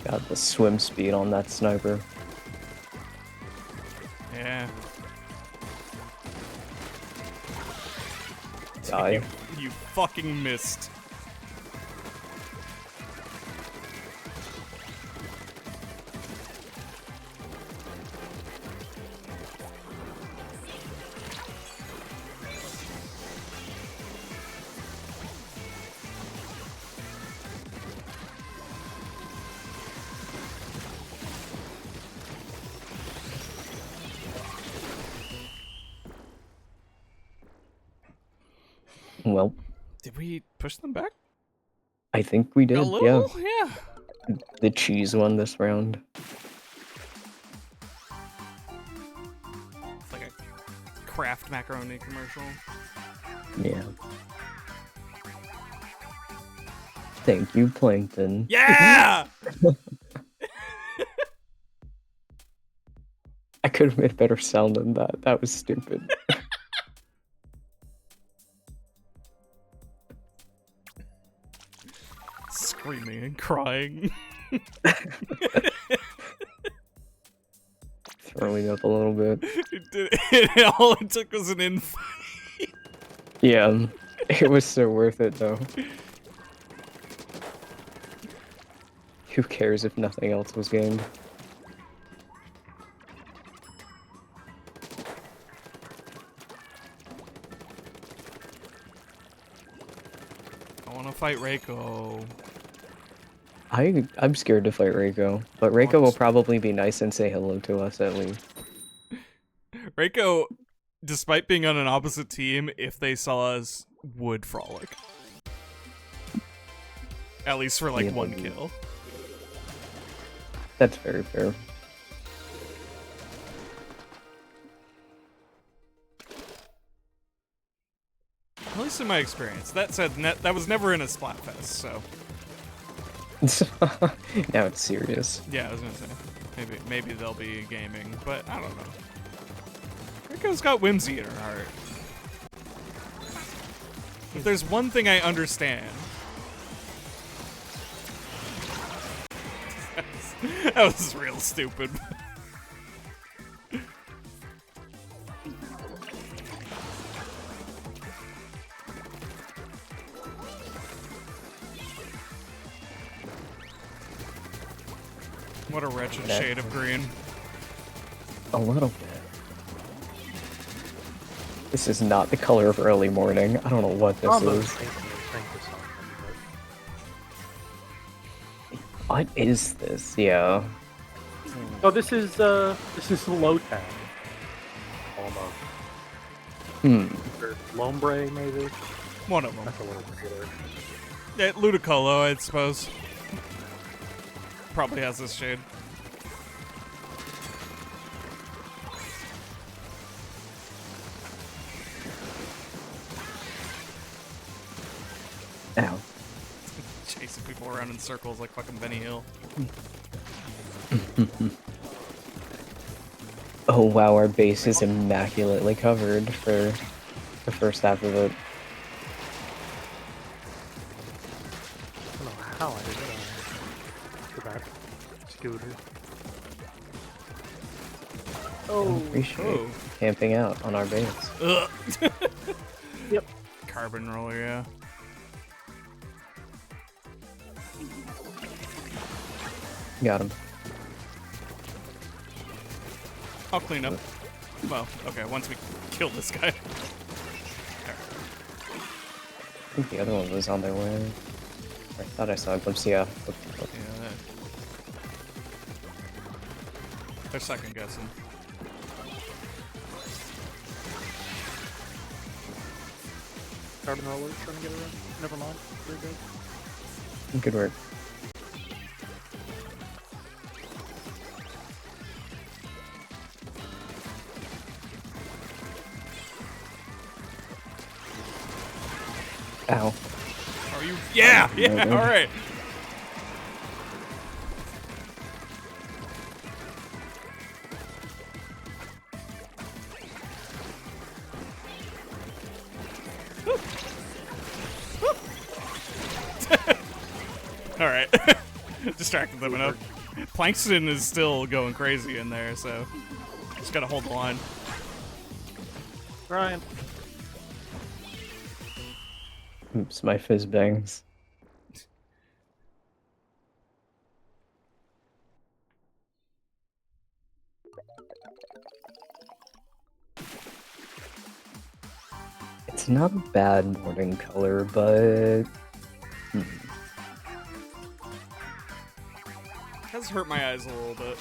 Speaker 2: God, the swim speed on that sniper.
Speaker 1: Yeah.
Speaker 2: Die.
Speaker 1: You fucking missed.
Speaker 2: Well,
Speaker 1: Did we push them back?
Speaker 2: I think we did,
Speaker 1: A little? Yeah.
Speaker 2: The cheese won this round.
Speaker 1: It's like a Kraft macaroni commercial.
Speaker 2: Yeah. Thank you, Plankton.
Speaker 1: Yeah!
Speaker 2: I could have made better sound than that. That was stupid.
Speaker 1: Screaming and crying.
Speaker 2: Throwing up a little bit.
Speaker 1: All it took was an infight.
Speaker 2: Yeah, it was so worth it though. Who cares if nothing else was gained?
Speaker 1: I want to fight Reiko.
Speaker 2: I'm scared to fight Reiko, but Reiko will probably be nice and say hello to us at least.
Speaker 1: Reiko, despite being on an opposite team, if they saw us, would frolic. At least for like one kill.
Speaker 2: That's very fair.
Speaker 1: At least in my experience. That said, that was never in a Splatfest, so...
Speaker 2: Now it's serious.
Speaker 1: Yeah, I was gonna say. Maybe they'll be gaming, but I don't know. Reiko's got whimsy in her heart. If there's one thing I understand... that was real stupid. What a wretched shade of green.
Speaker 2: A little bit. This is not the color of early morning. I don't know what this is. What is this? Yeah.
Speaker 3: Oh, this is low tag. Almost. Or Lombre, maybe?
Speaker 1: One of them.
Speaker 3: That's a little weirder.
Speaker 1: Yeah, Ludicolo, I suppose. Probably has this shade.
Speaker 2: Ow.
Speaker 1: Chasing people around in circles like fucking Benny Hill.
Speaker 2: Oh wow, our base is immaculately covered for the first half of it.
Speaker 3: I don't know how I did that. Scooter.
Speaker 2: Oh, appreciate camping out on our base.
Speaker 1: Ugh.
Speaker 3: Yep.
Speaker 1: Carbon roller, yeah.
Speaker 2: Got him.
Speaker 1: I'll clean up. Well, okay, once we kill this guy.
Speaker 2: I think the other one was on their way. I thought I saw a glimpse, yeah.
Speaker 1: Yeah. They're second guessing.
Speaker 3: Carbon roller trying to get around. Never mind. You're good.
Speaker 2: Good work. Ow.
Speaker 1: Are you? Yeah! Yeah, alright. Alright. Distracted them enough. Plankton is still going crazy in there, so just gotta hold the line.
Speaker 3: Ryan.
Speaker 2: Oops, my fizz bangs. It's not a bad morning color, but...
Speaker 1: Has hurt my eyes a little bit.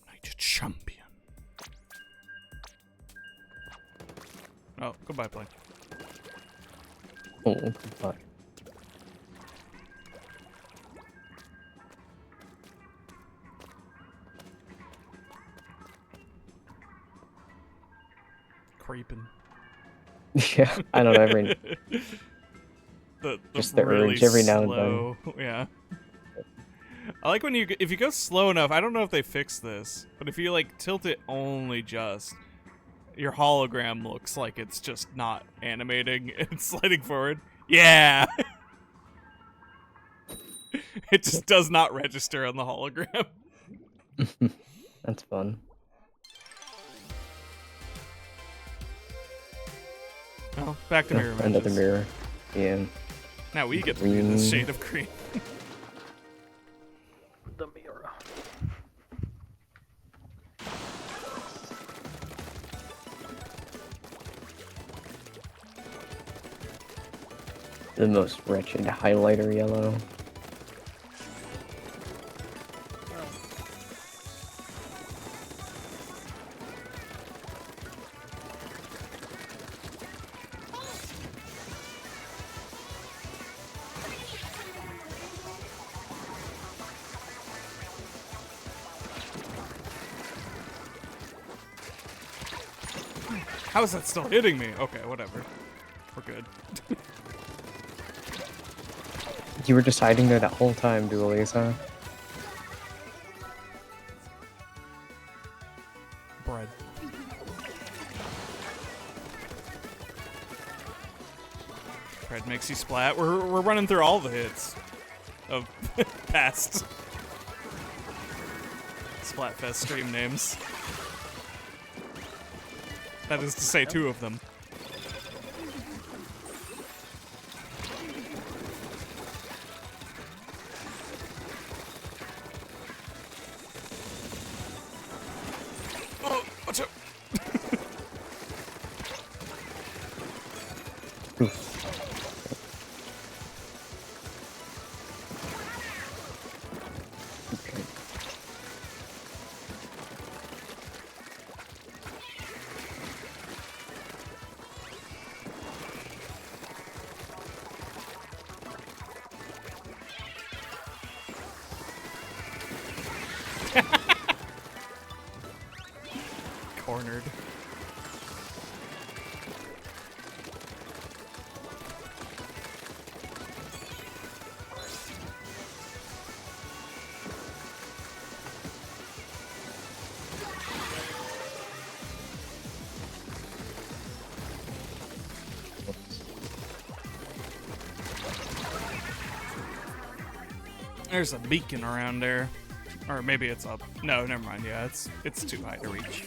Speaker 1: Nite champion. Oh, goodbye, Plank.
Speaker 2: Oh, goodbye.
Speaker 1: Creeping.
Speaker 2: Yeah, I don't know, every... Just the
Speaker 1: really
Speaker 2: urge every now and
Speaker 1: slow, yeah. I like when if you go slow enough, I don't know if they fixed this, but if you like tilt it only just, your hologram looks like it's just not animating and sliding forward. Yeah! It just does not register on the hologram.
Speaker 2: That's fun.
Speaker 1: Well, back to mirror images.
Speaker 2: Another mirror. Yeah.
Speaker 1: Now we get to be this shade of green.
Speaker 3: The mirror.
Speaker 2: The most wretched highlighter yellow.
Speaker 1: How is that still hitting me? Okay, whatever. We're good.
Speaker 2: You were just hiding there that whole time, Doolies, huh?
Speaker 1: Bread. Fred makes you splat. We're running through all the hits of past Splatfest stream names. That is to say, 2 of them. Oh, watch out! Cornered. There's a beacon around there. Or maybe it's up. No, never mind. Yeah, it's too high to reach.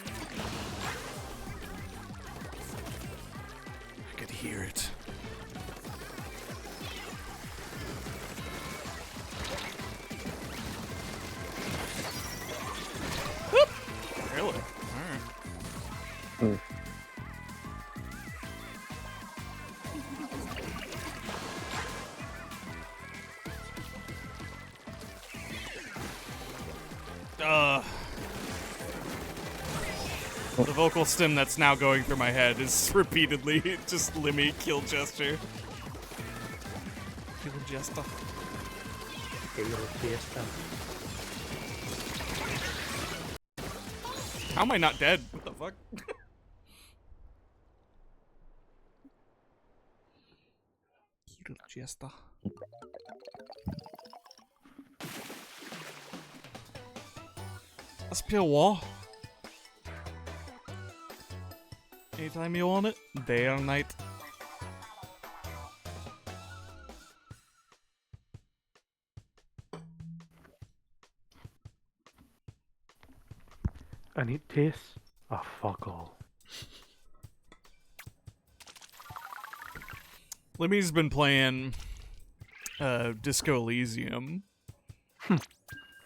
Speaker 1: I could hear it. Whoop! Really? Alright. The vocal stim that's now going through my head is repeatedly just Limmy kill gesture. Kill gesture. How am I not dead? What the fuck? Kill gesture. Let's play war. Anytime you want it, day or night.
Speaker 3: I need taste. Oh, fuck all.
Speaker 1: Limmy's been playing Disco Elysium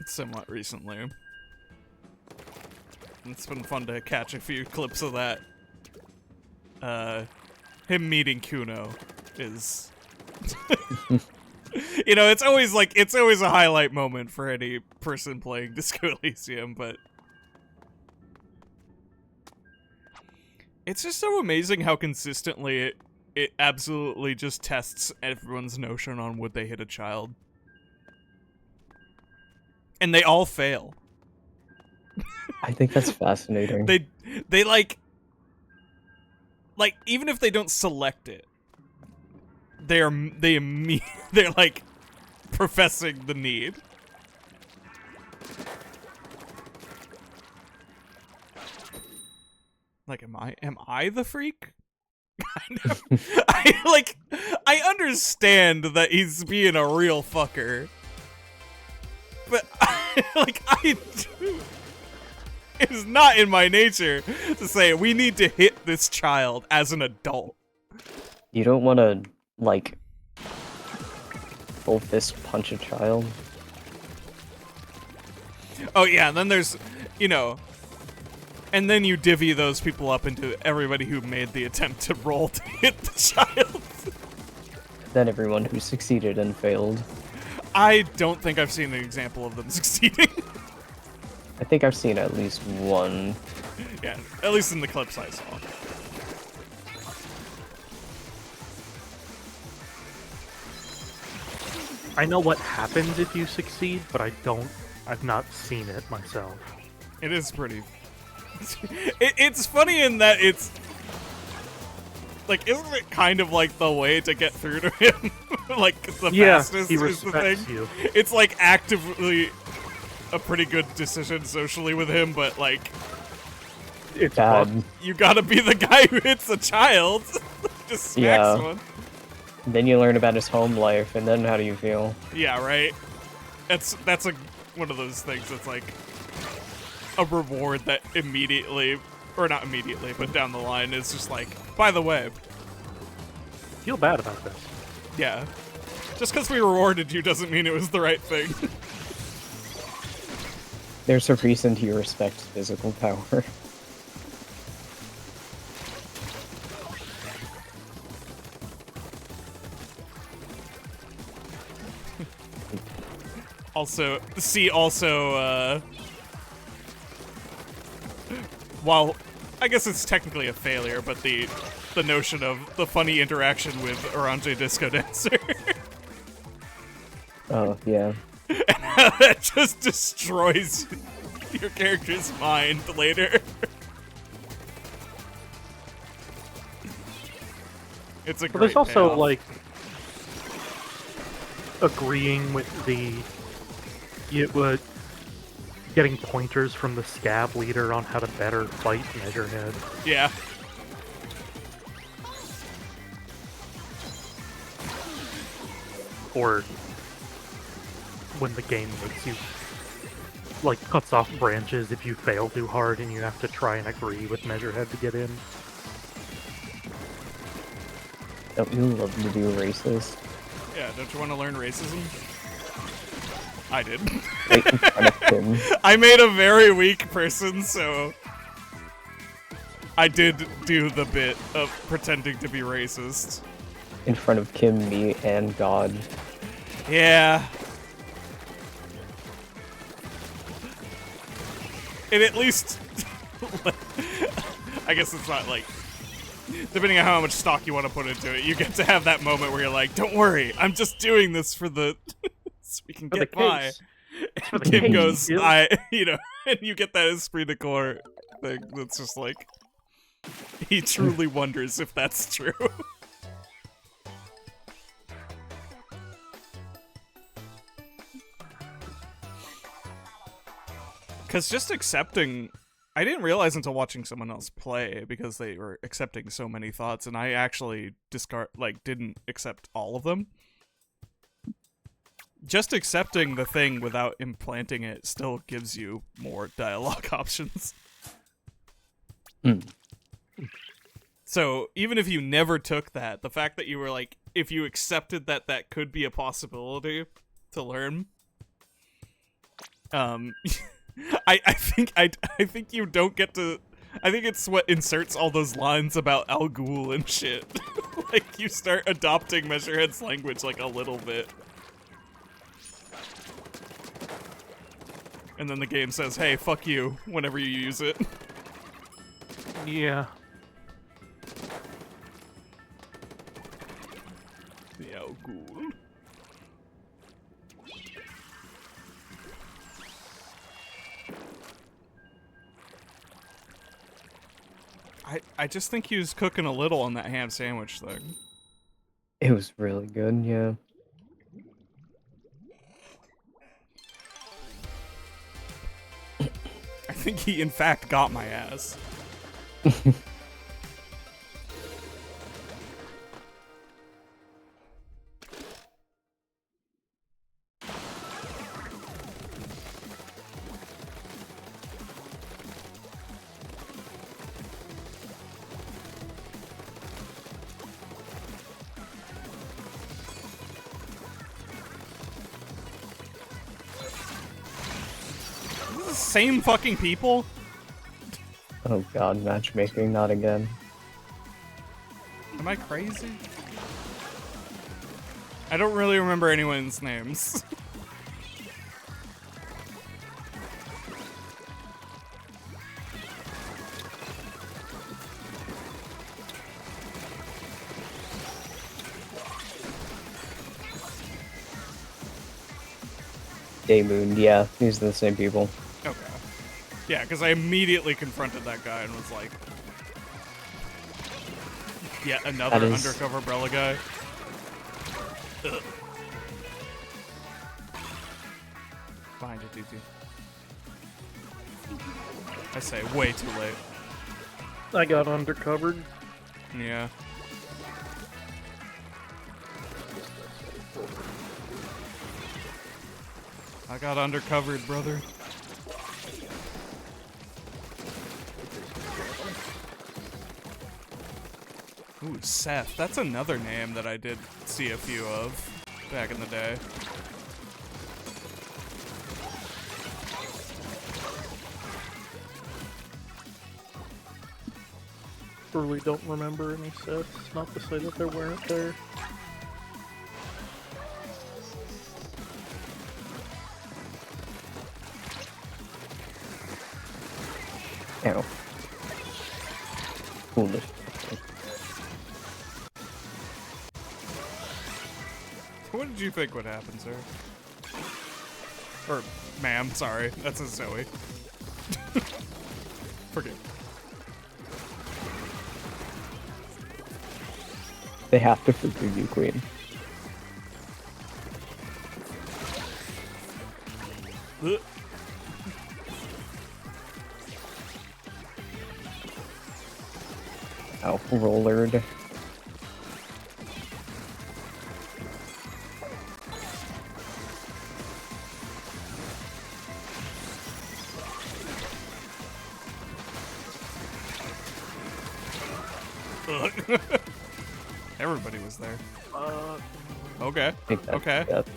Speaker 1: somewhat recently. It's been fun to catch a few clips of that. Him meeting Kuno is, you know, it's always a highlight moment for any person playing Disco Elysium, but it's just so amazing how consistently it absolutely just tests everyone's notion on would they hit a child. And they all fail.
Speaker 2: I think that's fascinating.
Speaker 1: They like even if they don't select it, they're like professing the need. Like, am I the freak? I understand that he's being a real fucker, but it is not in my nature to say we need to hit this child as an adult.
Speaker 2: You don't want to, like, full fist punch a child.
Speaker 1: Oh yeah, and then there's, you know, and then you divvy those people up into everybody who made the attempt to roll to hit the child.
Speaker 2: Then everyone who succeeded and failed.
Speaker 1: I don't think I've seen an example of them succeeding.
Speaker 2: I think I've seen at least one.
Speaker 1: Yeah, at least in the clips I saw.
Speaker 3: I know what happens if you succeed, but I've not seen it myself.
Speaker 1: It is pretty... it's funny in that it's... Like, isn't it kind of like the way to get through to him? Like, the fastest
Speaker 3: he
Speaker 1: is the thing.
Speaker 3: you.
Speaker 1: It's like actively a pretty good decision socially with him, but like...
Speaker 3: It's
Speaker 2: bad.
Speaker 3: fucked.
Speaker 1: You gotta be the guy who hits a child. Just smacks one.
Speaker 2: Then you learn about his home life, and then how do you feel?
Speaker 1: Yeah, right? That's one of those things that's like a reward that immediately, or not immediately, but down the line is just like, by the way.
Speaker 3: Feel bad about this.
Speaker 1: Yeah. Just because we rewarded you doesn't mean it was the right thing.
Speaker 2: There's a reason you respect physical power.
Speaker 1: Also, while I guess it's technically a failure, but the notion of the funny interaction with Orange Disco Dancer.
Speaker 2: Oh, yeah.
Speaker 1: And how that just destroys your character's mind later. It's a great
Speaker 3: There's also,
Speaker 1: payoff.
Speaker 3: like, agreeing with getting pointers from the scab leader on how to better fight Measurehead.
Speaker 1: Yeah.
Speaker 3: Or when the game makes you, like, cuts off branches if you fail too hard and you have to try and agree with Measurehead to get in.
Speaker 2: Don't you love to do races?
Speaker 1: Yeah, don't you want to learn racism? I did.
Speaker 2: Right in front of Kim.
Speaker 1: I made a very weak person, so I did do the bit of pretending to be racist.
Speaker 2: In front of Kim, me, and God.
Speaker 1: Yeah. It at least... I guess it's not like... Depending on how much stock you want to put into it, you get to have that moment where you're like, don't worry, I'm just doing this for the... so we can
Speaker 3: For
Speaker 1: get
Speaker 3: the
Speaker 1: by.
Speaker 3: case.
Speaker 1: And
Speaker 3: the
Speaker 1: Kim
Speaker 3: case,
Speaker 1: goes,
Speaker 3: yeah.
Speaker 1: and you get that esprit de corps thing that's just like... He truly wonders if that's true. Because just accepting... I didn't realize until watching someone else play, because they were accepting so many thoughts, and I actually didn't accept all of them. Just accepting the thing without implanting it still gives you more dialogue options.
Speaker 2: Mm.
Speaker 1: So, even if you never took that, the fact that you were like, if you accepted that that could be a possibility to learn, I think you don't get to. I think it's what inserts all those lines about Al Ghul and shit. Like, you start adopting Measurehead's language like a little bit. And then the game says, hey, fuck you, whenever you use it.
Speaker 3: Yeah.
Speaker 1: The Al Ghul. I just think he was cooking a little on that ham sandwich thing.
Speaker 2: It was really good, yeah.
Speaker 1: I think he, in fact, got my ass. Same fucking people?
Speaker 2: Oh god, matchmaking, not again.
Speaker 1: Am I crazy? I don't really remember anyone's names.
Speaker 2: Daymoon, yeah, these are the same people.
Speaker 1: Okay. Yeah, because I immediately confronted that guy and was like, yet another
Speaker 2: That is-
Speaker 1: undercover umbrella guy. Ugh. Behind you, DT. I say way too late.
Speaker 3: I got undercovered.
Speaker 1: Yeah. I got undercovered, brother. Ooh, Seth. That's another name that I did see a few of back in the day.
Speaker 3: Really don't remember any sets. Not to say that there weren't there.
Speaker 2: Ow. Foolish.
Speaker 1: What did you think would happen, sir? Or, ma'am, sorry. That's a Zoe. Forgive.
Speaker 2: They have to forgive you, Queen.
Speaker 1: Ugh.
Speaker 2: Ow, rollered.
Speaker 1: Ugh. Everybody was there. Okay. Okay.
Speaker 2: Yep.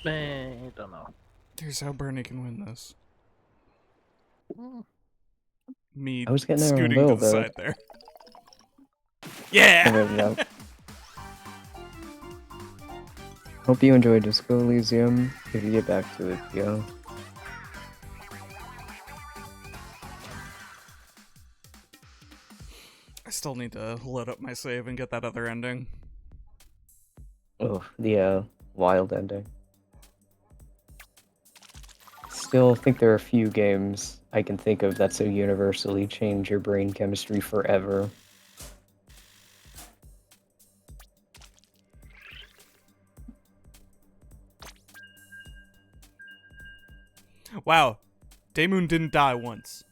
Speaker 3: I don't know.
Speaker 1: Here's how Bernie can win this. Me
Speaker 2: I was getting there a
Speaker 1: scooting to
Speaker 2: little
Speaker 1: the
Speaker 2: bit.
Speaker 1: side there. Yeah!
Speaker 2: No. Hope you enjoyed Disco Elysium. If you get back to it, yo.
Speaker 1: I still need to load up my save and get that other ending.
Speaker 2: Oh, the wild ending. Still think there are a few games I can think of that so universally change your brain chemistry forever.
Speaker 1: Wow. Daemoon didn't die once.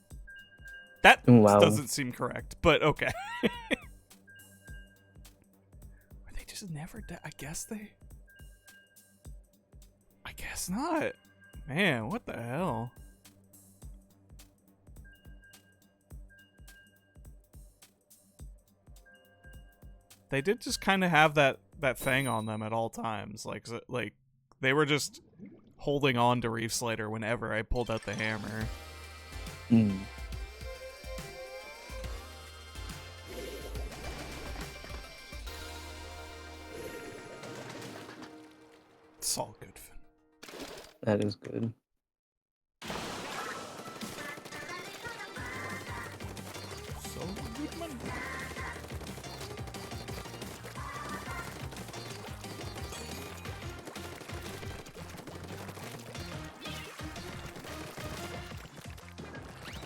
Speaker 1: That
Speaker 2: Wow.
Speaker 1: doesn't seem correct, but okay. Or they just never die? I guess not. Man, what the hell? They did just kind of have that thing on them at all times. Like they were just holding on to Reef Slater whenever I pulled out the hammer.
Speaker 2: Hmm.
Speaker 1: It's all good, Finn.
Speaker 2: That is good.
Speaker 1: So good, man.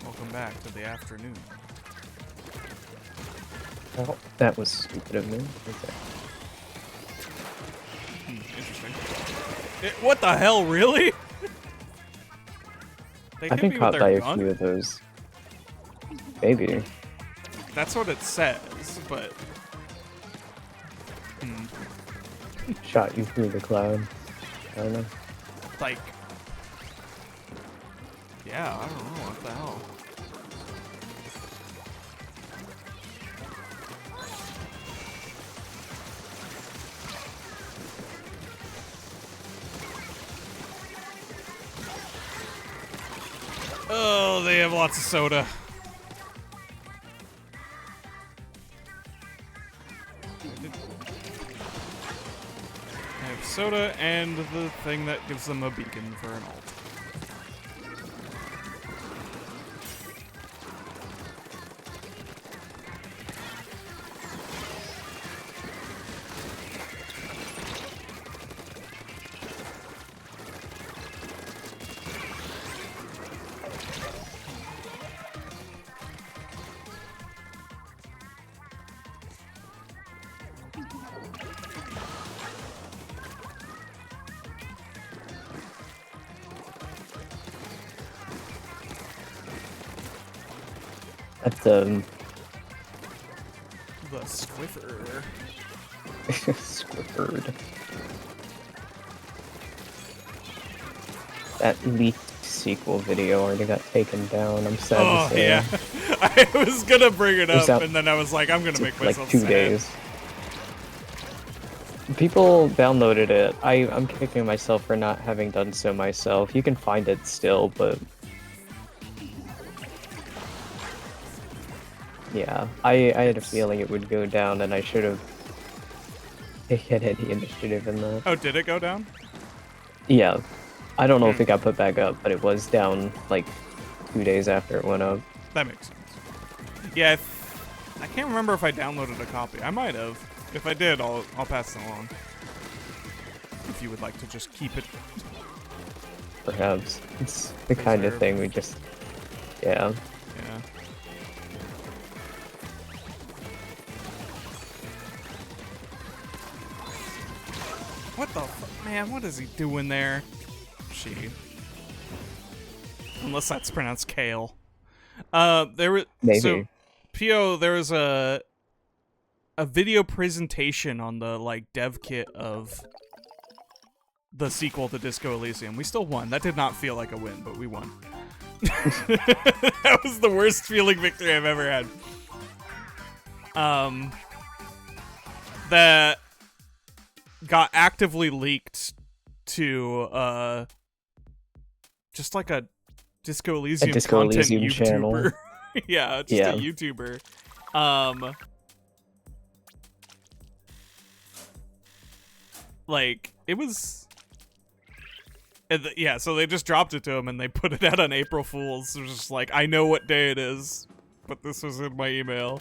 Speaker 1: Welcome back to the afternoon.
Speaker 2: Oh, that was stupid of me. Okay.
Speaker 1: Interesting. What the hell, really? They
Speaker 2: I've
Speaker 1: hit
Speaker 2: been
Speaker 1: me with
Speaker 2: caught
Speaker 1: their
Speaker 2: by a
Speaker 1: gun?
Speaker 2: few of those. Maybe.
Speaker 1: That's what it says, but...
Speaker 2: Shot you through the cloud. I don't know.
Speaker 1: Like... Yeah, I don't know, what the hell. Oh, they have lots of soda. They have soda and the thing that gives them a beacon for an ult.
Speaker 2: At the
Speaker 1: Squiffer.
Speaker 2: Squifford. That leaked sequel video already got taken down. I'm sad to say.
Speaker 1: Yeah. I was gonna bring it up,
Speaker 2: out-
Speaker 1: and then I was like, I'm gonna make myself
Speaker 2: like 2
Speaker 1: sad.
Speaker 2: days. People downloaded it. I'm kicking myself for not having done so myself. You can find it still, but yeah, I had a feeling it would go down, and I should have taken any initiative in that.
Speaker 1: Oh, did it go down?
Speaker 2: Yeah, I don't know if it got put back up, but it was down like 2 days after it went up.
Speaker 1: That makes sense. Yeah, I can't remember if I downloaded a copy. I might have. If I did, I'll pass it along. If you would like to just keep it.
Speaker 2: Perhaps it's the kind of thing we just, yeah.
Speaker 1: Yeah. What the man? What is he doing there? She. Unless that's pronounced kale. There was
Speaker 2: Maybe.
Speaker 1: So, P.O. There was a video presentation on the dev kit of the sequel to Disco Elysium. We still won. That did not feel like a win, but we won. That was the worst feeling victory I've ever had. That got actively leaked to just like a Disco Elysium content
Speaker 2: Elysium
Speaker 1: YouTuber.
Speaker 2: channel.
Speaker 1: Yeah, a YouTuber. It was... Yeah, so they just dropped it to him and they put it out on April Fool's. It was just like, I know what day it is, but this was in my email.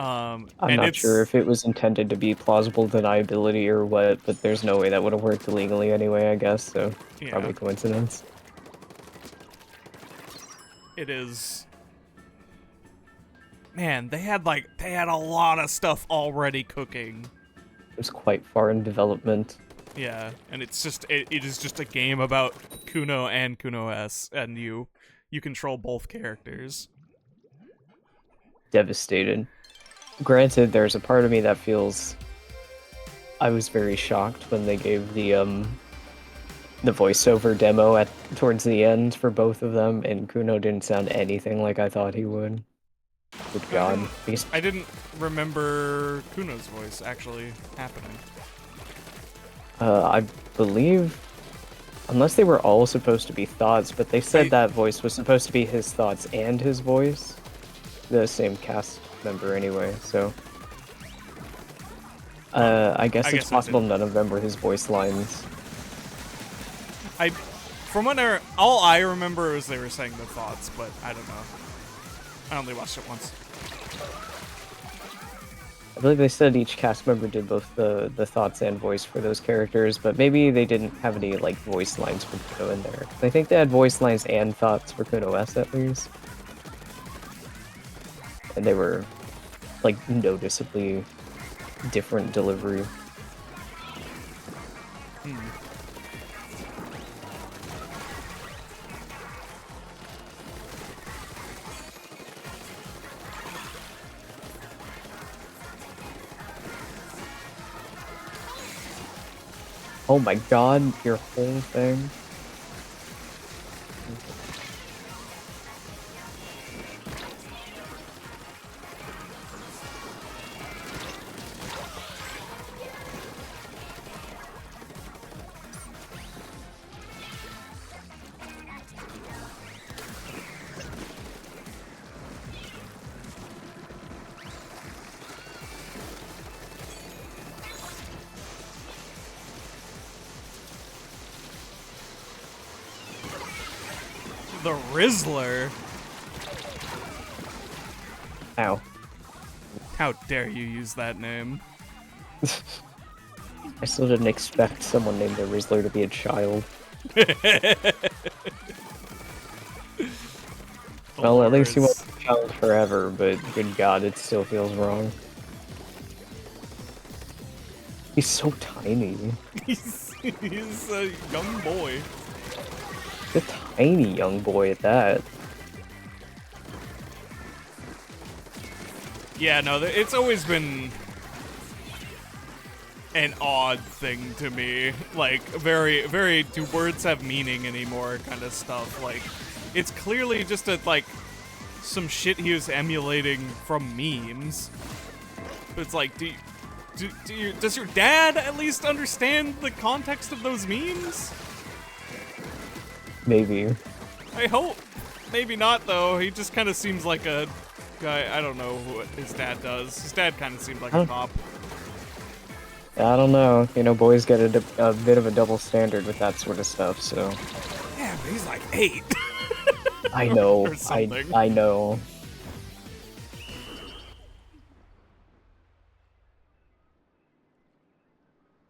Speaker 2: I'm not sure if it was intended to be plausible deniability or what, but there's no way that would have worked illegally anyway, I guess, so
Speaker 1: yeah.
Speaker 2: Probably coincidence.
Speaker 1: It is... Man, they had a lot of stuff already cooking.
Speaker 2: It was quite far in development.
Speaker 1: Yeah, and it's just it is just a game about Kuno and Kuno S, and you control both characters.
Speaker 2: Devastated. Granted, there's a part of me that feels I was very shocked when they gave the voiceover demo towards the end for both of them, and Kuno didn't sound anything like I thought he would. Good God.
Speaker 1: I didn't remember Kuno's voice actually happening.
Speaker 2: I believe, unless they were all supposed to be thoughts, but they said that voice was supposed to be his thoughts and his voice. The same cast member anyway, so... I guess it's possible none of them were his voice lines.
Speaker 1: All I remember is they were saying the thoughts, but I don't know. I only watched it once.
Speaker 2: I believe they said each cast member did both the thoughts and voice for those characters, but maybe they didn't have any voice lines for Kuno in there. I think they had voice lines and thoughts for Kuno S at least. And they were noticeably different delivery. Oh my God, your whole thing.
Speaker 1: The Rizzler?
Speaker 2: Ow.
Speaker 1: How dare you use that name?
Speaker 2: I still didn't expect someone named the Rizzler to be a child. Well, at least he won't be a child forever, but good God, it still feels wrong. He's so tiny.
Speaker 1: He's a young boy.
Speaker 2: He's a tiny young boy at that.
Speaker 1: Yeah, no, it's always been an odd thing to me. Like, very, very, do words have meaning anymore kind of stuff. Like, it's clearly just some shit he was emulating from memes. But it's like, does your dad at least understand the context of those memes?
Speaker 2: Maybe.
Speaker 1: I hope. Maybe not, though. He just kind of seems like a guy. I don't know what his dad does. His dad kind of seemed like a cop.
Speaker 2: I don't know. You know, boys get a bit of a double standard with that sort of stuff, so.
Speaker 1: Yeah, but he's like 8.
Speaker 2: I know.
Speaker 1: Or something.
Speaker 2: I know.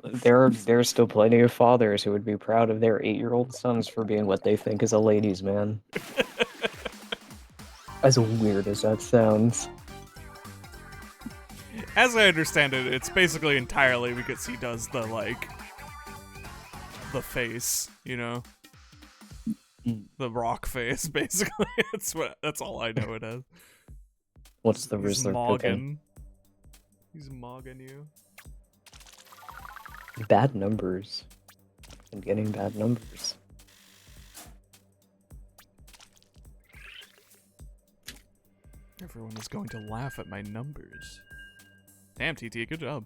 Speaker 2: There's still plenty of fathers who would be proud of their 8-year-old sons for being what they think is a ladies' man. As weird as that sounds.
Speaker 1: As I understand it, it's basically entirely because he does the face, you know? The rock face, basically. That's all I know it as.
Speaker 2: What's the Rizzler cooking?
Speaker 1: He's mogging you.
Speaker 2: Bad numbers. I'm getting bad numbers.
Speaker 1: Everyone is going to laugh at my numbers. Damn, TT, good job.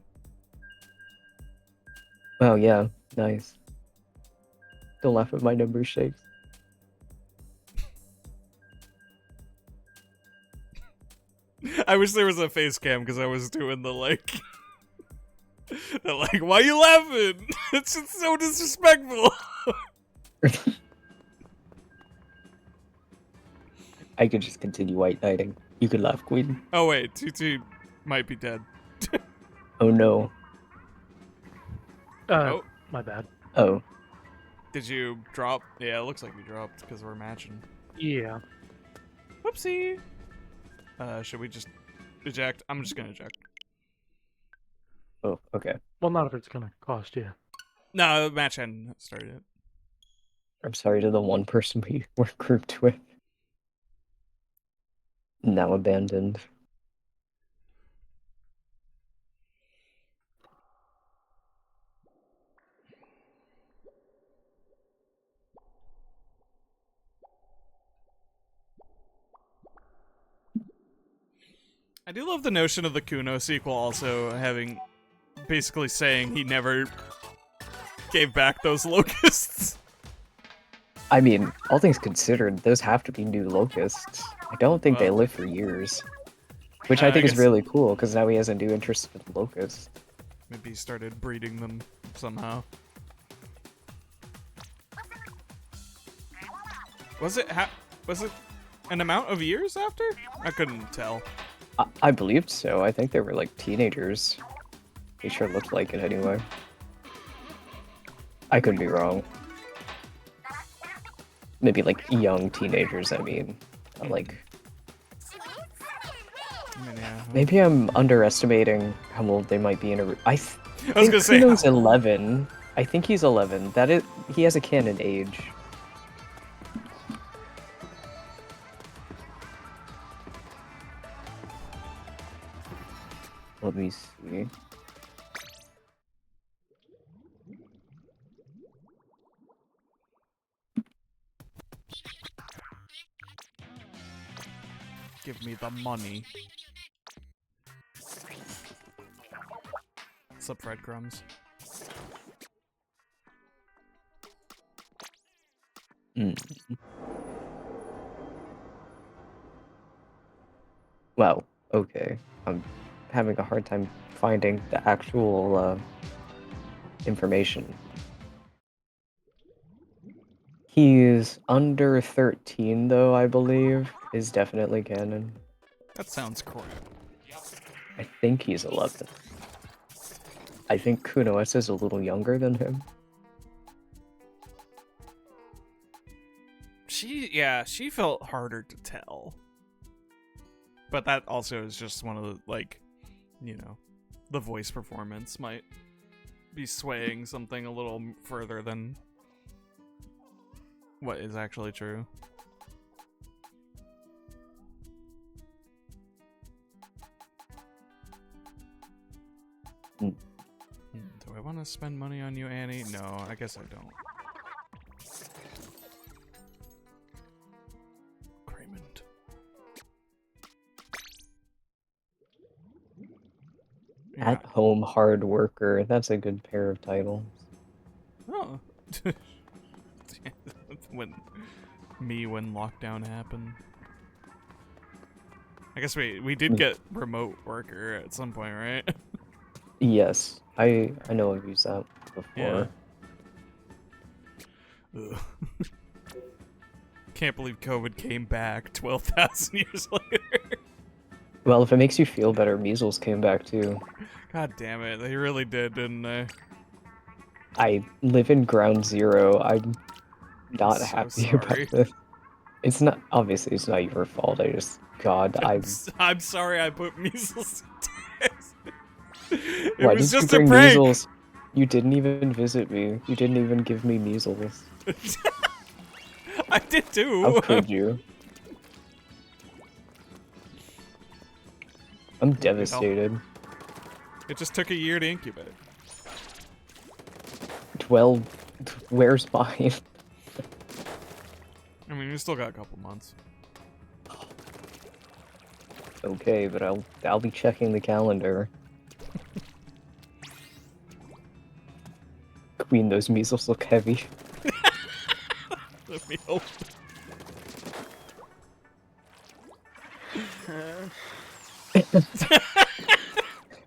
Speaker 2: Oh yeah, nice. Don't laugh at my numbers, Shakes.
Speaker 1: I wish there was a face cam because I was doing the why you laughing? It's just so disrespectful.
Speaker 2: I could just continue white knighting. You could laugh, Queen.
Speaker 1: Oh wait, TT might be dead.
Speaker 2: Oh no.
Speaker 1: Oh,
Speaker 3: my bad.
Speaker 2: Oh.
Speaker 1: Did you drop? Yeah, it looks like you dropped because we're matching.
Speaker 3: Yeah.
Speaker 1: Whoopsie. Should we just eject? I'm just gonna eject.
Speaker 2: Oh, okay.
Speaker 3: Well, not if it's gonna cost you.
Speaker 1: No, the match hadn't started yet.
Speaker 2: I'm sorry to the one person we were grouped with. Now abandoned.
Speaker 1: I do love the notion of the Kuno sequel also having, basically saying he never gave back those locusts.
Speaker 2: I mean, all things considered, those have to be new locusts. I don't think they live for years. Which I think is really cool, because now he has a new interest in locusts.
Speaker 1: Maybe he started breeding them somehow. Was it an amount of years after? I couldn't tell.
Speaker 2: I believed so. I think they were like teenagers. They sure looked like it anyway. I could be wrong. Maybe like young teenagers, I mean. Not like...
Speaker 1: Yeah.
Speaker 2: Maybe I'm underestimating how old they might be in a...
Speaker 1: I was gonna say...
Speaker 2: Kuno's 11. I think he's 11. He has a canon age. Let me see.
Speaker 1: Give me the money. What's up, breadcrumbs?
Speaker 2: Well, okay. I'm having a hard time finding the actual information. He's under 13, though, I believe. Is definitely canon.
Speaker 1: That sounds correct.
Speaker 2: I think he's 11. I think Kuno S is a little younger than him.
Speaker 1: She felt harder to tell. But that also is just one of the, like, you know, the voice performance might be swaying something a little further than what is actually true. Do I want to spend money on you, Annie? No, I guess I don't. Raymond.
Speaker 2: At home hard worker. That's a good pair of titles.
Speaker 1: Oh. when lockdown happened. I guess we did get remote worker at some point, right?
Speaker 2: Yes, I know I've used that before.
Speaker 1: Yeah. Can't believe COVID came back 12,000 years later.
Speaker 2: Well, if it makes you feel better, measles came back too.
Speaker 1: God damn it, they really did, didn't they?
Speaker 2: I live in ground zero. I'm not happy about this. It's not, obviously it's not your fault. I just, God,
Speaker 1: I'm sorry I put measles to test.
Speaker 2: Why was just a prank. Measles? You didn't even visit me. You didn't even give me measles.
Speaker 1: I did too.
Speaker 2: How could you? I'm devastated.
Speaker 1: It just took a year to incubate.
Speaker 2: 12. Where's mine?
Speaker 1: I mean, we still got a couple months.
Speaker 2: Okay, but I'll be checking the calendar. Queen, those measles look heavy.
Speaker 1: Let me hope.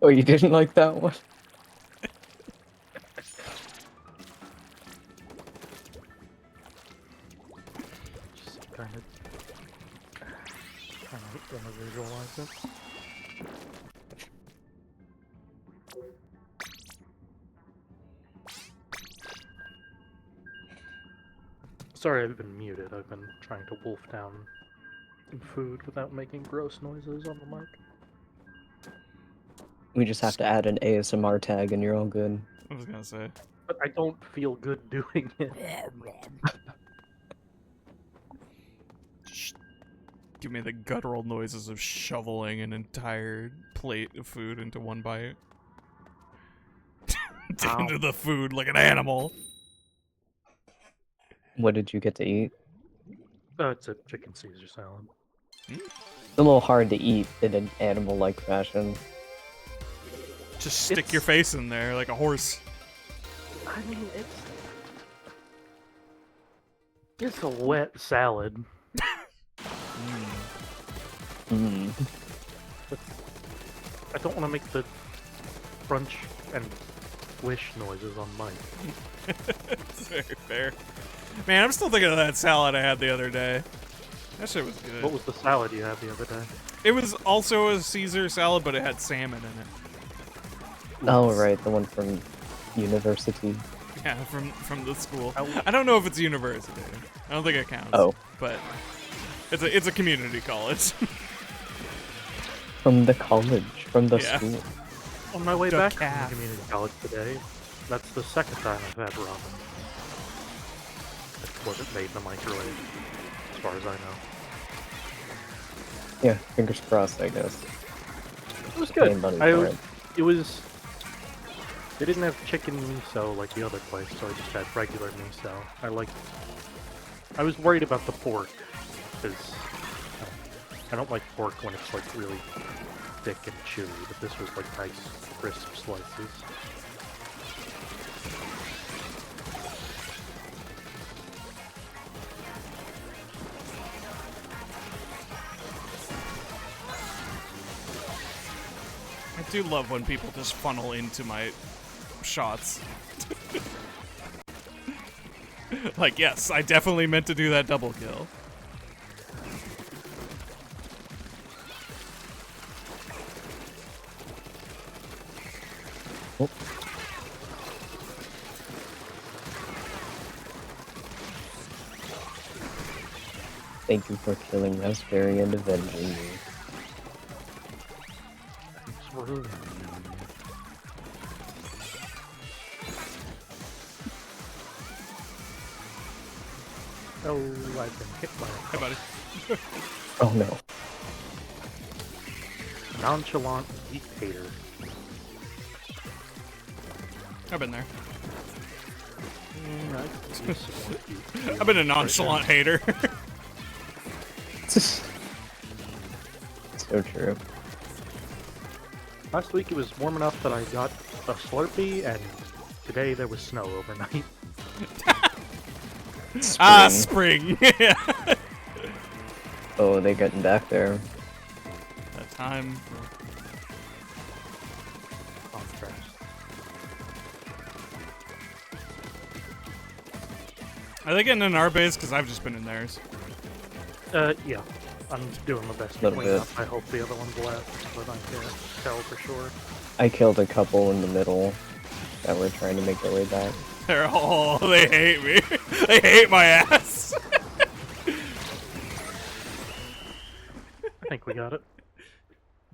Speaker 2: Oh, you didn't like that one?
Speaker 3: Just kind of gonna visualize it. Sorry, I've been muted. I've been trying to wolf down food without making gross noises on the mic.
Speaker 2: We just have to add an ASMR tag and you're all good.
Speaker 1: I was gonna say.
Speaker 3: But I don't feel good doing it.
Speaker 1: Give me the guttural noises of shoveling an entire plate of food into one bite. Into the food like an animal.
Speaker 2: What did you get to eat?
Speaker 3: It's a chicken Caesar salad.
Speaker 2: It's a little hard to eat in an animal-like fashion.
Speaker 1: Just stick your face in there like a horse.
Speaker 3: I mean, it's a wet salad. But I don't want to make the crunch and squish noises on mic.
Speaker 1: It's very fair. Man, I'm still thinking of that salad I had the other day. That shit was good.
Speaker 3: What was the salad you had the other day?
Speaker 1: It was also a Caesar salad, but it had salmon in it.
Speaker 2: Oh, right, the one from university.
Speaker 1: Yeah, from the school. I don't know if it's university. I don't think it counts.
Speaker 2: Oh.
Speaker 1: But it's a community college.
Speaker 2: From the college, from the school.
Speaker 3: On my way back from community college today, that's the second time I've had ramen. It wasn't made in the microwave, as far as I know.
Speaker 2: Yeah, fingers crossed, I guess.
Speaker 3: It was good. It was... They didn't have chicken miso like the other place, so I just had regular miso. I was worried about the pork, because I don't like pork when it's like really thick and chewy, but this was like nice, crisp slices.
Speaker 1: I do love when people just funnel into my shots. Like, yes, I definitely meant to do that double kill.
Speaker 2: Oh. Thank you for killing Raspberry and avenging me.
Speaker 3: Oh, I've been hit by it.
Speaker 1: Hey, buddy.
Speaker 2: Oh no.
Speaker 3: Nonchalant meat hater.
Speaker 1: I've been there.
Speaker 3: Right.
Speaker 1: I've been a nonchalant hater.
Speaker 2: So true.
Speaker 3: Last week it was warm enough that I got a Slurpee, and today there was snow overnight.
Speaker 1: Spring. Yeah.
Speaker 2: Oh, they getting back there.
Speaker 1: That time.
Speaker 3: Contrast.
Speaker 1: Are they getting in our base? Because I've just been in theirs.
Speaker 3: Yeah. I'm doing my best to
Speaker 2: Little
Speaker 3: clean
Speaker 2: bit.
Speaker 3: up. I hope the other one's left, but I can't tell for sure.
Speaker 2: I killed a couple in the middle that were trying to make their way back.
Speaker 1: They hate me. They hate my ass.
Speaker 3: I think we got it.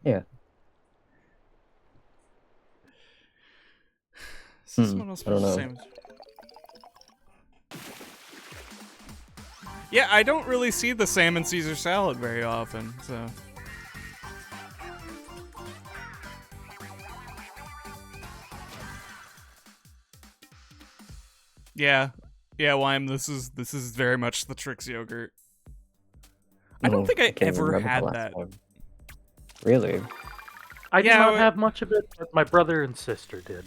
Speaker 2: Yeah.
Speaker 1: Is this one else
Speaker 2: I don't know.
Speaker 1: same? Yeah, I don't really see the salmon Caesar salad very often, so. Yeah, Wime. This is very much the Trix yogurt. I don't think I
Speaker 2: can't
Speaker 1: ever
Speaker 2: remember the
Speaker 1: had
Speaker 2: last
Speaker 1: that.
Speaker 2: time. Really?
Speaker 3: I did
Speaker 1: Yeah,
Speaker 3: not have much of it, but my brother and sister did.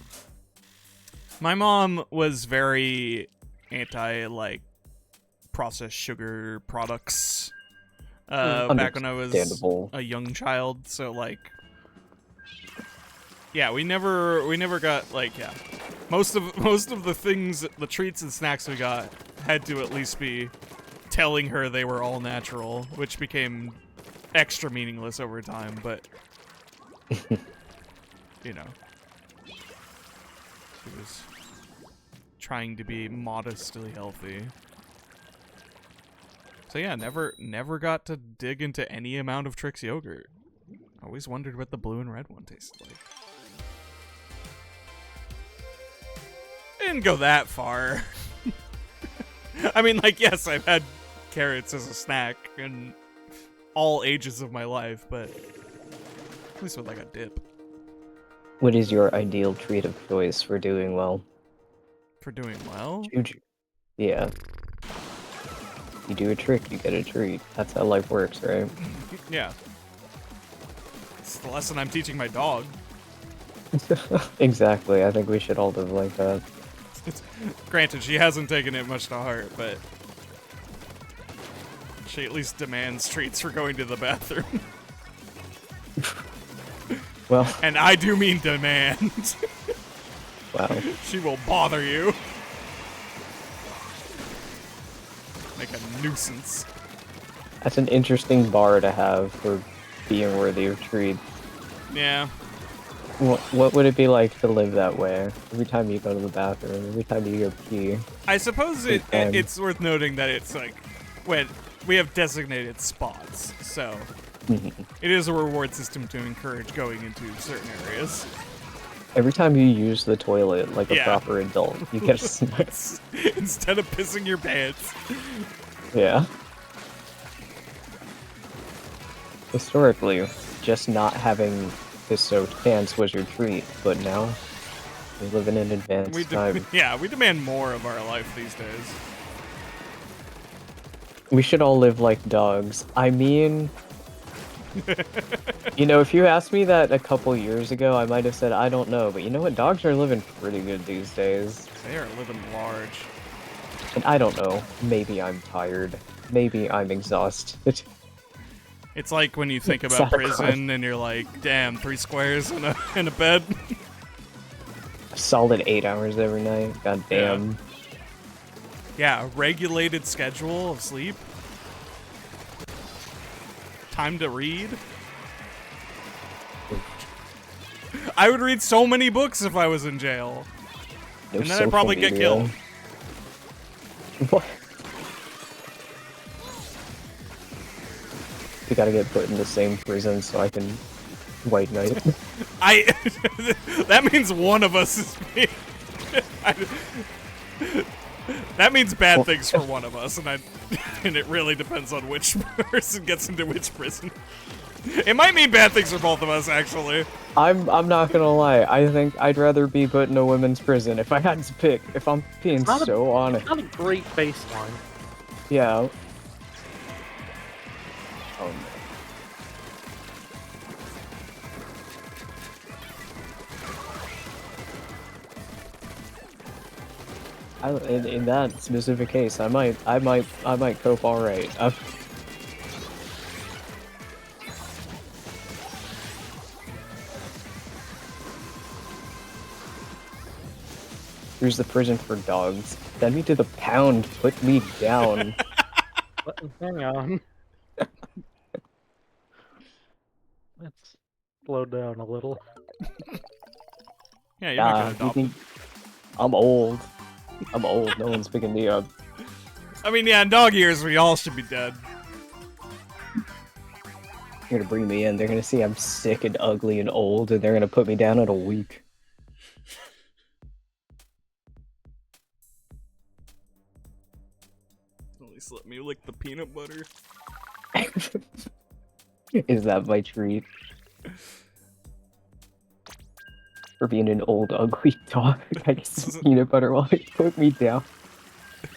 Speaker 1: My mom was very anti like processed sugar products back when I was
Speaker 2: Understandable.
Speaker 1: a young child. So like, yeah, we never got like most of the things, the treats and snacks we got had to at least be telling her they were all natural, which became extra meaningless over time. But you know, she was trying to be modestly healthy. So yeah, never got to dig into any amount of Trix yogurt. Always wondered what the blue and red one tasted like. Didn't go that far. I mean, like, yes, I've had carrots as a snack in all ages of my life, but at least with like a dip.
Speaker 2: What is your ideal treat of choice for doing well?
Speaker 1: For doing well?
Speaker 2: Juju. Yeah. You do a trick, you get a treat. That's how life works, right?
Speaker 1: Yeah. It's the lesson I'm teaching my dog.
Speaker 2: Exactly. I think we should all live like that.
Speaker 1: Granted, she hasn't taken it much to heart, but she at least demands treats for going to the bathroom.
Speaker 2: Well,
Speaker 1: And I do mean demand.
Speaker 2: wow.
Speaker 1: She will bother you. Make a nuisance.
Speaker 2: That's an interesting bar to have for being worthy of treats.
Speaker 1: Yeah.
Speaker 2: What would it be like to live that way? Every time you go to the bathroom, every time you go pee.
Speaker 1: I suppose it's worth noting that it's like when we have designated spots, so it is a reward system to encourage going into certain areas.
Speaker 2: Every time you use the toilet like a
Speaker 1: Yeah.
Speaker 2: proper adult, you get a snack.
Speaker 1: Instead of pissing your pants.
Speaker 2: Yeah. Historically, just not having piss-soaked pants was your treat, but now we live in an advanced time.
Speaker 1: Yeah, we demand more of our life these days.
Speaker 2: We should all live like dogs. I mean, you know, if you asked me that a couple years ago, I might have said, I don't know. But you know what? Dogs are living pretty good these days.
Speaker 1: They are living large.
Speaker 2: And I don't know. Maybe I'm tired. Maybe I'm exhausted.
Speaker 1: It's like when you think about
Speaker 2: Santa
Speaker 1: prison
Speaker 2: Claus.
Speaker 1: and you're like, damn, 3 squares in a bed.
Speaker 2: A solid 8 hours every night. God damn.
Speaker 1: Yeah, a regulated schedule of sleep. Time to read. I would read so many books if I was in jail.
Speaker 2: No
Speaker 1: And then I'd
Speaker 2: social
Speaker 1: probably get
Speaker 2: media.
Speaker 1: killed.
Speaker 2: What? We gotta get put in the same prison so I can white knight.
Speaker 1: That means one of us is being... That means bad things for one of us, and it really depends on which person gets into which prison. It might mean bad things for both of us, actually.
Speaker 2: I'm not gonna lie. I think I'd rather be put in a women's prison if I had to pick. If I'm being so honest.
Speaker 3: Not a great baseline.
Speaker 2: Yeah. Oh no. In that specific case, I might cope all right. Here's the prison for dogs. Send me to the pound. Put me down.
Speaker 3: Hang on. Let's slow down a little.
Speaker 1: Yeah, you're not gonna adopt him.
Speaker 2: I'm old. I'm old. No one's picking me up.
Speaker 1: I mean, yeah, in dog years, we all should be dead.
Speaker 2: They're gonna bring me in. They're gonna see I'm sick and ugly and old, and they're gonna put me down at a week.
Speaker 1: At least let me lick the peanut butter.
Speaker 2: Is that my treat? For being an old, ugly dog, I get some peanut butter while they put me down.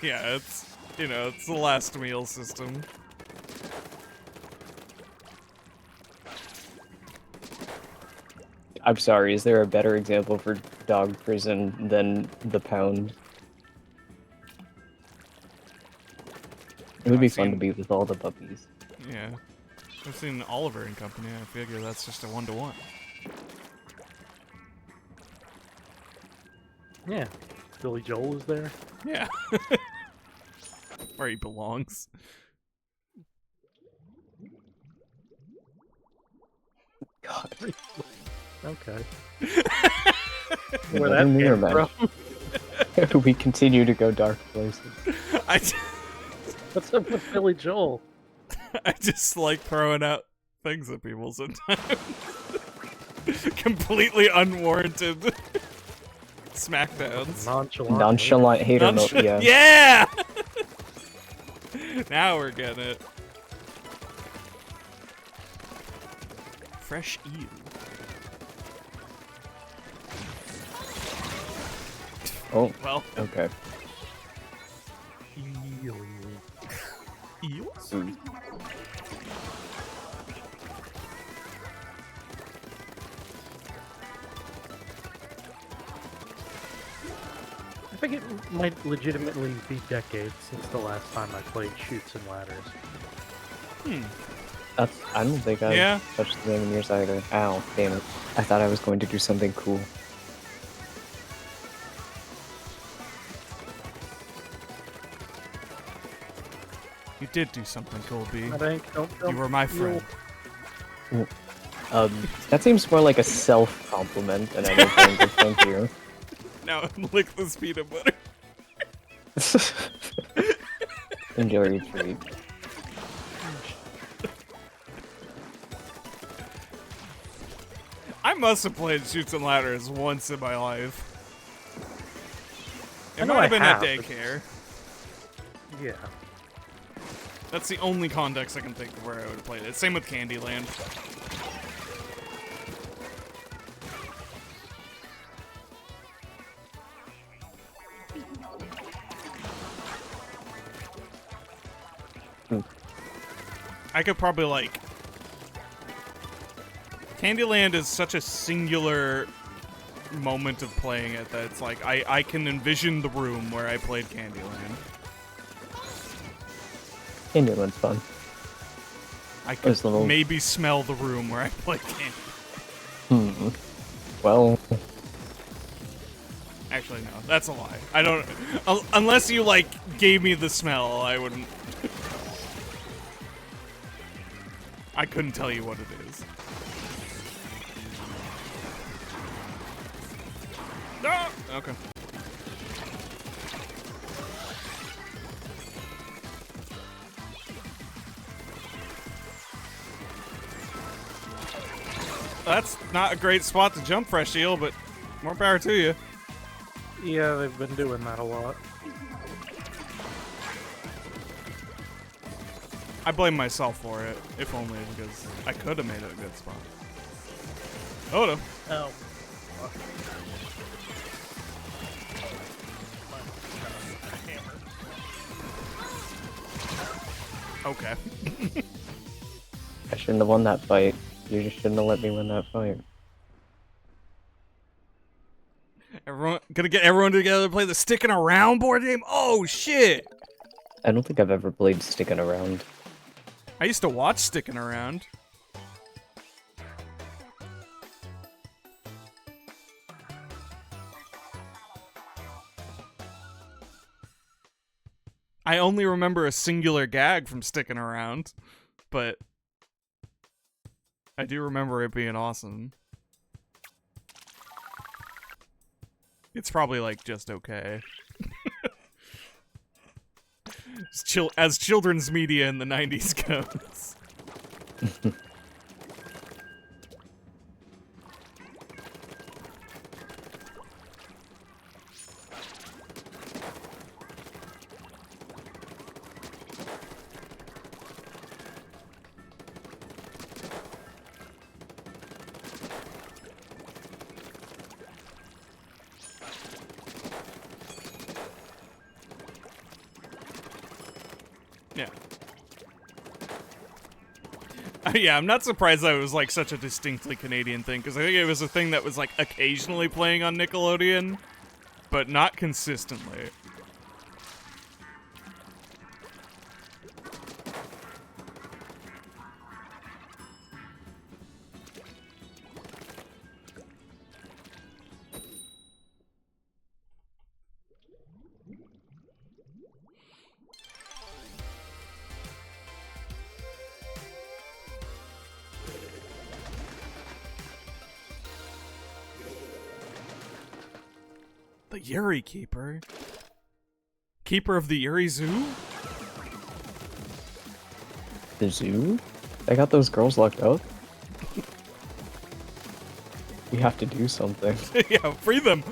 Speaker 1: Yeah, it's, you know, it's the last meal system.
Speaker 2: I'm sorry, is there a better example for dog prison than the pound? It would be fun to be with all the puppies.
Speaker 1: Yeah. I've seen Oliver and Company. I figure that's just a one-to-one.
Speaker 3: Yeah. Billy Joel is there.
Speaker 1: Yeah. Where he belongs.
Speaker 2: God.
Speaker 3: Okay.
Speaker 2: Where that came from. We continue to go dark places.
Speaker 3: What's up with Billy Joel?
Speaker 1: I just like throwing out things at people sometimes. Completely unwarranted smackdowns.
Speaker 2: Nonchalant hater note, yeah.
Speaker 1: Yeah! Now we're getting it. Fresh eel.
Speaker 2: Oh,
Speaker 1: well.
Speaker 2: Okay.
Speaker 3: Eel.
Speaker 1: Eels?
Speaker 3: I think it might legitimately be decades since the last time I played Chutes and Ladders.
Speaker 2: I don't think I've touched the game in years either. Ow, damn it. I thought I was going to do something cool.
Speaker 1: You did do something cool, B.
Speaker 3: You
Speaker 1: were my friend.
Speaker 2: That seems more like a self-compliment than anything, but thank you.
Speaker 1: Now lick this peanut butter.
Speaker 2: Enjoy your treat.
Speaker 1: I must have played Chutes and Ladders once in my life. It
Speaker 3: I know
Speaker 1: might have
Speaker 3: I
Speaker 1: been
Speaker 3: have,
Speaker 1: at daycare.
Speaker 3: Yeah.
Speaker 1: That's the only context I can think of where I would have played it. Same with Candyland. I could probably, like... Candyland is such a singular moment of playing it that it's like, I can envision the room where I played Candyland.
Speaker 2: Candyland's fun.
Speaker 1: I could maybe smell the room where I played Candyland.
Speaker 2: Well...
Speaker 1: Actually, no. That's a lie. I don't... Unless you, like, gave me the smell, I wouldn't... I couldn't tell you what it is. No! Okay. That's not a great spot to jump, Fresh Eel, but more power to you.
Speaker 3: Yeah, they've been doing that a lot.
Speaker 1: I blame myself for it, if only because I could have made it a good spot. Oh no.
Speaker 4: Oh.
Speaker 1: Okay.
Speaker 2: I shouldn't have won that fight. You just shouldn't have let me win that fight.
Speaker 1: Everyone gonna get everyone together to play the sticking around board game? Oh shit!
Speaker 2: I don't think I've ever played Sticking Around.
Speaker 1: I used to watch Sticking Around. I only remember a singular gag from Sticking Around, but I do remember it being awesome. It's probably like just okay. As children's media in the 90s goes. Yeah. Yeah, I'm not surprised that it was like such a distinctly Canadian thing, because I think it was a thing that was like occasionally playing on Nickelodeon, but not consistently. The Yuri Keeper? Keeper of the Yuri Zoo?
Speaker 2: The zoo? I got those girls locked up? We have to do something.
Speaker 1: Yeah, free them!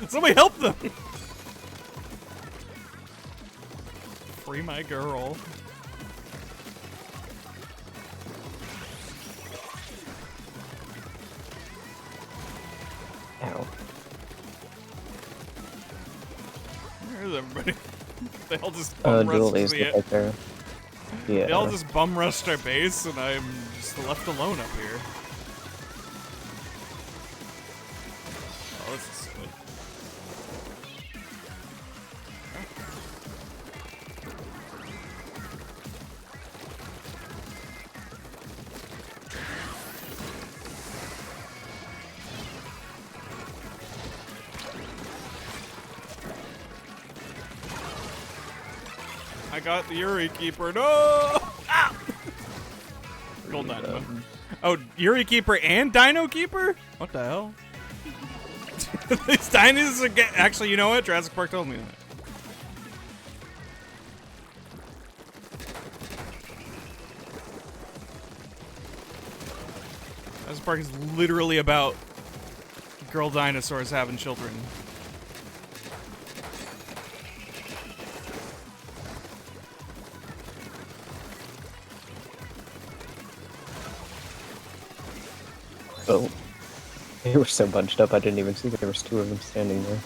Speaker 1: Somebody help them! Free my girl.
Speaker 2: Ow.
Speaker 1: Where's everybody? They all just bum rushed
Speaker 2: Dualies,
Speaker 1: the
Speaker 2: get right there. Yeah.
Speaker 1: They all just bum rushed our base, and I'm just left alone up here. Oh, this is good. I got the Yuri Keeper. No! Ah! Gold Dynamo. Oh, Yuri Keeper and Dino Keeper? What the hell? These dinos are actually, you know what? Jurassic Park told me that. Jurassic Park is literally about girl dinosaurs having children.
Speaker 2: Oh. They were so bunched up I didn't even see there was two of them standing there.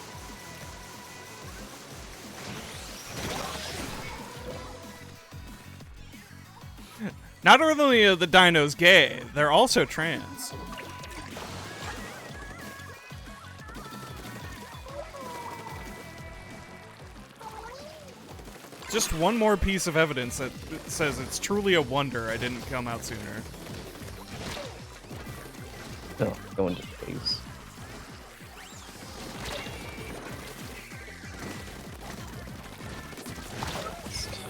Speaker 1: Not only are the dinos gay, they're also trans. Just one more piece of evidence that says it's truly a wonder I didn't come out sooner.
Speaker 2: No, go into space.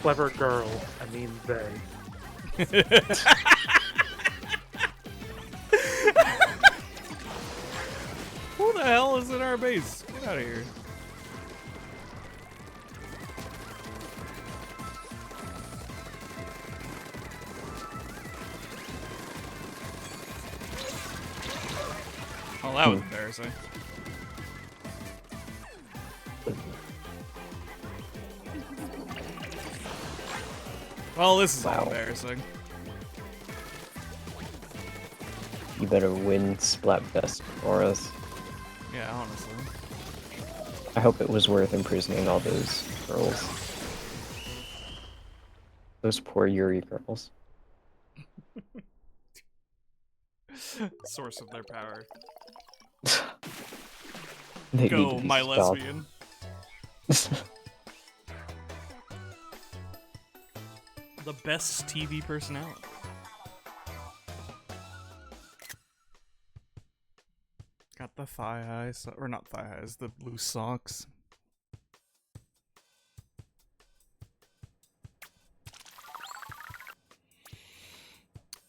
Speaker 3: Clever girl. I mean they.
Speaker 1: Who the hell is in our base? Get out of here. Oh, that was embarrassing. Well, this is all
Speaker 2: Wow.
Speaker 1: embarrassing.
Speaker 2: You better win Splatfest for us.
Speaker 1: Yeah, honestly.
Speaker 2: I hope it was worth imprisoning all those girls. Those poor Yuri girls.
Speaker 1: Source of their power.
Speaker 2: They need
Speaker 1: Go,
Speaker 2: to be
Speaker 1: my
Speaker 2: stopped.
Speaker 1: lesbian. The best TV personality. Got the thigh highs, or not thigh highs, the loose socks.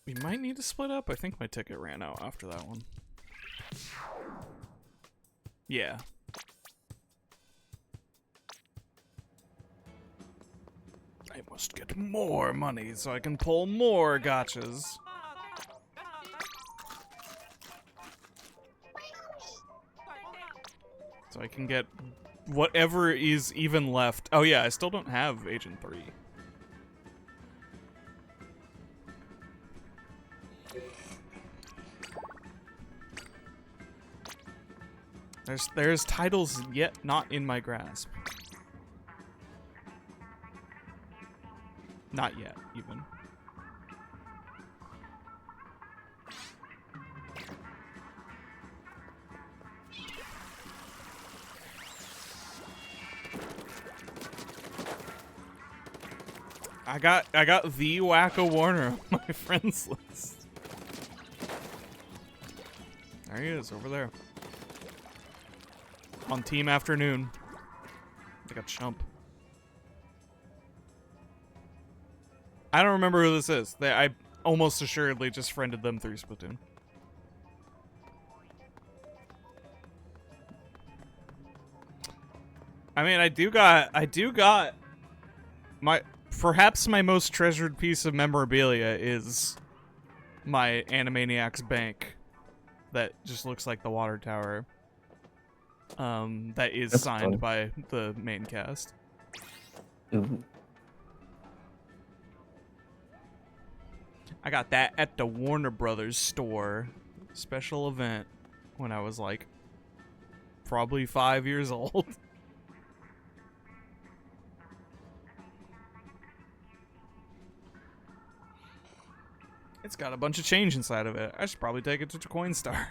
Speaker 1: We might need to split up. I think my ticket ran out after that one. Yeah. I must get more money so I can pull more gotchas. So I can get whatever is even left. Oh yeah, I still don't have Agent 3. There's titles yet not in my grasp. Not yet, even. I got the Wacko Warner on my friends list. There he is, over there. On Team Afternoon. Like a chump. I don't remember who this is. I almost assuredly just friended them through Splatoon. I mean, I do got perhaps my most treasured piece of memorabilia is my Animaniacs bank that just looks like the water tower. That is
Speaker 2: That's
Speaker 1: signed
Speaker 2: fun.
Speaker 1: by the main cast.
Speaker 2: Ooh.
Speaker 1: I got that at the Warner Brothers store. Special event when I was like probably 5 years old. It's got a bunch of change inside of it. I should probably take it to Coinstar.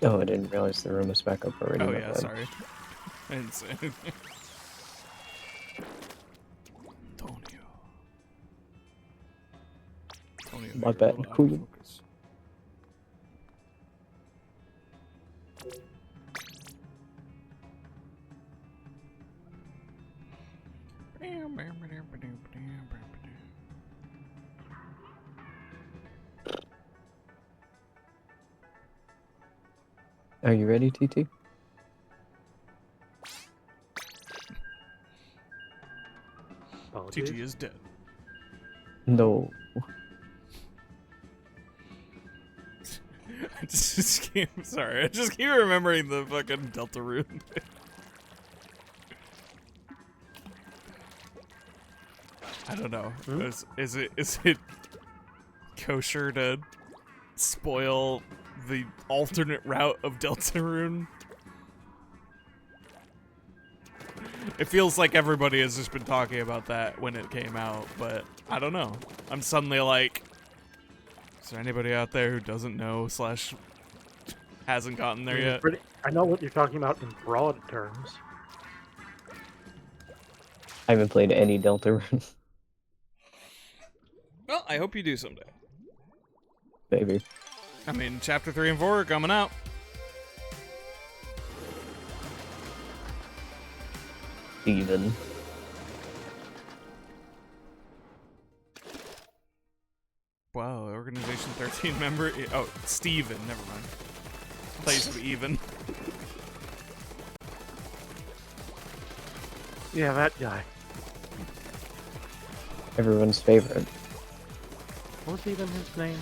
Speaker 2: Oh, I didn't realize the room was back up already.
Speaker 1: Oh
Speaker 2: my
Speaker 1: yeah,
Speaker 2: bad.
Speaker 1: sorry. I didn't say anything. Antonio,
Speaker 2: My
Speaker 1: you're a
Speaker 2: bad,
Speaker 1: little out
Speaker 2: cool.
Speaker 1: of focus.
Speaker 2: Are you ready, TT?
Speaker 3: Apologies.
Speaker 1: TG is dead.
Speaker 2: No.
Speaker 1: I just keep, sorry, I just keep remembering the fucking Deltarune. I don't know.
Speaker 3: Hmm?
Speaker 1: Is it kosher to spoil the alternate route of Deltarune? It feels like everybody has just been talking about that when it came out, but I don't know. I'm suddenly like, is there anybody out there who doesn't know / hasn't gotten there yet?
Speaker 3: I know what you're talking about in broad terms.
Speaker 2: I haven't played any Deltarune.
Speaker 1: Well, I hope you do someday.
Speaker 2: Maybe.
Speaker 1: I mean, Chapter 3 and 4 are coming out.
Speaker 2: Even.
Speaker 1: Wow, Organization 13 member. Oh, Steven, never mind. I thought you said even.
Speaker 3: Yeah, that guy.
Speaker 2: Everyone's favorite.
Speaker 3: What was even his name?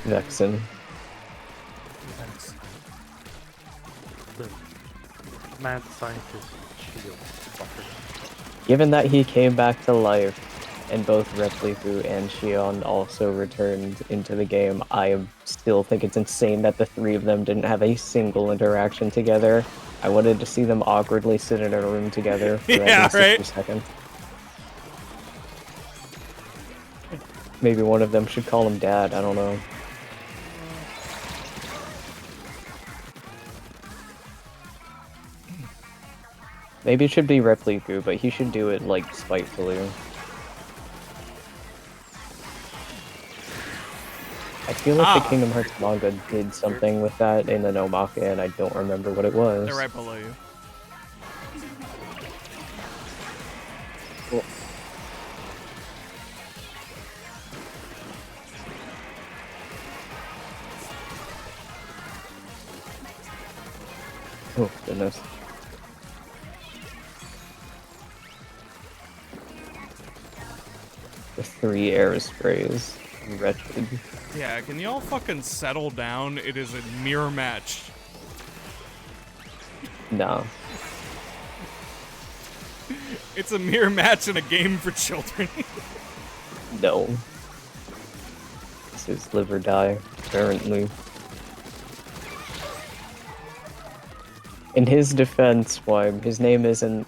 Speaker 2: Vexen.
Speaker 3: The mad scientist shield fucker.
Speaker 2: Given that he came back to life, and both Repliku and Shion also returned into the game, I still think it's insane that the three of them didn't have a single interaction together. I wanted to see them awkwardly sit in a room together for
Speaker 1: Yeah,
Speaker 2: at least 60 seconds. Maybe one of them should call him Dad, I don't know. Maybe it should be Repliku, but he should do it, like, spitefully. I feel like the Kingdom Hearts manga did something with that in the Nomake, and I don't remember what it was.
Speaker 1: They're right below you.
Speaker 2: Cool. Oh, goodness. The 3 air sprays. Wretched.
Speaker 1: Yeah, can y'all fucking settle down? It is a mirror match.
Speaker 2: No.
Speaker 1: It's a mirror match in a game for children.
Speaker 2: No. This is live or die, apparently. In his defense, why, his name isn't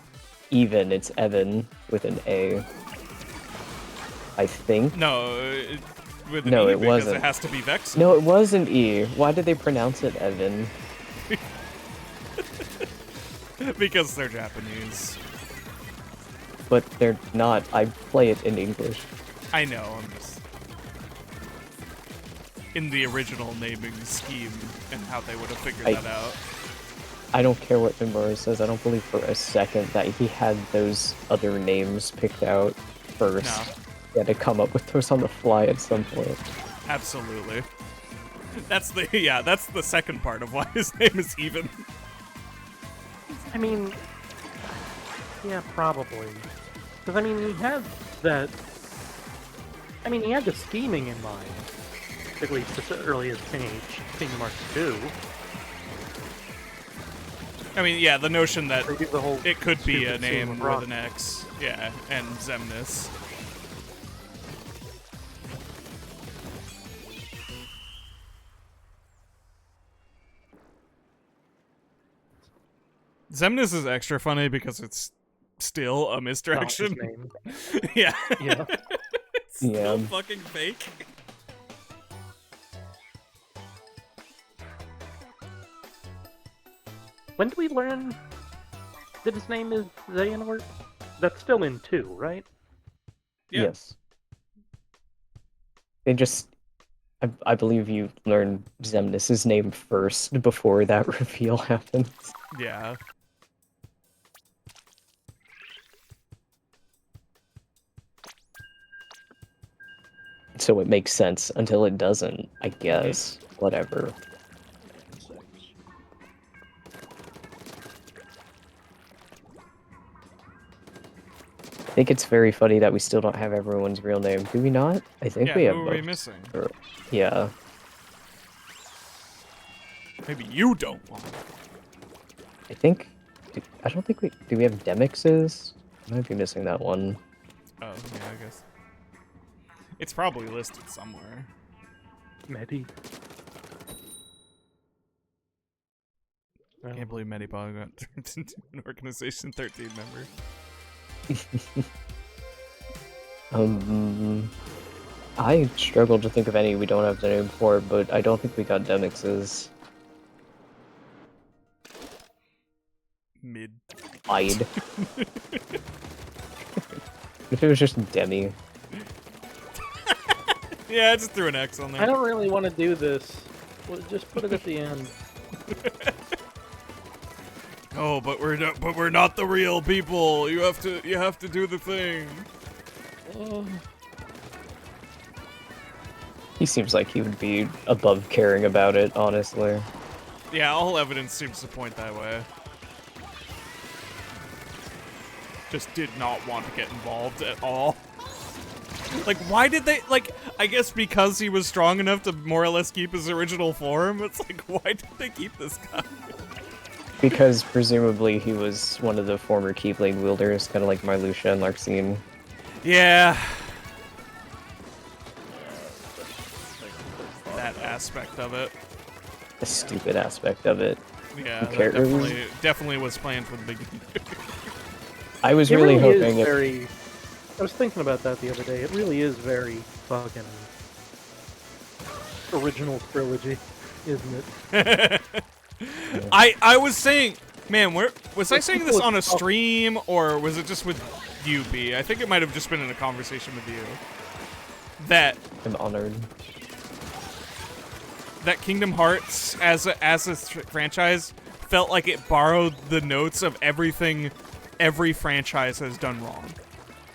Speaker 2: Even, it's Evan with an A. I think?
Speaker 1: No, with an
Speaker 2: No,
Speaker 1: E
Speaker 2: it
Speaker 1: because
Speaker 2: wasn't.
Speaker 1: it has to be Vex.
Speaker 2: No, it was an E. Why did they pronounce it Evan?
Speaker 1: Because they're Japanese.
Speaker 2: But they're not. I play it in English.
Speaker 1: I know, I'm just... in the original naming scheme and how they would have figured that out.
Speaker 2: I don't care what Nomura says. I don't believe for a second that he had those other names picked out first.
Speaker 1: No.
Speaker 2: He had to come up with those on the fly at some point.
Speaker 1: Absolutely. That's the that's the second part of why his name is Even.
Speaker 3: I mean, yeah, probably. Because, I mean, he had that... I mean, he had the scheming in mind. At least as early as Kingdom Hearts 2.
Speaker 1: I mean, yeah, the notion that
Speaker 3: They do the whole
Speaker 1: it could be a
Speaker 3: stupid scene
Speaker 1: name
Speaker 3: with
Speaker 1: with
Speaker 3: Rock.
Speaker 1: an X. Yeah, and Xemnas. Xemnas is extra funny because it's still a
Speaker 3: Not his
Speaker 1: misdirection.
Speaker 3: name.
Speaker 1: Yeah.
Speaker 3: Yeah.
Speaker 1: It's still
Speaker 2: Yeah.
Speaker 1: fucking fake.
Speaker 3: When do we learn that his name is Xehanort? That's still in 2, right?
Speaker 1: Yeah.
Speaker 2: Yes. They just... I believe you learn Xemnas' name first before that reveal happens.
Speaker 1: Yeah.
Speaker 2: So it makes sense until it doesn't, I guess. Whatever. I think it's very funny that we still don't have everyone's real name. Do we not? I think
Speaker 1: Yeah,
Speaker 2: we have
Speaker 1: who are we
Speaker 2: both.
Speaker 1: missing?
Speaker 2: Yeah.
Speaker 1: Maybe you don't want it.
Speaker 2: I think... I don't think we... Do we have Demixes? I might be missing that one.
Speaker 1: Oh, yeah, I guess. It's probably listed somewhere.
Speaker 3: Medi.
Speaker 1: I can't believe Medipog got turned into an Organization 13 member.
Speaker 2: I struggle to think of any we don't have the name for, but I don't think we got Demixes.
Speaker 1: Mid.
Speaker 2: I'd. If it was just Demi.
Speaker 1: Yeah, I just threw an X on there.
Speaker 3: I don't really want to do this. Well, just put it at the end.
Speaker 1: Oh, but we're not the real people. You have to do the thing.
Speaker 2: He seems like he would be above caring about it, honestly.
Speaker 1: Yeah, all evidence seems to point that way. Just did not want to get involved at all. Like, why did they, like, I guess because he was strong enough to more or less keep his original form, it's like, why did they keep this guy?
Speaker 2: Because presumably he was one of the former Keyblade wielders, kind of like Marluxia and Larxene.
Speaker 1: Yeah. That aspect of it.
Speaker 2: The stupid aspect of it.
Speaker 1: Yeah, that definitely was planned from the beginning.
Speaker 2: I was
Speaker 3: It
Speaker 2: really
Speaker 3: really
Speaker 2: hoping
Speaker 3: is very. I was thinking about that the other day. It really is very fucking original trilogy, isn't it?
Speaker 1: I was saying, man, was I saying this on a stream or was it just with you, B? I think it might have just been in a conversation with you. That
Speaker 2: I'm honored.
Speaker 1: That Kingdom Hearts as a franchise felt like it borrowed the notes of everything every franchise has done wrong.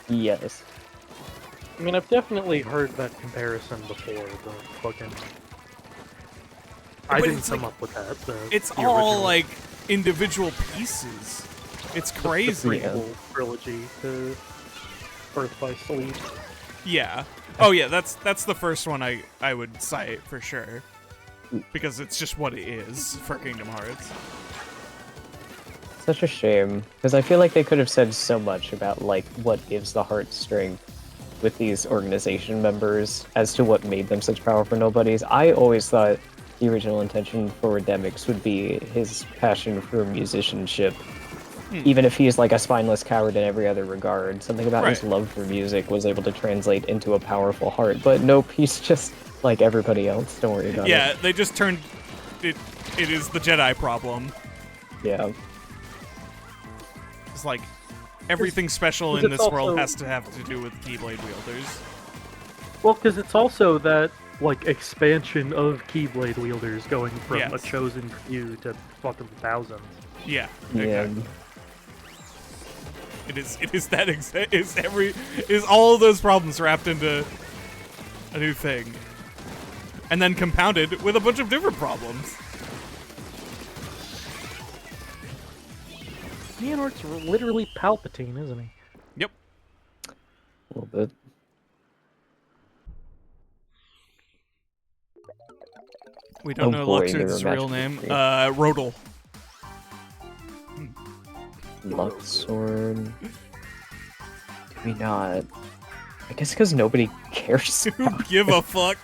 Speaker 2: Yes.
Speaker 3: I mean, I've definitely heard that comparison before. The fucking. I didn't come up with that.
Speaker 1: It's
Speaker 3: the
Speaker 1: all
Speaker 3: original.
Speaker 1: like individual pieces. It's crazy.
Speaker 3: The prequel trilogy to Birth by Sleep.
Speaker 1: Yeah. Oh yeah, that's the first one I would cite for sure. Because it's just what it is for Kingdom Hearts.
Speaker 2: Such a shame, because I feel like they could have said so much about like what gives the heart strength with these organization members as to what made them such powerful nobodies. I always thought the original intention for Demyx would be his passion for musicianship. Even if he is like a spineless coward in every other regard, something about his love for music was able to translate into a powerful heart. But nope, he's just like everybody else. Don't worry about it.
Speaker 1: Yeah, they just turned it. It is the Jedi problem.
Speaker 2: Yeah.
Speaker 1: It's like everything special in this world has to have to do with Keyblade wielders.
Speaker 3: Well, because it's also that like expansion of Keyblade wielders going from a chosen few to fucking thousands.
Speaker 1: Yeah.
Speaker 2: Yeah.
Speaker 1: Exactly. It is that is all of those problems wrapped into a new thing, and then compounded with a bunch of different problems.
Speaker 3: Leonard's literally Palpatine, isn't he?
Speaker 1: Yep.
Speaker 2: A little bit.
Speaker 1: We don't know Luxord's real name. Rodel.
Speaker 2: Luxord. Do we not? I guess because nobody cares.
Speaker 1: Who give a fuck?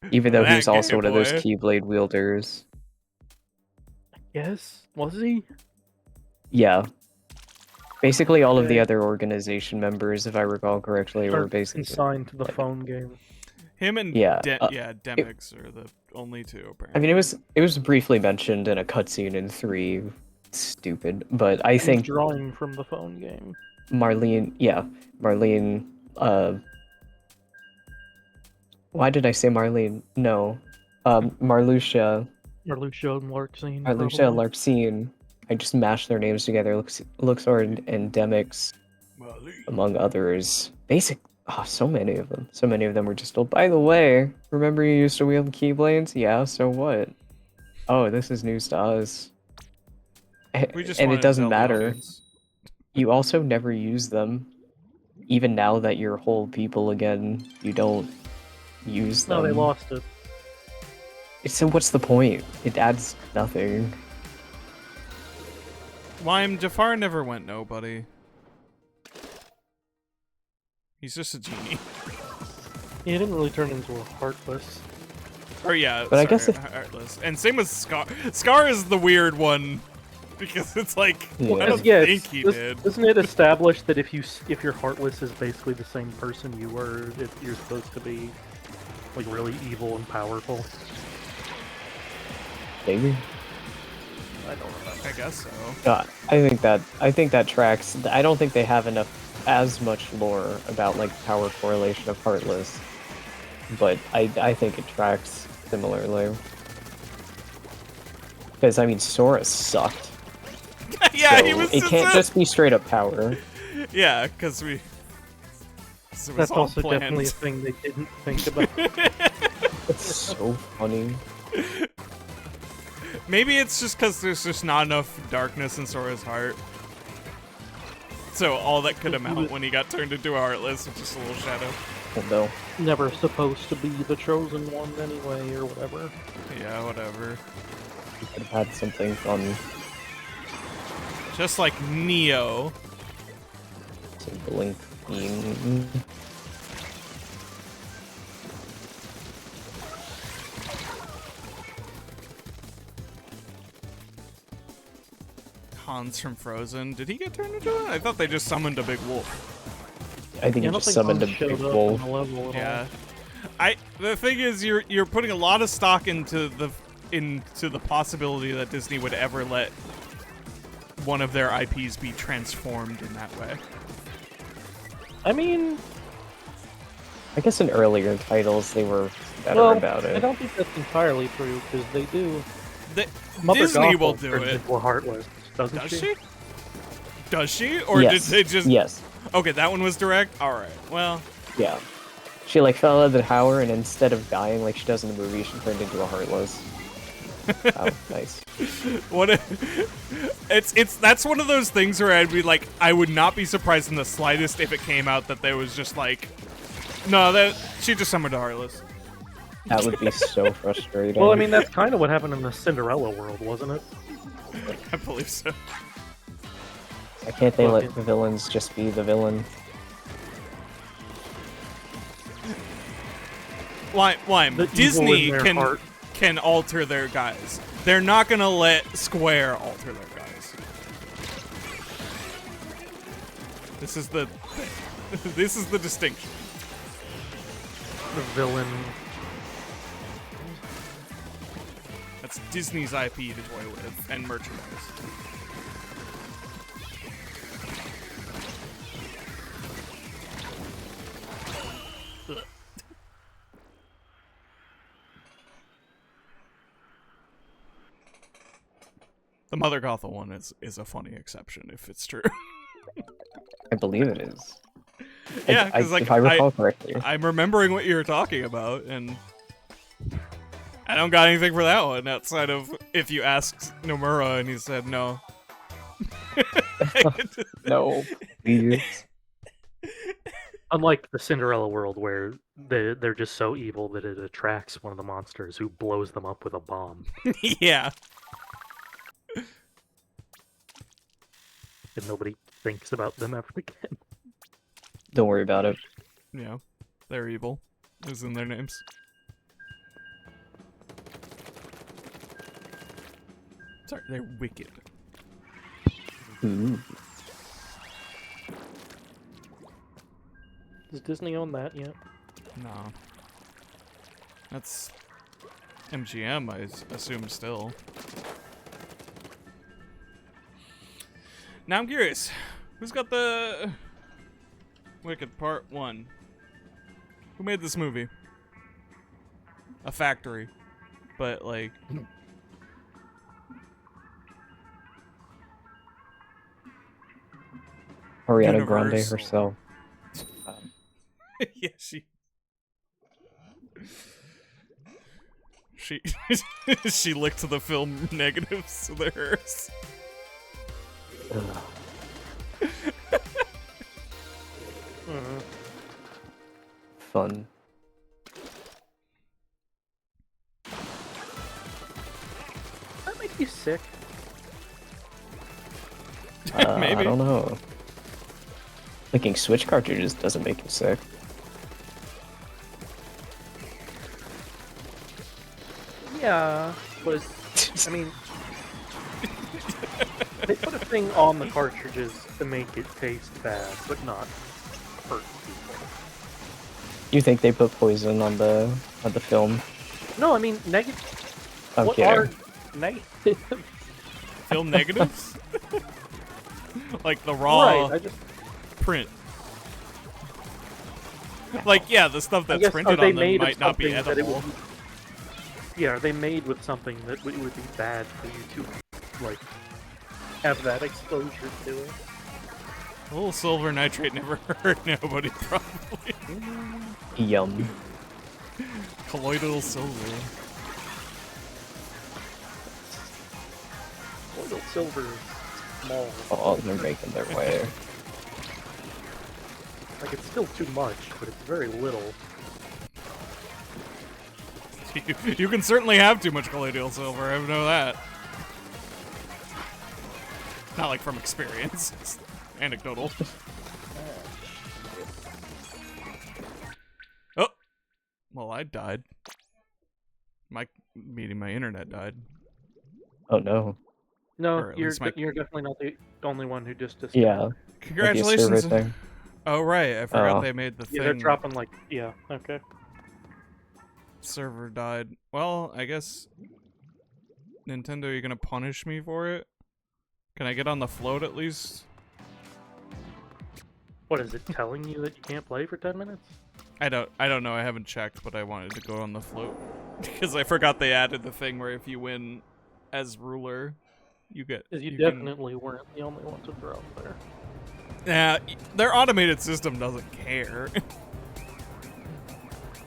Speaker 2: Even though
Speaker 1: That
Speaker 2: he's also one of those
Speaker 1: boy.
Speaker 2: Keyblade wielders.
Speaker 3: Yes. Was he?
Speaker 2: Yeah. Basically, all of the other organization members, if I recall correctly, were basically
Speaker 3: consigned to the phone game.
Speaker 1: Him and Demyx are the only two apparently.
Speaker 2: I mean, it was briefly mentioned in a cutscene in 3. Stupid, but I think
Speaker 3: drawing from the phone game.
Speaker 2: Marlene. Why did I say Marlene? No, Marluxia.
Speaker 3: Marluxia and Larxene.
Speaker 2: Marluxia and Larxene. I just mashed their names together. Luxord and Demyx, among others. So many of them. So many of them were just, oh, by the way, remember you used to wield Keyblades? Yeah, so what? Oh, this is news to us. And it doesn't matter. You also never use them. Even now that you're whole people again, you don't use them.
Speaker 3: No, they lost it.
Speaker 2: So what's the point? It adds nothing.
Speaker 1: Lime, Jafar never went nobody. He's just a genie.
Speaker 3: He didn't really turn into a Heartless.
Speaker 1: Or yeah,
Speaker 2: but I guess
Speaker 1: Heartless. And same with Scar. Scar is the weird one because it's like I don't think he did.
Speaker 3: Isn't it established that if your Heartless is basically the same person you were, you're supposed to be like really evil and powerful?
Speaker 2: Maybe.
Speaker 3: I don't remember.
Speaker 1: I guess so.
Speaker 2: I think that tracks. I don't think they have as much lore about like power correlation of Heartless, but I think it tracks similarly. Because I mean, Sora sucked.
Speaker 1: Yeah,
Speaker 2: so
Speaker 1: he was.
Speaker 2: It can't just be straight up power.
Speaker 1: Yeah, because we.
Speaker 3: That's also definitely a thing they didn't think about.
Speaker 2: It's so funny.
Speaker 1: Maybe it's just because there's just not enough darkness in Sora's heart. So all that could amount when he got turned into a Heartless was just a little shadow.
Speaker 2: Oh no.
Speaker 3: Never supposed to be the chosen one anyway, or whatever.
Speaker 1: Yeah, whatever.
Speaker 2: You could have had something fun.
Speaker 1: Just like Neo.
Speaker 2: Some blink.
Speaker 1: Hans from Frozen. Did he get turned into it? I thought they just summoned a big wolf.
Speaker 2: I think
Speaker 3: Yeah,
Speaker 2: you
Speaker 3: I
Speaker 2: just
Speaker 3: don't
Speaker 2: summoned a
Speaker 3: think Hans
Speaker 2: big
Speaker 3: showed up
Speaker 2: wolf.
Speaker 3: on the level at
Speaker 1: Yeah.
Speaker 3: all.
Speaker 1: The thing is, you're putting a lot of stock into the possibility that Disney would ever let one of their IPs be transformed in that way.
Speaker 3: I mean,
Speaker 2: I guess in earlier titles they were better about
Speaker 3: I
Speaker 2: it.
Speaker 3: don't think that's entirely true, because they do.
Speaker 1: Disney
Speaker 3: Gothel
Speaker 1: will do
Speaker 3: turns
Speaker 1: it.
Speaker 3: into a Heartless, doesn't
Speaker 1: Does
Speaker 3: she?
Speaker 1: she? Does she? Or
Speaker 2: Yes.
Speaker 1: did they just...
Speaker 2: Yes.
Speaker 1: Okay, that one was direct? Alright, well...
Speaker 2: Yeah. She like fell out of the tower and instead of dying like she does in the movie, she turned into a Heartless. Oh, nice.
Speaker 1: What that's one of those things where I'd be like, I would not be surprised in the slightest if it came out that there was just like, no, that she just summoned a Heartless.
Speaker 2: That would be so frustrating.
Speaker 3: Well, I mean, that's kind of what happened in the Cinderella world, wasn't it?
Speaker 1: I believe so.
Speaker 2: Why can't they let the villains just be the villain?
Speaker 1: Lime.
Speaker 3: The evil
Speaker 1: Disney
Speaker 3: in their heart.
Speaker 1: can alter their guys. They're not gonna let Square alter their guys. This is the distinction.
Speaker 3: The villain.
Speaker 1: That's Disney's IP to toy with and merchandise. Ugh. The Mother Gothel one is a funny exception if it's true.
Speaker 2: I believe it is.
Speaker 1: Yeah, because like
Speaker 2: if I recall correctly.
Speaker 1: I'm remembering what you were talking about, and I don't got anything for that one outside of if you asked Nomura and he said no.
Speaker 2: No, please.
Speaker 3: Unlike the Cinderella world, where they're just so evil that it attracts one of the monsters who blows them up with a bomb.
Speaker 1: Yeah.
Speaker 3: And nobody thinks about them ever again.
Speaker 2: Don't worry about it.
Speaker 1: Yeah. They're evil. Is in their names. Sorry, they're wicked.
Speaker 2: Ooh.
Speaker 3: Does Disney own that yet?
Speaker 1: No. That's MGM, I assume still. Now I'm curious. Who's got the Wicked Part 1? Who made this movie? A factory. But, like...
Speaker 2: Ariana Grande
Speaker 1: Universal.
Speaker 2: herself.
Speaker 1: Yeah, she she licked the film negatives, so they're hers.
Speaker 2: Fun.
Speaker 3: That make you sick.
Speaker 1: Maybe.
Speaker 2: I don't know. Licking Switch cartridges doesn't make you sick.
Speaker 3: Yeah, but I mean, they put a thing on the cartridges to make it taste bad, but not hurt people.
Speaker 2: You think they put poison on the film?
Speaker 3: No, I mean negative. What
Speaker 2: Okay.
Speaker 3: are negative?
Speaker 1: Film negatives? Like the raw
Speaker 3: Right, I just
Speaker 1: print. Like, yeah, the stuff
Speaker 3: I
Speaker 1: that's
Speaker 3: guess,
Speaker 1: printed
Speaker 3: are they
Speaker 1: on them
Speaker 3: made
Speaker 1: might
Speaker 3: of
Speaker 1: not be
Speaker 3: something that it
Speaker 1: edible.
Speaker 3: would be, yeah, are they made with something that it would be bad for you to, like, have that exposure to it?
Speaker 1: A little silver nitrate never hurt nobody, probably.
Speaker 2: Yum.
Speaker 1: Colloidal silver.
Speaker 3: Colloidal silver is small.
Speaker 2: Oh, they're making their way.
Speaker 3: Like, it's still too much, but it's very little.
Speaker 1: You can certainly have too much colloidal silver, I know that. Not like from experience, it's anecdotal. Oh! Well, I died. My internet died.
Speaker 2: Oh no.
Speaker 3: No, you're
Speaker 1: least
Speaker 3: you're definitely not the only one who just discovered.
Speaker 2: Yeah.
Speaker 1: Congratulations!
Speaker 2: Like the server thing.
Speaker 1: Oh right, I forgot
Speaker 2: Oh.
Speaker 1: they made the thing.
Speaker 3: Yeah, they're dropping like, yeah, okay.
Speaker 1: Server died. Well, I guess Nintendo, you're gonna punish me for it? Can I get on the float at least?
Speaker 3: What, is it telling you that you can't play for 10 minutes?
Speaker 1: I don't know. I haven't checked, but I wanted to go on the float because I forgot they added the thing where if you win as ruler, you get.
Speaker 3: Because you
Speaker 1: can-
Speaker 3: definitely weren't the only one to throw up there.
Speaker 1: Yeah, their automated system doesn't care.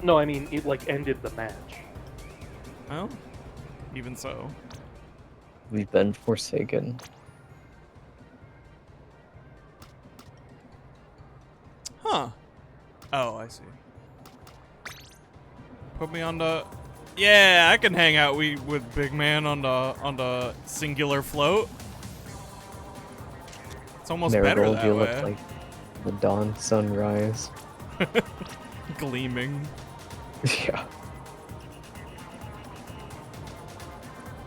Speaker 3: No, I mean, it like ended the match.
Speaker 1: Well, even so.
Speaker 2: We've been forsaken.
Speaker 1: Huh. Oh, I see. Put me on the. Yeah, I can hang out with Big Man on the singular float. It's almost better
Speaker 2: Marigold,
Speaker 1: that
Speaker 2: you
Speaker 1: way.
Speaker 2: look like the dawn sunrise.
Speaker 1: Gleaming,
Speaker 2: Yeah.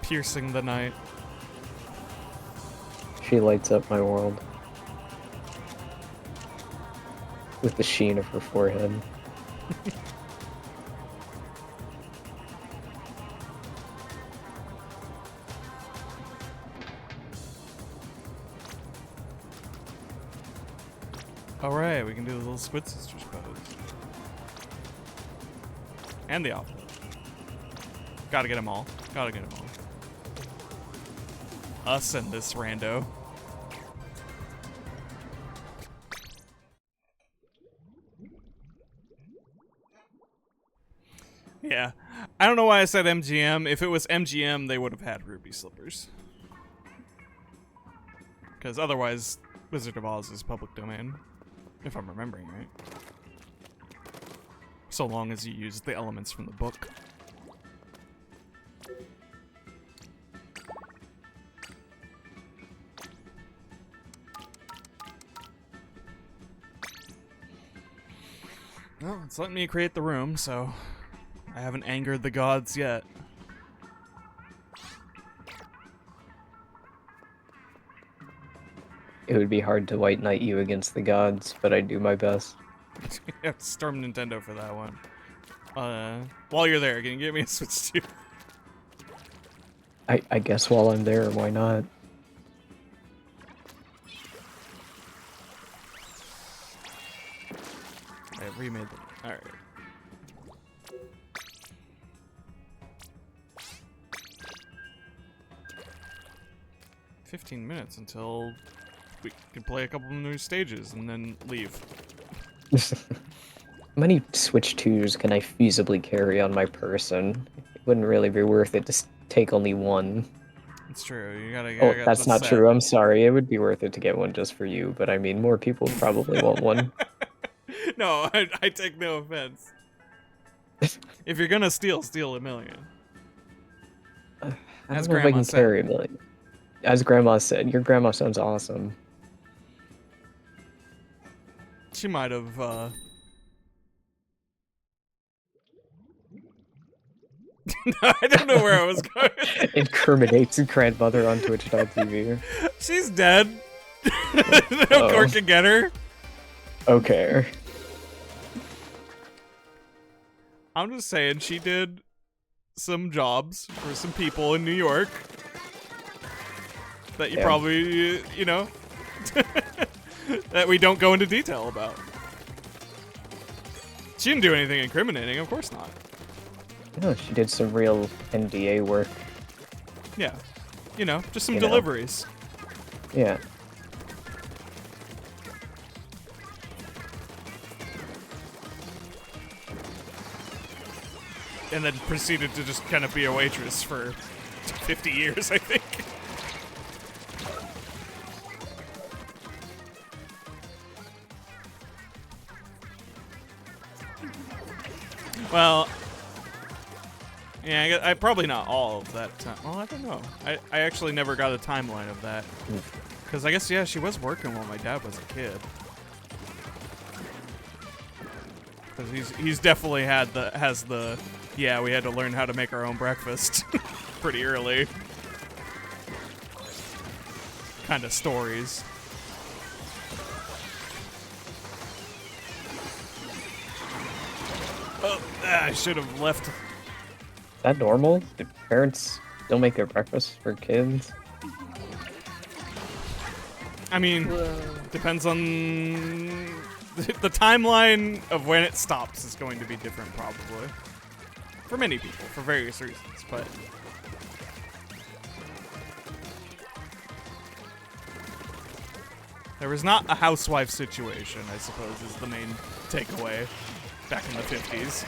Speaker 1: piercing the night.
Speaker 2: She lights up my world. With the sheen of her forehead.
Speaker 1: Alright, we can do the little Squid Sisters pose. And the offload. Gotta get them all. Gotta get them all. Us and this rando. Yeah. I don't know why I said MGM. If it was MGM, they would have had ruby slippers. Because otherwise, Wizard of Oz is public domain. If I'm remembering right. So long as you use the elements from the book. Well, it's letting me create the room, so I haven't angered the gods yet.
Speaker 2: It would be hard to white knight you against the gods, but I do my best.
Speaker 1: You have to storm Nintendo for that one. While you're there, can you get me a Switch 2?
Speaker 2: I guess while I'm there, why not?
Speaker 1: I remade them. Alright. $15 until we can play a couple of new stages and then leave.
Speaker 2: How many Switch 2s can I feasibly carry on my person? It wouldn't really be worth it to take only one.
Speaker 1: It's true. You gotta.
Speaker 2: Oh,
Speaker 1: gotta
Speaker 2: that's
Speaker 1: the
Speaker 2: not
Speaker 1: set.
Speaker 2: true. I'm sorry. It would be worth it to get one just for you, but I mean, more people probably want one.
Speaker 1: No, I take no offense. If you're gonna steal a million.
Speaker 2: I
Speaker 1: As
Speaker 2: don't know if I
Speaker 1: Grandma
Speaker 2: can
Speaker 1: said.
Speaker 2: carry a million. As Grandma said, your grandma sounds awesome.
Speaker 1: She might have. No, I don't know where I was going.
Speaker 2: Incriminates grandmother on Twitch.tv.
Speaker 1: She's dead. No
Speaker 2: Oh.
Speaker 1: court can get her.
Speaker 2: Okay.
Speaker 1: I'm just saying she did some jobs for some people in New York that you
Speaker 2: Yeah.
Speaker 1: probably, you know, that we don't go into detail about. She didn't do anything incriminating, of course not.
Speaker 2: No, she did some real NDA work.
Speaker 1: Yeah. You know, just some
Speaker 2: You know.
Speaker 1: deliveries.
Speaker 2: Yeah.
Speaker 1: And then proceeded to just kind of be a waitress for 50 years, I think. Well, yeah, I probably not all of that time. Well, I don't know. I actually never got a timeline of that. Because I guess, yeah, she was working while my dad was a kid. Because he's definitely has the, yeah, we had to learn how to make our own breakfast pretty early kind of stories. Oh, I should have left.
Speaker 2: Is that normal? Do parents still make their breakfast for kids?
Speaker 1: I mean, depends on the timeline of when it stops is going to be different probably. For many people, for various reasons, but there was not a housewife situation, I suppose, is the main takeaway back in the 50s.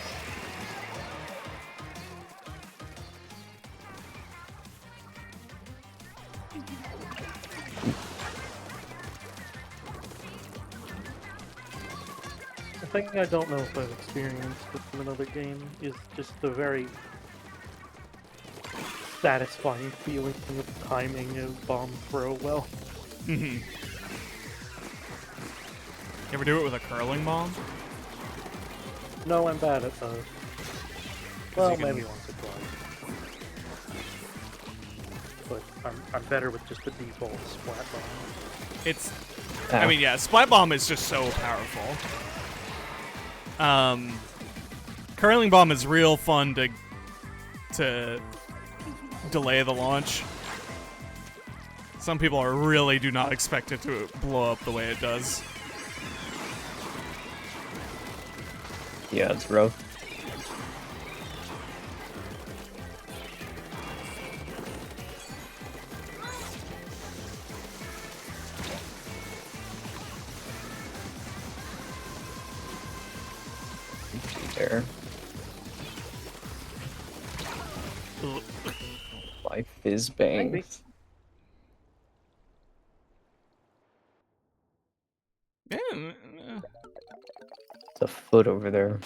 Speaker 3: The thing I don't know if I've experienced with another game is just the very satisfying feeling of timing a bomb throw well.
Speaker 1: You ever do it with a curling bomb?
Speaker 3: No, I'm bad at those. Well,
Speaker 1: you can-
Speaker 3: maybe once or twice. But I'm better with just the default splat bomb.
Speaker 1: It's, I mean, yeah, Splat Bomb is just so powerful. Curling Bomb is real fun to delay the launch. Some people really do not expect it to blow up the way it does.
Speaker 2: Yeah, it's rough. There. Life is bangs.
Speaker 1: Yeah.
Speaker 2: It's a foot over there.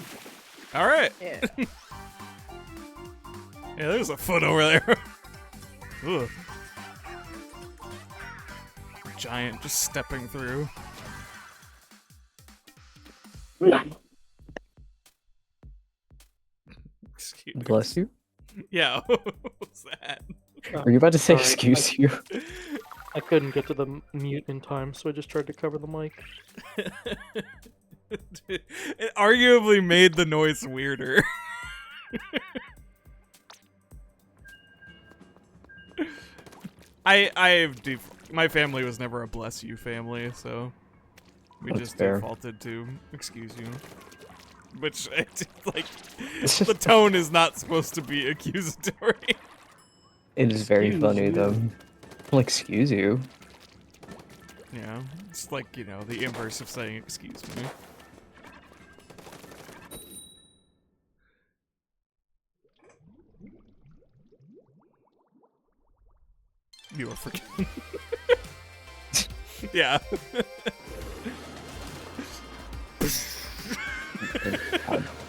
Speaker 1: All right.
Speaker 4: Yeah.
Speaker 1: Yeah, there's a foot over there. Ugh. Giant just stepping through. Excuse me.
Speaker 2: Bless you.
Speaker 1: Yeah, what's that?
Speaker 2: Are you about to say
Speaker 3: Sorry,
Speaker 2: excuse you?
Speaker 3: I couldn't get to the mute in time, so I just tried to cover the mic.
Speaker 1: It arguably made the noise weirder. My family was never a bless you family, so we
Speaker 2: That's
Speaker 1: just
Speaker 2: fair.
Speaker 1: defaulted to excuse you. Which, like, the tone is not supposed to be accusatory.
Speaker 2: It is very
Speaker 3: Excuse
Speaker 2: funny
Speaker 3: you.
Speaker 2: though. Well, excuse you.
Speaker 1: Yeah, it's like, you know, the inverse of saying excuse me. You are forgiven. Yeah.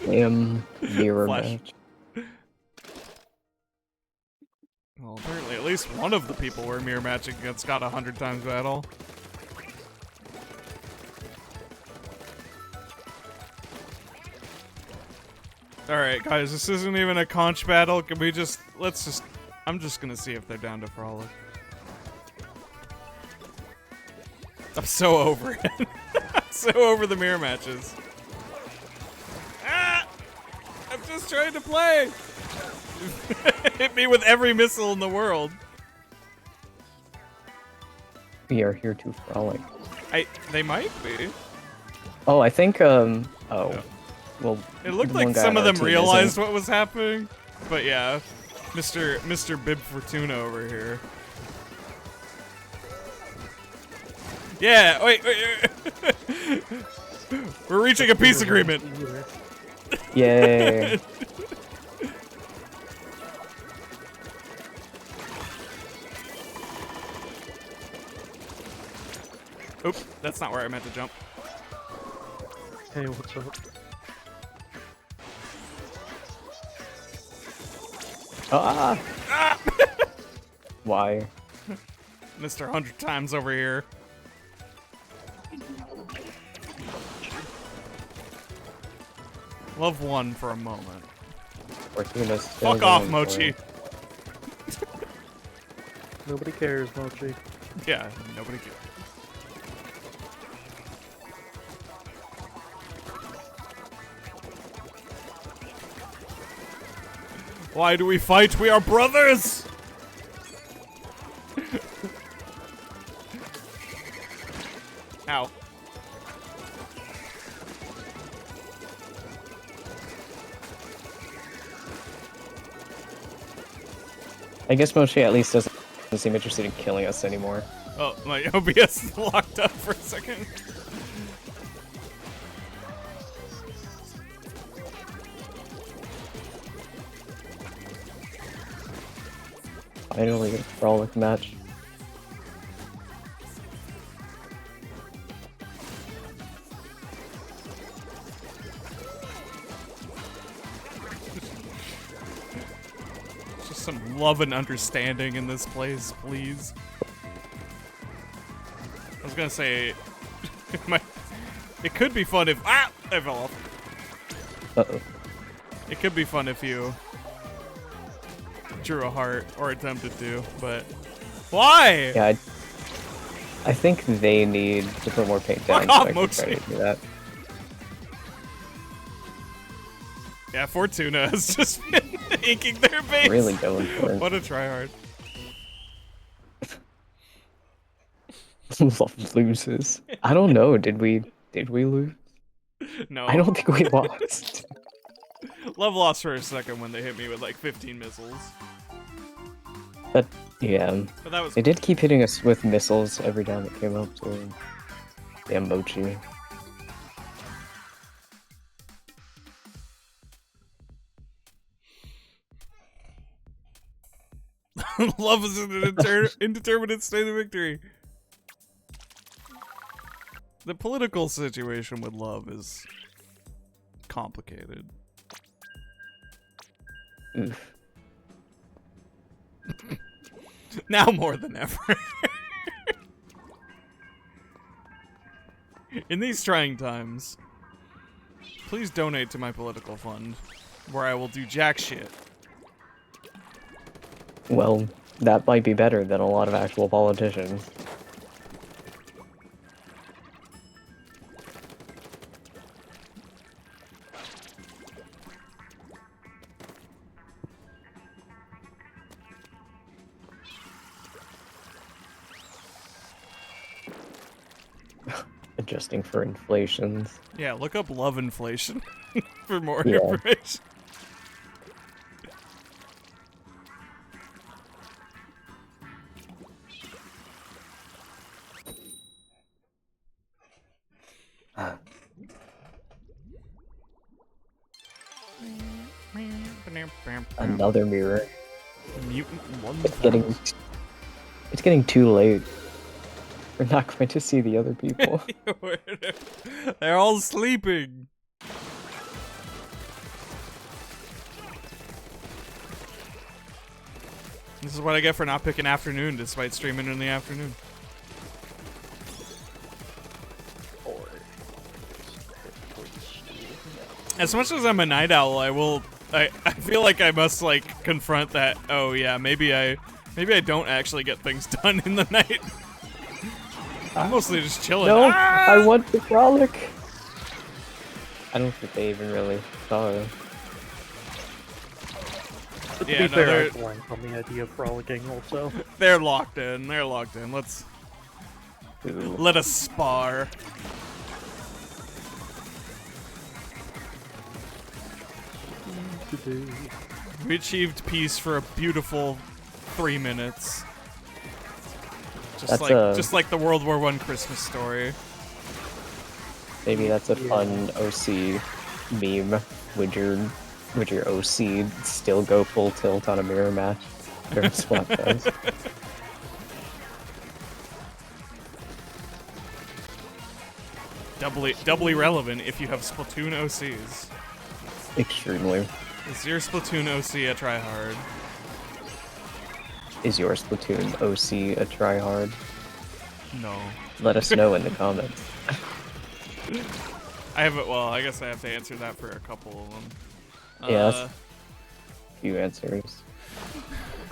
Speaker 2: Damn mirror
Speaker 1: Flash.
Speaker 2: match.
Speaker 1: Well, apparently at least one of the people we're mirror matching against got 100 times battle. Alright, guys, this isn't even a conch battle. Can we just... I'm just gonna see if they're down to frolic. I'm so over it. I'm so over the mirror matches. Ah! I'm just trying to play! Hit me with every missile in the world.
Speaker 2: We are here to frolic.
Speaker 1: They might be.
Speaker 2: Oh, I think,
Speaker 1: Yeah.
Speaker 2: well...
Speaker 1: It looked
Speaker 2: the one
Speaker 1: like
Speaker 2: guy
Speaker 1: some
Speaker 2: on
Speaker 1: of
Speaker 2: our
Speaker 1: them
Speaker 2: team
Speaker 1: realized
Speaker 2: isn't.
Speaker 1: what was happening. But yeah, Mr. Bib Fortuna over here. Yeah, wait. We're reaching a peace agreement.
Speaker 2: Yay!
Speaker 1: Oop, that's not where I meant to jump.
Speaker 3: Hey, what's up?
Speaker 2: Ah! Why?
Speaker 1: Mr. 100 times over here. Love one for a moment. Fuck off, Mochi.
Speaker 3: Nobody cares, Mochi.
Speaker 1: Yeah, nobody cares. Why do we fight? We are brothers! Ow.
Speaker 2: I guess Moshe at least doesn't seem interested in killing us anymore.
Speaker 1: Oh, my OBS is locked up for a second.
Speaker 2: Finally, a frolic match.
Speaker 1: Just some love and understanding in this place, please. I was gonna say, it could be fun if I fell off.
Speaker 2: Uh-oh.
Speaker 1: It could be fun if you drew a heart or attempted to, but why?
Speaker 2: Yeah, I think they need to put more paint down so I can try to do that.
Speaker 1: Yeah, Fortuna has just been inking their base.
Speaker 2: Really going for it.
Speaker 1: What a tryhard.
Speaker 2: Love loses. I don't know. Did we lose?
Speaker 1: No.
Speaker 2: I don't think we lost.
Speaker 1: Love lost for a second when they hit me with like 15 missiles.
Speaker 2: But yeah,
Speaker 1: But that was
Speaker 2: they did keep hitting us with missiles every time it came up. So damn Mochi.
Speaker 1: Love is in an indeterminate state of victory. The political situation with love is complicated.
Speaker 2: Oof.
Speaker 1: Now more than ever. In these trying times, please donate to my political fund, where I will do jack shit.
Speaker 2: Well, that might be better than a lot of actual politicians. Adjusting for inflations.
Speaker 1: Yeah, look up love inflation for more
Speaker 2: Yeah.
Speaker 1: information.
Speaker 2: Another mirror.
Speaker 1: Mutant
Speaker 2: It's getting too late. We're not going to see the other people.
Speaker 1: They're all sleeping. This is what I get for not picking afternoon despite streaming in the afternoon. As much as I'm a night owl, I feel like I must like confront that. Oh yeah, maybe I don't actually get things done in the night. I'm mostly just chilling.
Speaker 2: No, I want to frolic. I don't think they even really saw it.
Speaker 3: But to
Speaker 1: Yeah,
Speaker 3: be
Speaker 1: no,
Speaker 3: fair,
Speaker 1: they're-
Speaker 3: I'm blank on the idea of frolicking also.
Speaker 1: They're locked in. They're locked in.
Speaker 2: Ooh.
Speaker 1: Let us spar. We achieved peace for a beautiful 3 minutes. Just like the World War I Christmas story.
Speaker 2: Maybe that's a fun OC meme. Would your OC still go full tilt on a mirror match during Splatfest?
Speaker 1: Doubly relevant if you have Splatoon OCs.
Speaker 2: Extremely.
Speaker 1: Is your Splatoon OC a tryhard?
Speaker 2: Is your Splatoon OC a tryhard?
Speaker 1: No.
Speaker 2: Let us know in the comments.
Speaker 1: I haven't. Well, I guess I have to answer that for a couple of them.
Speaker 2: Yeah, that's a few answers.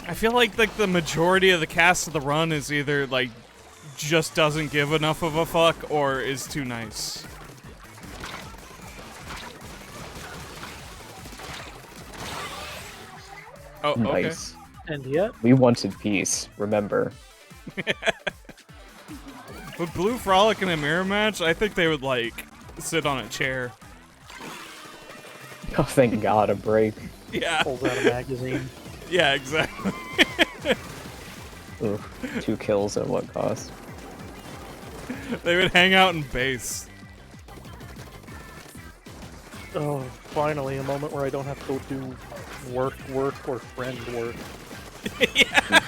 Speaker 1: I feel like the majority of the cast of the run is either like just doesn't give enough of a fuck or is too nice. Oh,
Speaker 2: Nice.
Speaker 1: okay.
Speaker 3: And yet,
Speaker 2: We wanted peace, remember.
Speaker 1: With Blue Frolic in a mirror match, I think they would like sit on a chair.
Speaker 2: Oh, thank God, a break.
Speaker 1: Yeah.
Speaker 3: pulls out a magazine.
Speaker 1: Yeah, exactly.
Speaker 2: Oof, 2 kills at what cost?
Speaker 1: They would hang out in base.
Speaker 3: Oh, finally, a moment where I don't have to do work, or friend work.
Speaker 1: Yeah.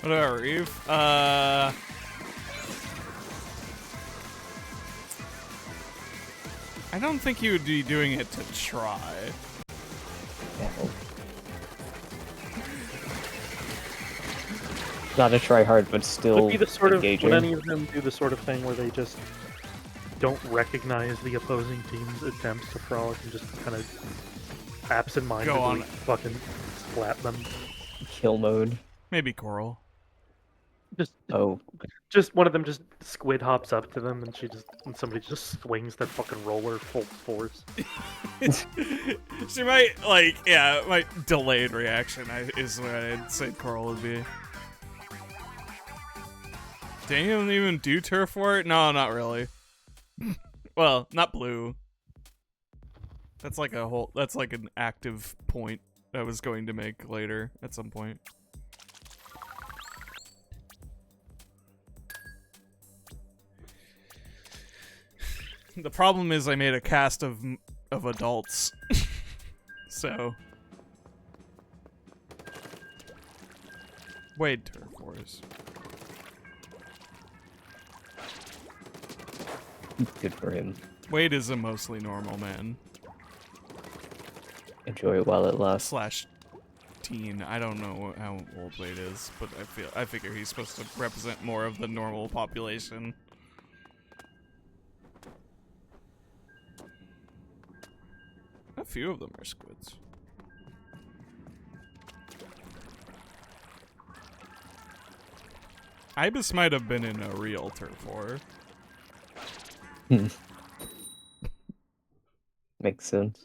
Speaker 1: What about Reeve? I don't think you would be doing it to try.
Speaker 2: No. Not a tryhard, but still
Speaker 3: Would be the sort
Speaker 2: engaging.
Speaker 3: of, would any of them do the sort of thing where they just don't recognize the opposing team's attempts to frolic and just kind of absentmindedly fucking slap them?
Speaker 2: Kill mode.
Speaker 1: Maybe Coral.
Speaker 2: Oh,
Speaker 3: Just one of them just squid hops up to them and somebody just swings their fucking roller full force.
Speaker 1: She might, like, yeah, delayed reaction is what I'd say Coral would be. Daniel didn't even do turf war? No, not really. Well, not blue. That's like an active point I was going to make later at some point. The problem is I made a cast of adults. So Wade turf wars.
Speaker 2: good for him.
Speaker 1: Wade is a mostly normal man.
Speaker 2: Enjoy it while it lasts.
Speaker 1: Slash teen. I don't know how old Wade is, but I figure he's supposed to represent more of the normal population. A few of them are squids. Ibis might have been in a real turf war.
Speaker 2: Makes sense.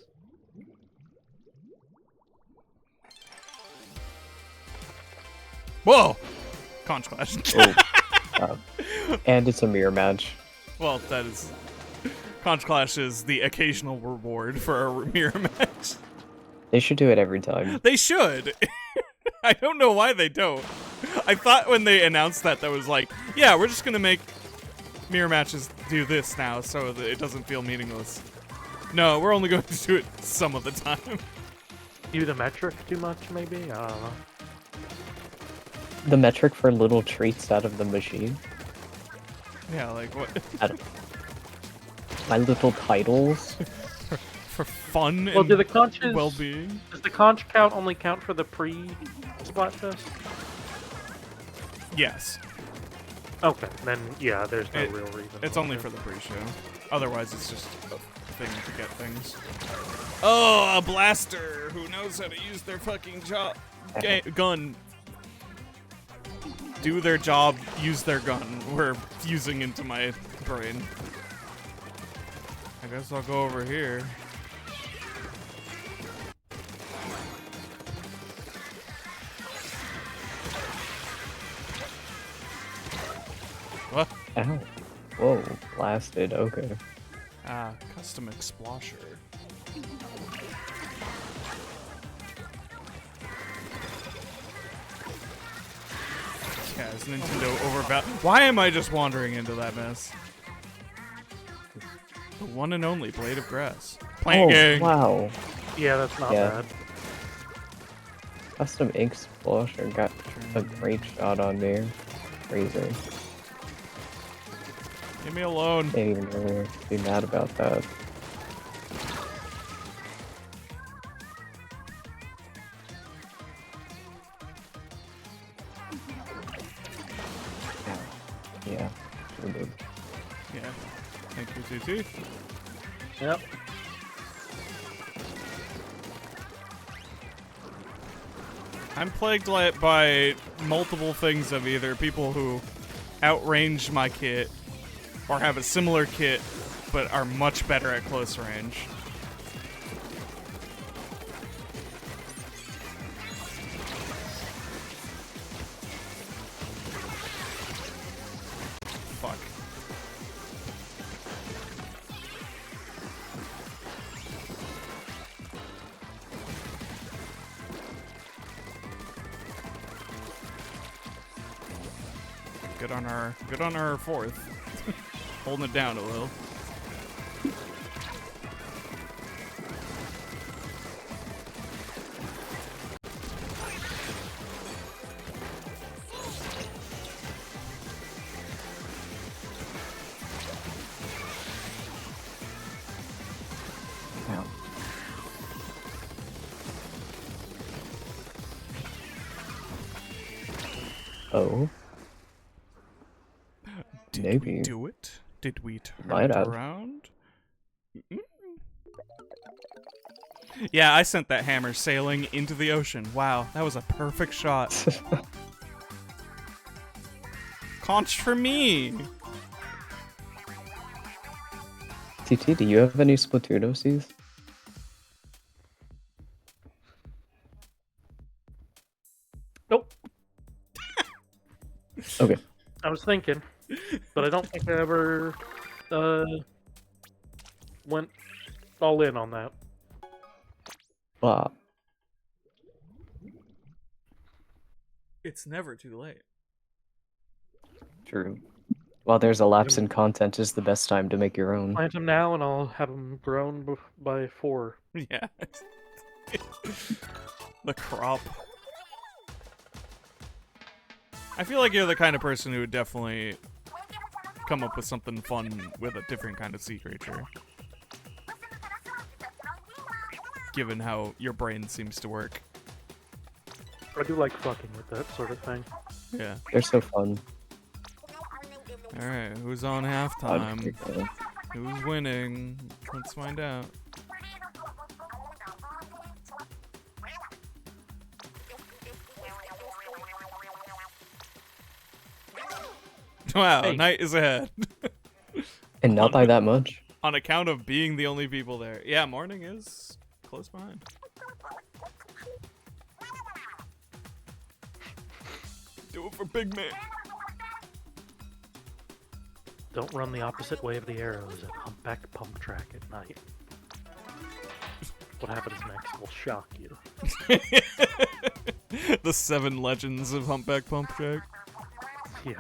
Speaker 1: Whoa! Conch Clash.
Speaker 2: Oh. And it's a mirror match.
Speaker 1: Well, that is... Conch Clash is the occasional reward for a mirror match.
Speaker 2: They should do it every time.
Speaker 1: They should! I don't know why they don't. I thought when they announced that was like, yeah, we're just gonna make mirror matches do this now so that it doesn't feel meaningless. No, we're only going to do it some of the time.
Speaker 3: Do the metric too much, maybe? I don't know.
Speaker 2: The metric for little treats out of the machine.
Speaker 1: Yeah, like what?
Speaker 2: My little titles.
Speaker 1: For fun
Speaker 3: Well,
Speaker 1: and
Speaker 3: do the conches,
Speaker 1: well-being?
Speaker 3: does the conch count only count for the pre-Splatfest?
Speaker 1: Yes.
Speaker 3: Okay, then yeah, there's no real reason.
Speaker 1: It's only for the pre-show. Otherwise, it's just a thing to get things. Oh, a blaster! Who knows how to use their fucking gun? Do their job, use their gun. We're fusing into my brain. I guess I'll go over here. What?
Speaker 2: Ow. Whoa, blasted, okay.
Speaker 1: Ah, custom explosher. Yeah, is Nintendo overvalued? Why am I just wandering into that mess? The one and only Blade of Grass. Plant gang.
Speaker 2: Wow.
Speaker 3: Yeah, that's not
Speaker 2: Yeah.
Speaker 3: bad.
Speaker 2: Custom Explosion got a great shot on me. Crazy.
Speaker 1: Leave me alone.
Speaker 2: Can't even really be mad about that. Yeah. Should've moved.
Speaker 1: Yeah. Thank you, TT.
Speaker 3: Yep.
Speaker 1: I'm plagued by multiple things of either people who outrange my kit or have a similar kit but are much better at close range. Fuck. Good on our fourth. Holding it down a little.
Speaker 2: Yeah. Oh.
Speaker 1: Did
Speaker 2: Maybe.
Speaker 1: we do it? Did we turn
Speaker 2: Might
Speaker 1: it
Speaker 2: have.
Speaker 1: around? Yeah, I sent that hammer sailing into the ocean. Wow, that was a perfect shot. Conch for me!
Speaker 2: TT, do you have any Splatoon OCs?
Speaker 3: Nope.
Speaker 2: Okay.
Speaker 3: I was thinking, but I don't think I ever went all in on that.
Speaker 2: Wow.
Speaker 1: It's never too late.
Speaker 2: True. While there's a lapse in content is the best time to make your own.
Speaker 3: Plant them now, and I'll have them grown by 4.
Speaker 1: Yeah. The crop. I feel like you're the kind of person who would definitely come up with something fun with a different kind of sea creature. Given how your brain seems to work.
Speaker 3: I do like fucking with that sort of thing.
Speaker 1: Yeah.
Speaker 2: They're so fun.
Speaker 1: Alright, who's on halftime? Who's winning? Let's find out. Wow,
Speaker 3: Hey.
Speaker 1: Nite is ahead.
Speaker 2: And not by that much.
Speaker 1: On account of being the only people there. Yeah, morning is close behind. Do it for Big Man.
Speaker 3: Don't run the opposite way of the arrows at humpback pump track at night. What happens next will shock you.
Speaker 1: The 7 legends of Humpback Pump Track.
Speaker 3: Yeah.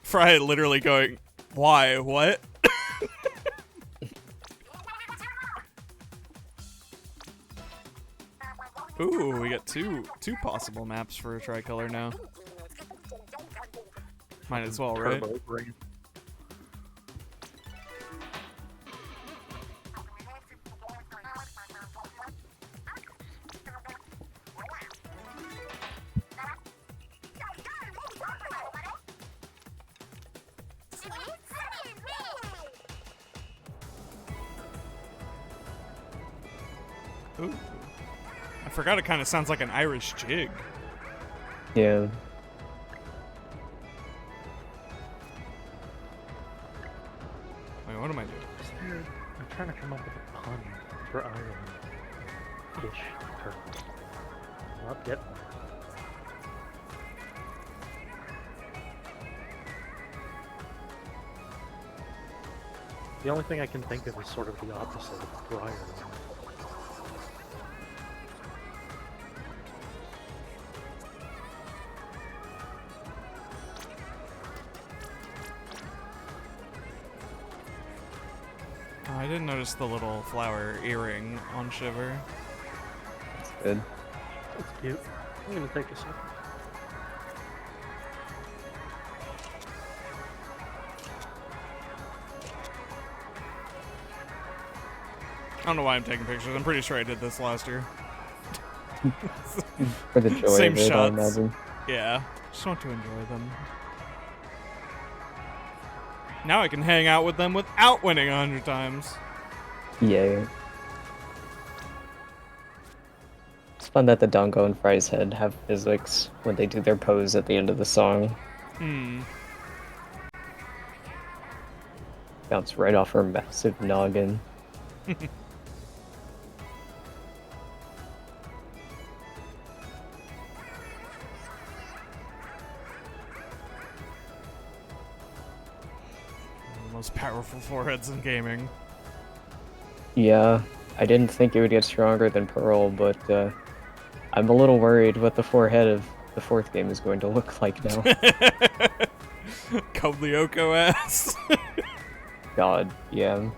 Speaker 1: Fry literally going, why? What? Ooh, we got two possible maps for a tricolor now. Might as well, right?
Speaker 3: Turbo brain.
Speaker 1: Ooh. I forgot it kind of sounds like an Irish jig.
Speaker 2: Yeah.
Speaker 1: Wait, what am I doing?
Speaker 3: I'm trying to come up with a pun for Ireland. Fish turtle. Not getting there. The only thing I can think of is sort of the opposite of Briar.
Speaker 1: Oh, I didn't notice the little flower earring on Shiver.
Speaker 2: That's good.
Speaker 3: That's cute. I'm gonna take a second.
Speaker 1: don't know why I'm taking pictures. I'm pretty sure I did this last year.
Speaker 2: For the joy
Speaker 1: Same
Speaker 2: of it, I
Speaker 1: shots.
Speaker 2: imagine.
Speaker 1: Yeah, just want to enjoy them. Now I can hang out with them without winning 100 times.
Speaker 2: Yay. It's fun that the Dongo and Fry's head have physics when they do their pose at the end of the song.
Speaker 1: Hmm.
Speaker 2: Bounce right off her massive noggin.
Speaker 1: Most powerful foreheads in gaming.
Speaker 2: Yeah, I didn't think it would get stronger than Pearl, but I'm a little worried what the forehead of the fourth game is going to look like now.
Speaker 1: Koblioko ass.
Speaker 2: God, yeah.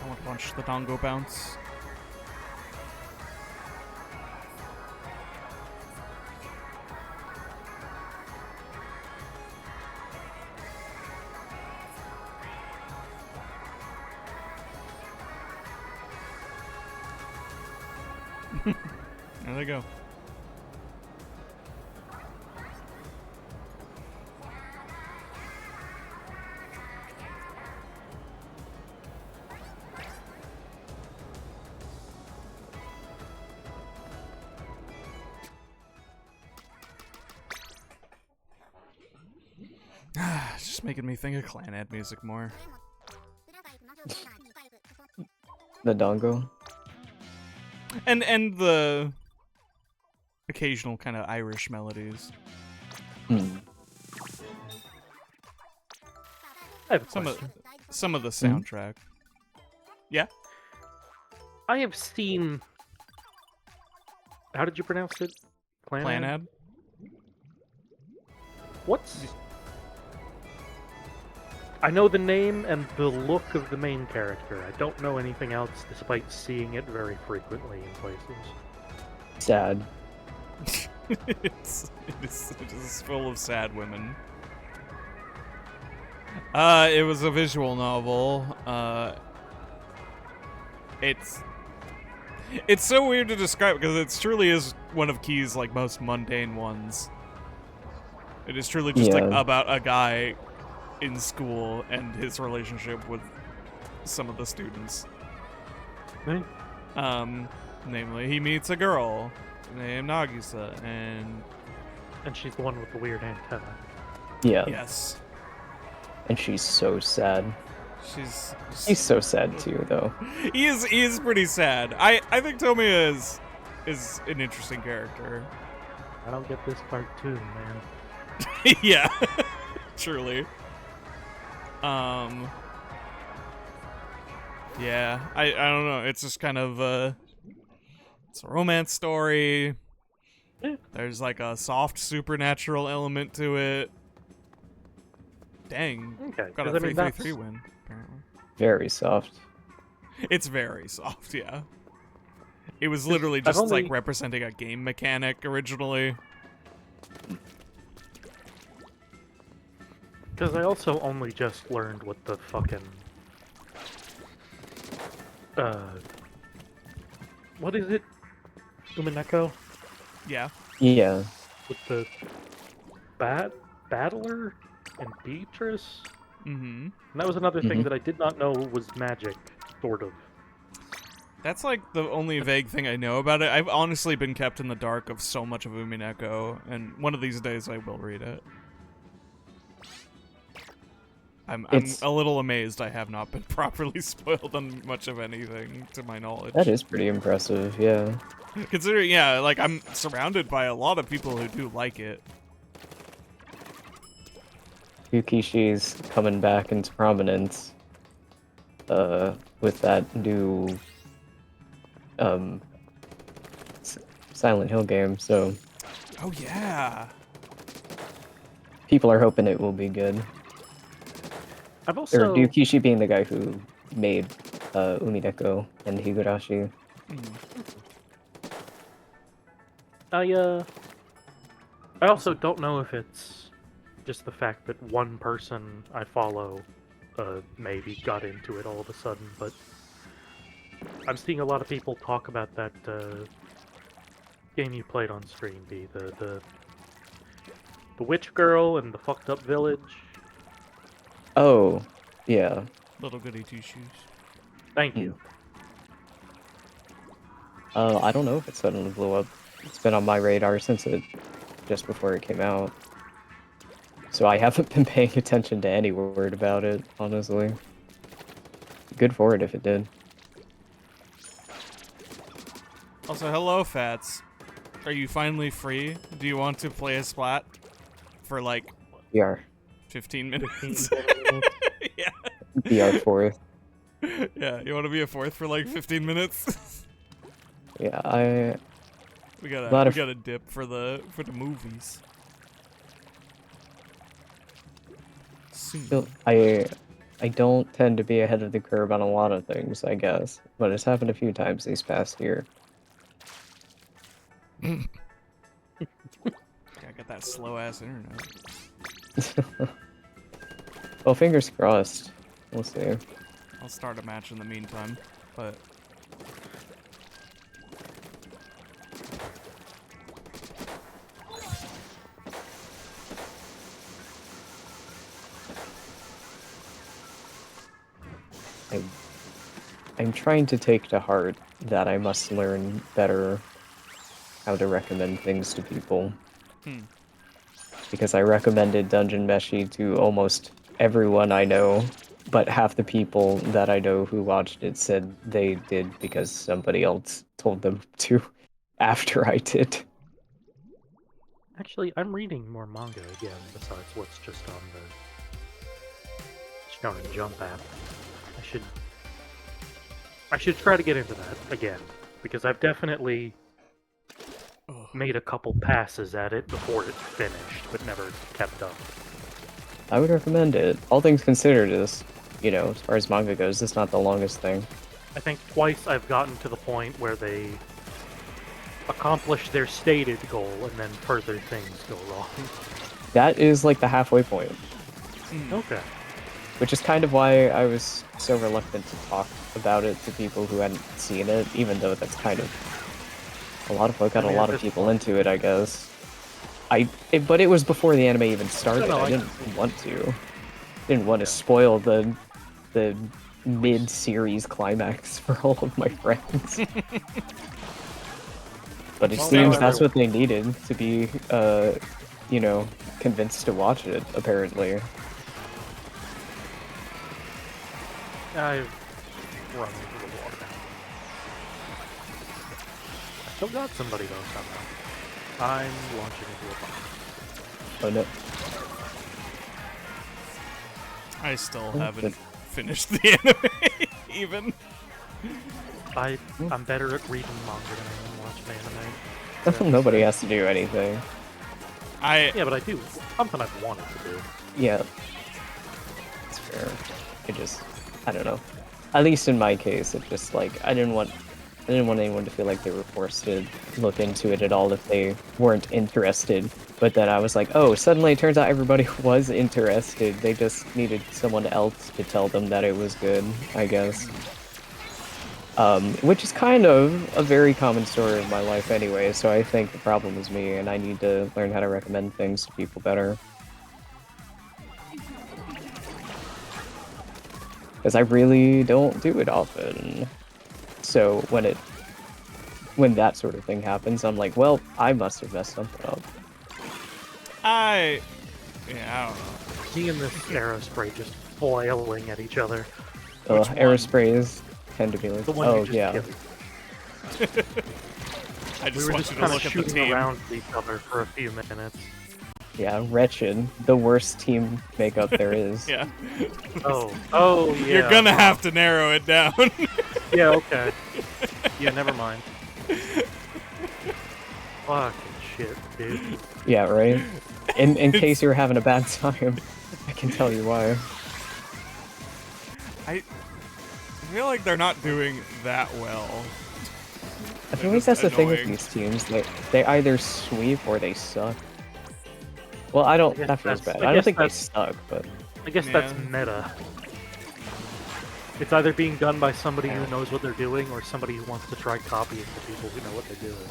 Speaker 1: I want to launch the Dongo bounce. There they go. It's just making me think of clan ad music more.
Speaker 2: The Dongo?
Speaker 1: And the occasional kind of Irish melodies.
Speaker 2: Hmm.
Speaker 3: I have a
Speaker 1: Some
Speaker 3: question.
Speaker 1: of the soundtrack. Yeah.
Speaker 3: I have seen. How did you pronounce it?
Speaker 1: Clan ad.
Speaker 3: What's? I know the name and the look of the main character. I don't know anything else, despite seeing it very frequently in places.
Speaker 2: Sad.
Speaker 1: it is full of sad women. It was a visual novel. It's so weird to describe because it truly is one of Key's like most mundane ones. It is truly just like about a guy in school and his relationship with some of the students.
Speaker 3: Right.
Speaker 1: Namely, he meets a girl named Nagisa, and
Speaker 3: she's the one with the weird antenna.
Speaker 2: Yeah.
Speaker 1: yes,
Speaker 2: And she's so sad.
Speaker 1: He's
Speaker 2: so sad too, though.
Speaker 1: He is pretty sad. I think Tomiya is an interesting character.
Speaker 3: I don't get this cartoon, man.
Speaker 1: Yeah, truly. Yeah, I don't know. It's just kind of it's a romance story.
Speaker 3: Yeah.
Speaker 1: There's like a soft supernatural element to it. Dang.
Speaker 3: Okay.
Speaker 1: Got a
Speaker 3: 'cause I mean,
Speaker 1: 3-3-3 win, apparently.
Speaker 2: Very soft.
Speaker 1: It's very soft, yeah. It was literally just like representing a game mechanic originally.
Speaker 3: Because I also only just learned what the fucking what is it? Umineko?
Speaker 1: Yeah.
Speaker 2: Yeah.
Speaker 3: With the Battler and Beatrice?
Speaker 1: Mm-hmm.
Speaker 3: And that was another thing that I did not know was magic, sort of.
Speaker 1: That's like the only vague thing I know about it. I've honestly been kept in the dark of so much of Umineko, and one of these days I will read it. I'm a little amazed I have not been properly spoiled on much of anything, to my knowledge.
Speaker 2: That is pretty impressive, yeah.
Speaker 1: Considering, yeah, like, I'm surrounded by a lot of people who do like it.
Speaker 2: Yukishi's coming back into prominence. with that new Silent Hill game, so
Speaker 1: Oh yeah.
Speaker 2: people are hoping it will be good.
Speaker 3: I've
Speaker 2: Or
Speaker 3: also
Speaker 2: Ryukishi being the guy who made Umideko and Higurashi.
Speaker 3: I also don't know if it's just the fact that one person I follow maybe got into it all of a sudden, but I'm seeing a lot of people talk about that game you played on stream, the witch girl and the fucked up village.
Speaker 2: Oh, yeah.
Speaker 1: Little goody two shoes.
Speaker 3: Thank you.
Speaker 2: I don't know if it suddenly blew up. It's been on my radar since just before it came out. So I haven't been paying attention to any word about it, honestly. Good for it if it did.
Speaker 1: Also, hello, Fats. Are you finally free? Do you want to play a Splat for like
Speaker 2: VR.
Speaker 1: 15 minutes? Yeah.
Speaker 2: VR 4th.
Speaker 1: Yeah, you want to be a fourth for like 15 minutes?
Speaker 2: Yeah,
Speaker 1: we gotta dip for the movies. Soon.
Speaker 2: I don't tend to be ahead of the curve on a lot of things, I guess, but it's happened a few times these past year.
Speaker 1: Yeah, I got that slow ass internet.
Speaker 2: Well, fingers crossed. We'll see.
Speaker 1: I'll start a match in the meantime, but
Speaker 2: I'm trying to take to heart that I must learn better how to recommend things to people. Because I recommended Dungeon Meshi to almost everyone I know, but half the people that I know who watched it said they did because somebody else told them to after I did.
Speaker 3: Actually, I'm reading more manga again besides what's just on the Shonen Jump app. I should try to get into that again, because I've definitely made a couple passes at it before it finished, but never kept up.
Speaker 2: I would recommend it. All things considered, is, as far as manga goes, it's not the longest thing.
Speaker 3: I think twice I've gotten to the point where they accomplish their stated goal and then further things go wrong.
Speaker 2: That is like the halfway point.
Speaker 3: Okay.
Speaker 2: Which is kind of why I was so reluctant to talk about it to people who hadn't seen it, even though that's kind of... A lot of folk got a lot of people into it, I guess. But it was before the anime even started. I didn't want to. Didn't want to spoil the mid-series climax for all of my friends. But it seems that's what they needed to be, convinced to watch it, apparently.
Speaker 3: I've run into the water now. I still got somebody though somehow. I'm launching into a bomb.
Speaker 2: Oh no.
Speaker 1: I still haven't finished the anime, even.
Speaker 3: I'm better at reading manga than I am watching anime.
Speaker 2: Nobody has to do anything.
Speaker 3: Yeah, but I do. Something I've wanted to do.
Speaker 2: Yeah. It's fair. I don't know. At least in my case, it just I didn't want anyone to feel like they were forced to look into it at all if they weren't interested. But then I was like, oh, suddenly it turns out everybody was interested. They just needed someone else to tell them that it was good, I guess. Which is kind of a very common story of my life anyway, so I think the problem is me, and I need to learn how to recommend things to people better. Because I really don't do it often. So when that sort of thing happens, I'm like, well, I must have messed something up.
Speaker 1: I don't know.
Speaker 3: Me and this aerospray just flailing at each other.
Speaker 2: Aerosprays tend to be like,
Speaker 3: The one
Speaker 2: oh
Speaker 3: you just
Speaker 2: yeah.
Speaker 3: killed.
Speaker 1: I just
Speaker 3: We were
Speaker 1: want
Speaker 3: just
Speaker 1: you to
Speaker 3: kind of
Speaker 1: look at the
Speaker 3: shooting
Speaker 1: team.
Speaker 3: around each other for a few minutes.
Speaker 2: Yeah, wretched. The worst team makeup there is.
Speaker 1: Yeah.
Speaker 3: Oh, yeah.
Speaker 1: You're gonna have to narrow it down.
Speaker 3: Yeah, okay. Yeah, never mind. Fucking shit, dude.
Speaker 2: Yeah, right? In case you're having a bad time, I can tell you why.
Speaker 1: I feel like they're not doing that well.
Speaker 2: I feel like that's the thing with these teams. They either sweep or they suck. Well, I don't. That feels bad. I don't think they suck, but
Speaker 3: I guess that's meta. It's either being done by somebody who knows what they're doing, or somebody who wants to try copying the people who know what they're doing.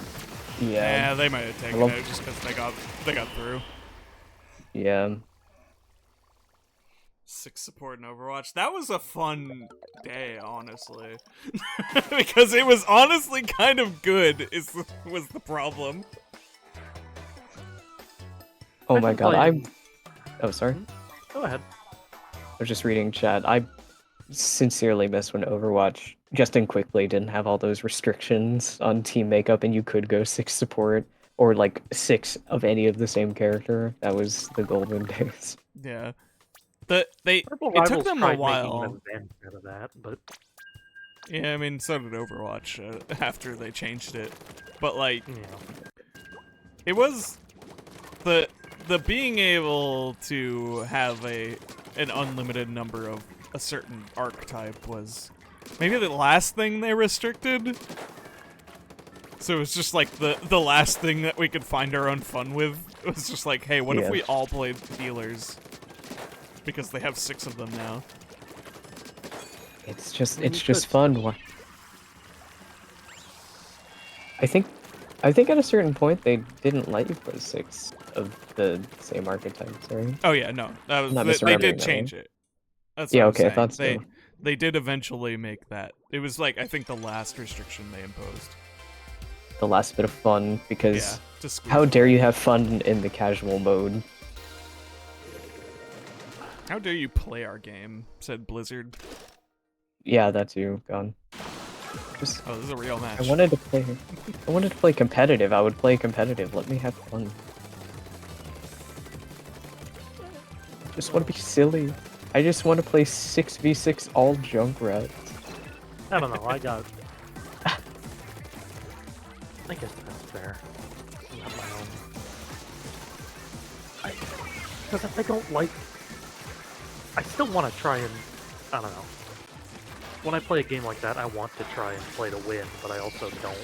Speaker 2: yeah,
Speaker 1: they might have taken it just because they got through.
Speaker 2: Yeah.
Speaker 1: 6 support in Overwatch. That was a fun day, honestly, because it was honestly kind of good. Was the problem?
Speaker 2: Oh my god, Oh, sorry.
Speaker 3: Go ahead.
Speaker 2: I was just reading chat. I sincerely miss when Overwatch, Justin Quickly didn't have all those restrictions on team makeup and you could go 6 support or like 6 of any of the same character. That was the golden days.
Speaker 1: Yeah. It took them a while.
Speaker 3: Out of that, but
Speaker 1: yeah, I mean, so did Overwatch after they changed it. But like, it was the being able to have an unlimited number of a certain archetype was maybe the last thing they restricted. So it was just like the last thing that we could find our own fun with. It was just like, hey, what if we all played healers? Because they have 6 of them now.
Speaker 2: It's just fun. I think at a certain point they didn't let you play 6 of the same archetypes, right?
Speaker 1: Oh yeah, no, that was they did change it. That's what
Speaker 2: okay, I thought so.
Speaker 1: They did eventually make that. It was like I think the last restriction they imposed.
Speaker 2: The last bit of fun, because how dare you have fun in the casual mode?
Speaker 1: How dare you play our game? Said Blizzard.
Speaker 2: Yeah, that's you. Gone.
Speaker 1: Oh, this is a real match.
Speaker 2: I wanted to play competitive. I would play competitive. Let me have fun. Just want to be silly. I just want to play 6v6 all Junkrats.
Speaker 3: I don't know. I guess that's fair. I have my own. Because I don't like. I still want to try and. I don't know. When I play a game like that, I want to try and play to win, but I also don't.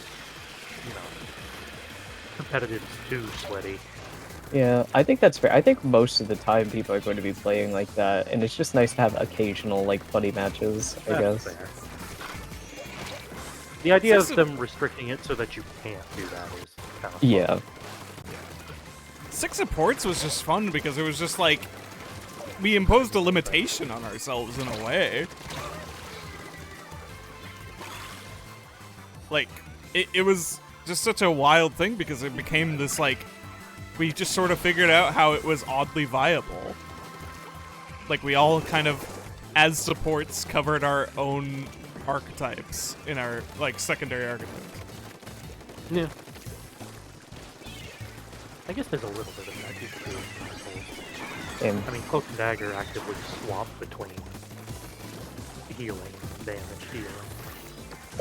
Speaker 3: Competitive's too sweaty.
Speaker 2: Yeah, I think that's fair. I think most of the time people are going to be playing like that, and it's just nice to have occasional, like, funny matches, I guess.
Speaker 3: Fair. The idea of them restricting it so that you can't do that is kind of fun.
Speaker 2: Yeah.
Speaker 1: 6 supports was just fun because it was just like we imposed a limitation on ourselves in a way. Like, it was just such a wild thing because it became this, like, we just sort of figured out how it was oddly viable. Like, we all kind of, as supports, covered our own archetypes in our, like, secondary archetypes.
Speaker 3: Yeah. I guess there's a little bit of that you can do. I mean, Cloak and Dagger actively swap between healing and damage healing.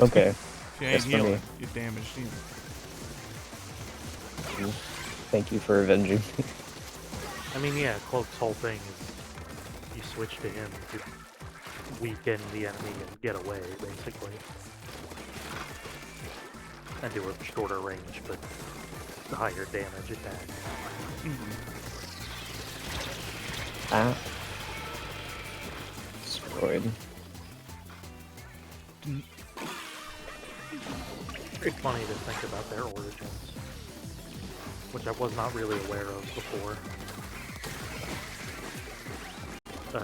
Speaker 2: Okay.
Speaker 1: If you ain't healing, you damaged healing.
Speaker 2: Thank you for avenging me.
Speaker 3: I mean, yeah, Cloak's whole thing is you switch to him to weaken the enemy and get away, basically. And do a shorter range, but higher damage attack.
Speaker 2: Ah. Destroyed.
Speaker 3: Very funny to think about their origins, which I was not really aware of before.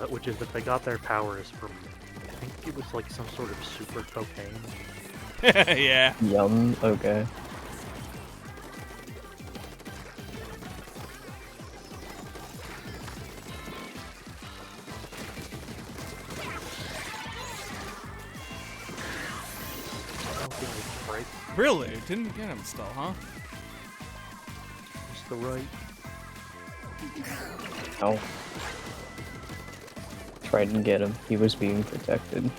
Speaker 3: Which is that they got their powers from, I think it was like some sort of super cocaine.
Speaker 1: Yeah.
Speaker 2: Yum, okay.
Speaker 1: Really? Didn't get him still, huh?
Speaker 3: Just the right.
Speaker 2: Ow. Tried and get him. He was being protected.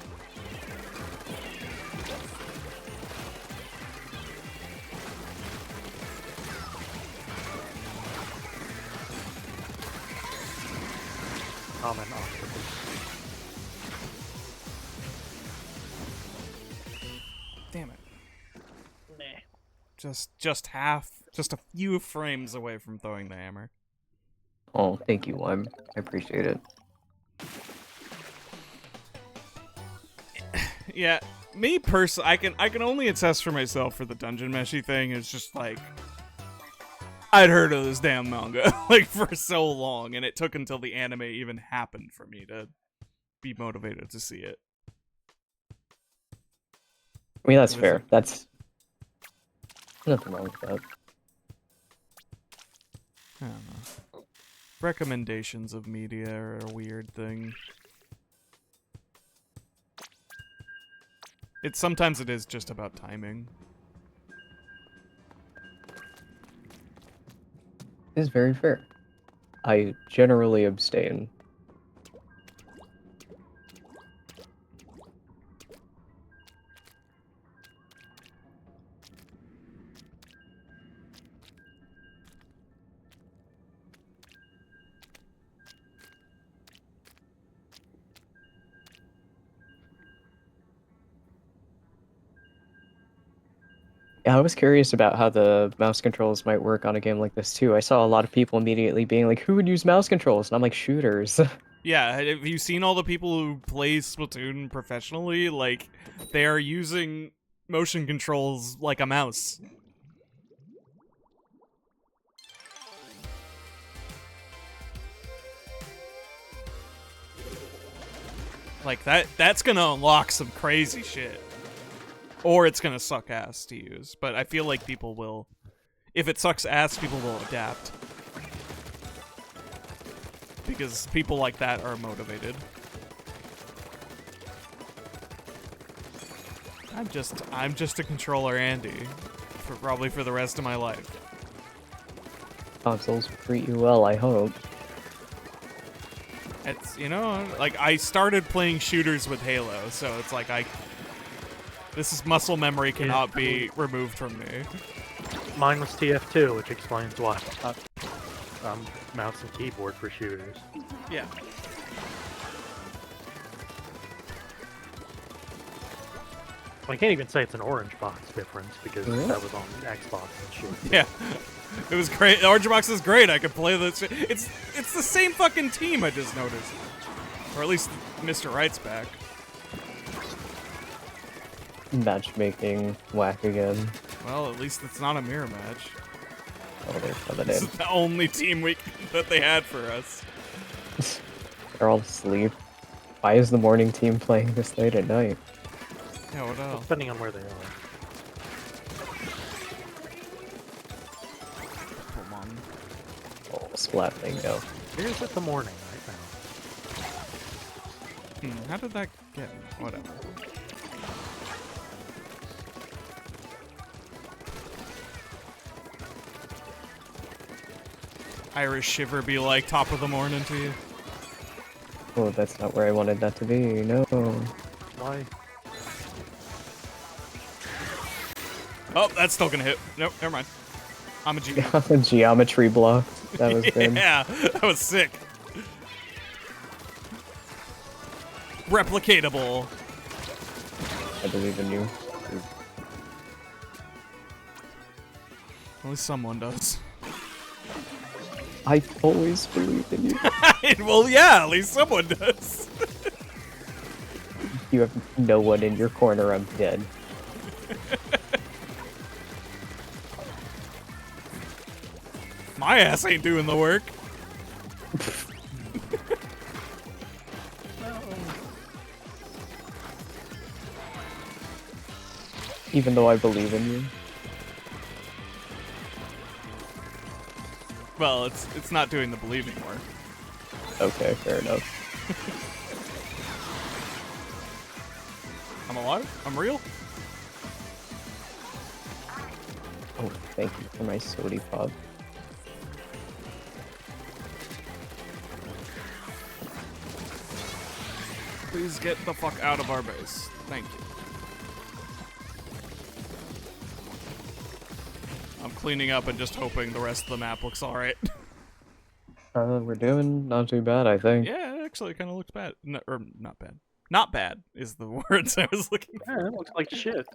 Speaker 3: Common octopus.
Speaker 1: Damn it. Just a few frames away from throwing the hammer.
Speaker 2: Oh, thank you, Lime. I appreciate it.
Speaker 1: Yeah, me personally, I can only attest for myself for the dungeon meshy thing. It's just like I'd heard of this damn manga like for so long, and it took until the anime even happened for me to be motivated to see it.
Speaker 2: I mean, that's fair. That's nothing wrong with that.
Speaker 1: I don't know. Recommendations of media are a weird thing. Sometimes it is just about timing.
Speaker 2: It is very fair. I generally abstain. Yeah, I was curious about how the mouse controls might work on a game like this too. I saw a lot of people immediately being like, who would use mouse controls? And I'm like, shooters.
Speaker 1: Yeah, have you seen all the people who play Splatoon professionally? Like, they are using motion controls like a mouse. Like, that's gonna unlock some crazy shit. Or it's gonna suck ass to use. But I feel like people will... If it sucks ass, people will adapt. Because people like that are motivated. I'm just a controller Andy. Probably for the rest of my life.
Speaker 2: Consoles treat you well, I hope.
Speaker 1: It's, you know, like, I started playing shooters with Halo, so it's like this is muscle memory cannot be removed from me.
Speaker 3: Mine was TF2, which explains why mouse and keyboard for shooters.
Speaker 1: Yeah.
Speaker 3: I can't even say it's an orange box difference because that was on Xbox and shit.
Speaker 1: Yeah. It was great. The Orange Box is great. I could play this. It's the same fucking team, I just noticed. Or at least Mr. Wright's back.
Speaker 2: Matchmaking whack again.
Speaker 1: Well, at least it's not a mirror match.
Speaker 2: Oh, they're coming
Speaker 1: This
Speaker 2: in.
Speaker 1: is the only team that they had for us.
Speaker 2: They're all asleep. Why is the morning team playing this late at night?
Speaker 1: Yeah, what else?
Speaker 3: Depending on where they are.
Speaker 1: Come on.
Speaker 2: Oh, splat bingo.
Speaker 3: Here's at the morning right now.
Speaker 1: How did that get me? Whatever. Irish shiver be like top of the morning to you.
Speaker 2: Oh, that's not where I wanted that to be, no.
Speaker 3: Why?
Speaker 1: Oh, that's still gonna hit. Nope, never mind. I'm a G.
Speaker 2: Geometry block. That was good.
Speaker 1: Yeah, that was sick. Replicatable.
Speaker 2: I believe in you.
Speaker 1: At least someone does.
Speaker 2: I always believed in you.
Speaker 1: Well, yeah, at least someone does.
Speaker 2: You have no one in your corner, I'm dead.
Speaker 1: My ass ain't doing the work.
Speaker 2: Even though I believe in you.
Speaker 1: Well, it's not doing the believing work.
Speaker 2: Okay, fair enough.
Speaker 1: I'm alive? I'm real?
Speaker 2: Oh, thank you for my sody pop.
Speaker 1: Please get the fuck out of our base. Thank you. I'm cleaning up and just hoping the rest of the map looks alright.
Speaker 2: We're doing not too bad, I think.
Speaker 1: Yeah, it actually kind of looks bad. No, or not bad. Not bad is the words I was looking for.
Speaker 3: Yeah, it looks like shit.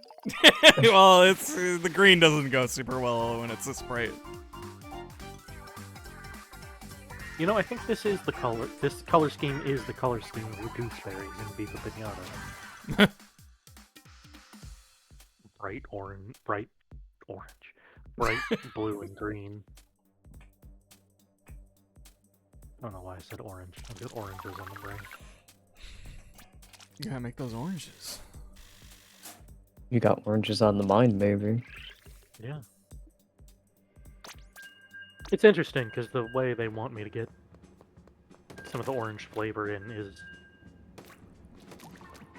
Speaker 1: Well, it's the green doesn't go super well when it's this bright.
Speaker 3: You know, I think this is the color. This color scheme is the color scheme of the gooseberries in Viva Pinata. Bright orange, bright blue and green. I don't know why I said orange. I've got oranges on the brain.
Speaker 1: You gotta make those oranges.
Speaker 2: You got oranges on the mind, maybe.
Speaker 3: Yeah. It's interesting because the way they want me to get some of the orange flavor in is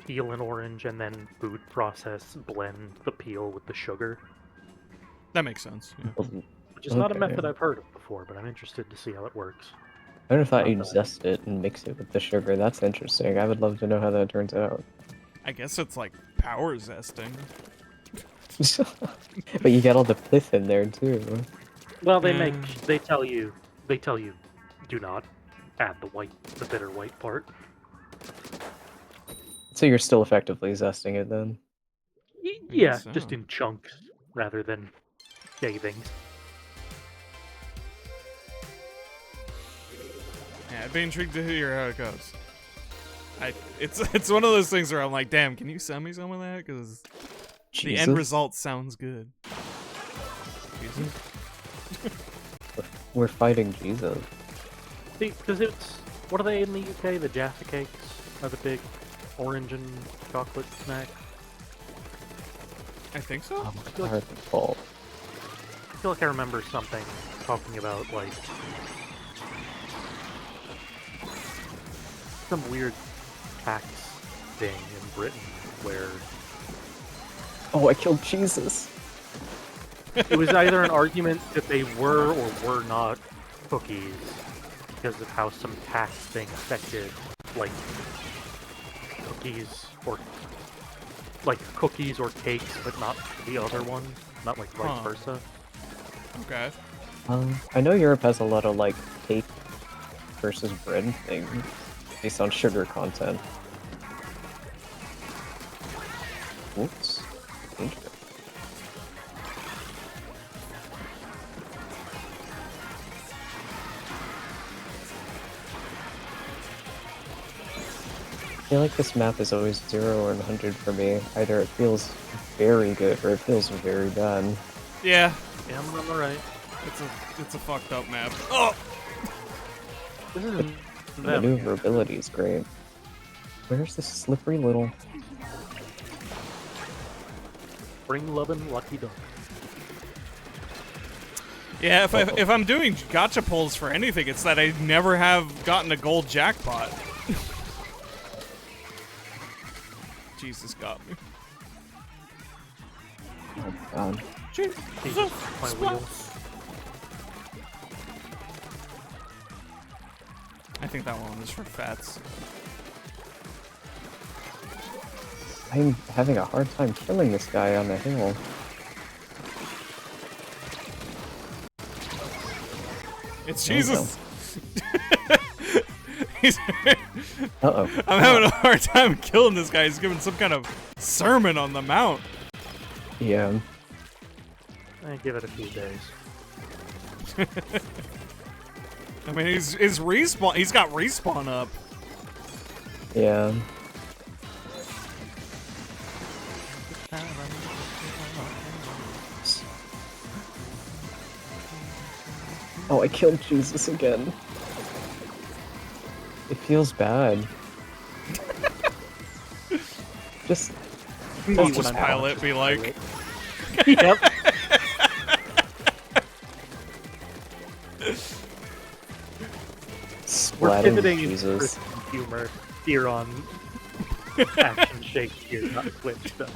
Speaker 3: peel an orange and then food process blend the peel with the sugar.
Speaker 1: That makes sense. Yeah.
Speaker 3: Which is not a method I've heard of before, but I'm interested to see how it works.
Speaker 2: I never thought you'd zest it and mix it with the sugar. That's interesting. I would love to know how that turns out.
Speaker 1: I guess it's like power zesting.
Speaker 2: But you get all the pith in there too.
Speaker 3: Well, they tell you, do not add the bitter white part.
Speaker 2: So you're still effectively zesting it then?
Speaker 3: Yeah,
Speaker 1: so.
Speaker 3: just in chunks rather than shavings.
Speaker 1: Yeah, I'd be intrigued to hear how it goes. It's one of those things where I'm like, damn, can you send me some of that? Because the end result sounds good. Jesus.
Speaker 2: We're fighting Jesus.
Speaker 3: See, because what are they in the UK? The Jaffa cakes are the big orange and chocolate snack.
Speaker 1: I think so.
Speaker 3: I feel like I remember something talking about like some weird tax thing in Britain where
Speaker 2: Oh, I killed Jesus.
Speaker 3: it was either an argument that they were or were not cookies because of how some tax thing affected like cookies or cakes, but not the other one, not like vice versa.
Speaker 1: Okay.
Speaker 2: I know Europe has a lot of like cake versus bread things based on sugar content. Whoops. Interesting. I feel like this map is always 0 or 100 for me. Either it feels very good or it feels very bad.
Speaker 1: Yeah.
Speaker 3: Yeah, I'm on the right.
Speaker 1: It's a fucked up map. Oh!
Speaker 3: This is
Speaker 2: The maneuverability is great. Where's this slippery little...
Speaker 3: Spring lovin' lucky duck.
Speaker 1: Yeah, if I'm doing gacha pulls for anything, it's that I never have gotten a gold jackpot. Jesus got me.
Speaker 2: Oh god.
Speaker 1: Jesus.
Speaker 3: My wheel.
Speaker 1: I think that one was for fats.
Speaker 2: I'm having a hard time killing this guy on the hill.
Speaker 1: It's Jesus.
Speaker 2: Uh-oh.
Speaker 1: I'm having a hard time killing this guy. He's giving some kind of sermon on the mount.
Speaker 2: Yeah.
Speaker 3: I give it a few days.
Speaker 1: I mean, his respawn. He's got respawn up.
Speaker 2: Yeah. Oh, I killed Jesus again. It feels bad. Just...
Speaker 1: Let's just pilot be like...
Speaker 3: Yep. We're
Speaker 2: splatting
Speaker 3: pivoting into
Speaker 2: Jesus.
Speaker 3: Christian humor here on Action Shakespeare, not Twitch stuff.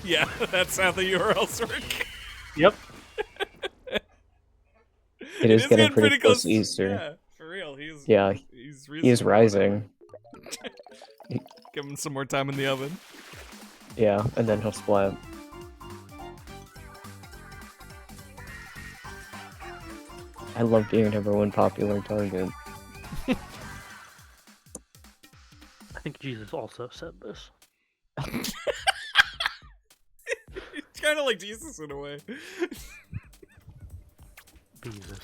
Speaker 1: Yeah, that's how the URLs work.
Speaker 3: Yep.
Speaker 2: It is getting pretty close to Easter.
Speaker 1: Yeah, for real.
Speaker 2: Yeah,
Speaker 1: he's
Speaker 2: he is rising.
Speaker 1: Give him some more time in the oven.
Speaker 2: Yeah, and then he'll splat. I love being number one popular target.
Speaker 3: I think Jesus also said this.
Speaker 1: It's kind of like Jesus in a way.
Speaker 3: Jesus.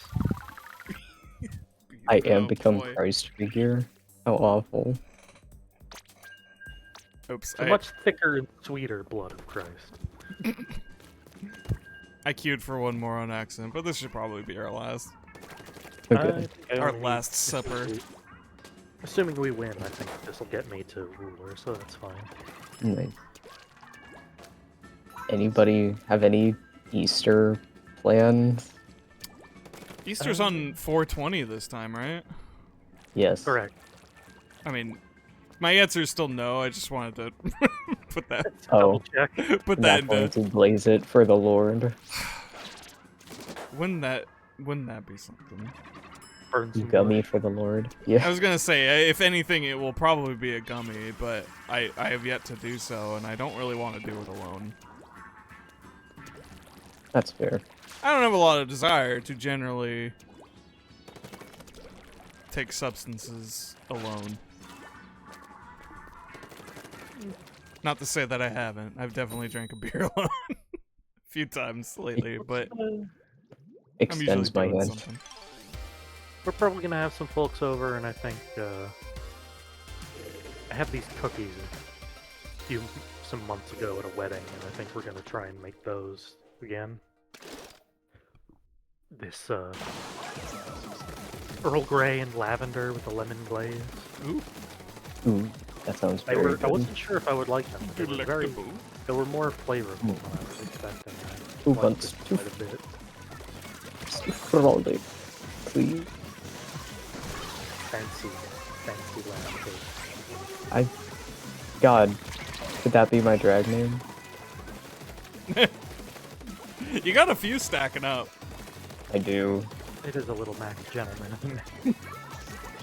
Speaker 2: I am become
Speaker 1: boy.
Speaker 2: Christ figure. How awful.
Speaker 1: Oops.
Speaker 3: The much thicker and sweeter blood of Christ.
Speaker 1: I queued for one more on accident, but this should probably be our last.
Speaker 2: Okay.
Speaker 1: Our last supper.
Speaker 3: Assuming we win, I think this will get me to ruler, so that's fine.
Speaker 2: Nice. Anybody have any Easter plans?
Speaker 1: Easter's on 420 this time, right?
Speaker 2: Yes.
Speaker 3: Correct.
Speaker 1: I mean, my answer is still no. I just wanted to put that.
Speaker 2: Oh,
Speaker 3: Check.
Speaker 1: Put
Speaker 2: not
Speaker 1: that
Speaker 2: going
Speaker 1: into.
Speaker 2: to blaze it for the Lord.
Speaker 1: Wouldn't that be something?
Speaker 3: Burn some
Speaker 2: Gummy
Speaker 3: bush.
Speaker 2: for the Lord.
Speaker 1: I
Speaker 2: Yeah.
Speaker 1: was gonna say, if anything, it will probably be a gummy, but I have yet to do so, and I don't really want to do it alone.
Speaker 2: That's fair.
Speaker 1: I don't have a lot of desire to generally take substances alone. Not to say that I haven't. I've definitely drank a beer alone a few times lately, but I'm usually
Speaker 2: Extends my
Speaker 1: doing
Speaker 2: hand.
Speaker 1: something.
Speaker 3: We're probably gonna have some folks over, and I think I have these cookies some months ago at a wedding, and I think we're gonna try and make those again. This Earl Grey and lavender with a lemon glaze.
Speaker 1: Ooh,
Speaker 2: Ooh, that sounds very
Speaker 3: I
Speaker 2: good.
Speaker 3: wasn't sure if I would like them. But they were
Speaker 1: delectable.
Speaker 3: they were more flavorful than I was expecting. I
Speaker 2: Who
Speaker 3: liked
Speaker 2: wants
Speaker 3: it
Speaker 2: to
Speaker 3: quite a bit.
Speaker 2: frolic, please?
Speaker 3: Fancy lavender.
Speaker 2: God, could that be my drag name?
Speaker 1: You got a few stacking up.
Speaker 2: I do.
Speaker 3: It is a little Max Gentleman.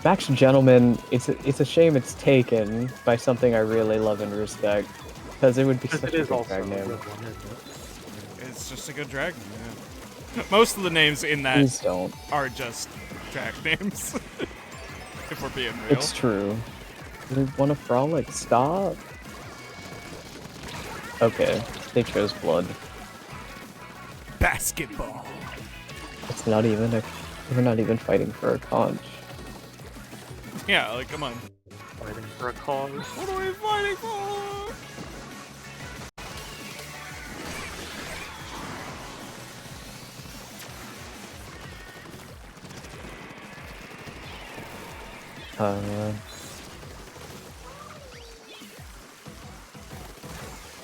Speaker 2: Max Gentleman, it's a shame it's taken by something I really love and respect, because it would be
Speaker 3: Because
Speaker 2: such
Speaker 3: it
Speaker 2: a
Speaker 3: is
Speaker 2: good
Speaker 3: also a
Speaker 2: drag
Speaker 3: good
Speaker 2: name.
Speaker 3: one, isn't it?
Speaker 1: It's just a good drag name. Yeah. Most of the names in that
Speaker 2: Please don't.
Speaker 1: are just drag names. If we're being real.
Speaker 2: It's true. You want to frolic? Stop. Okay, they chose blood.
Speaker 1: Basketball.
Speaker 2: It's not even a. We're not even fighting for a conch.
Speaker 1: Yeah, like, come on.
Speaker 3: Fighting for a cause.
Speaker 1: What are we fighting for?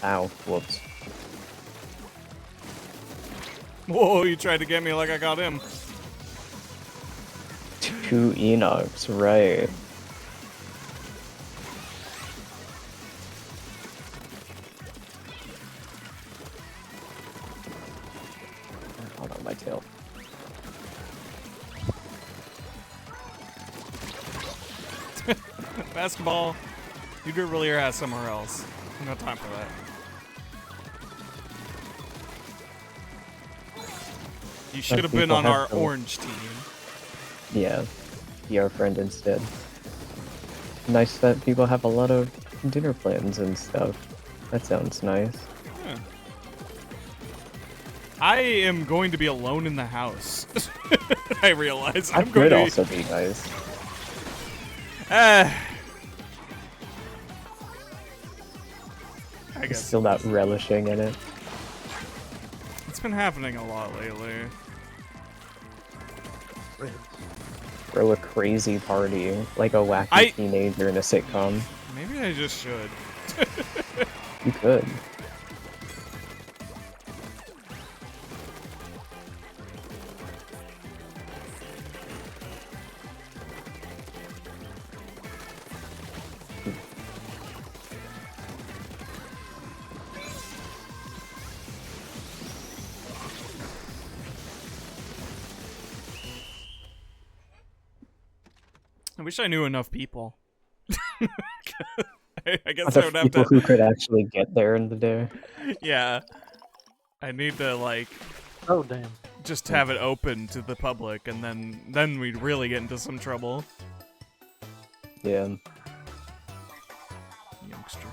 Speaker 2: Ow. Whoops.
Speaker 1: Whoa, you tried to get me like I got him.
Speaker 2: 2 Enochs, right. Hold on, my tail.
Speaker 1: Basketball. You do really your ass somewhere else. No time for that. You should have been
Speaker 2: people
Speaker 1: on
Speaker 2: have
Speaker 1: our
Speaker 2: to-
Speaker 1: orange team.
Speaker 2: Yeah, be our friend instead. Nice that people have a lot of dinner plans and stuff. That sounds nice.
Speaker 1: Yeah. I am going to be alone in the house. I realize
Speaker 2: That
Speaker 1: I'm going
Speaker 2: could
Speaker 1: to
Speaker 2: also be nice.
Speaker 1: I guess
Speaker 2: Still not relishing in it.
Speaker 1: it's been happening a lot lately.
Speaker 2: Throw a crazy party, like a wacky teenager in a sitcom.
Speaker 1: Maybe I just should.
Speaker 2: You could.
Speaker 1: I wish I knew enough people. I guess I
Speaker 2: Other
Speaker 1: would have
Speaker 2: people
Speaker 1: to.
Speaker 2: who could actually get there in the day.
Speaker 1: Yeah, I need to like
Speaker 3: Oh damn.
Speaker 1: just have it open to the public, and then we'd really get into some trouble.
Speaker 2: Yeah.
Speaker 1: Youngster.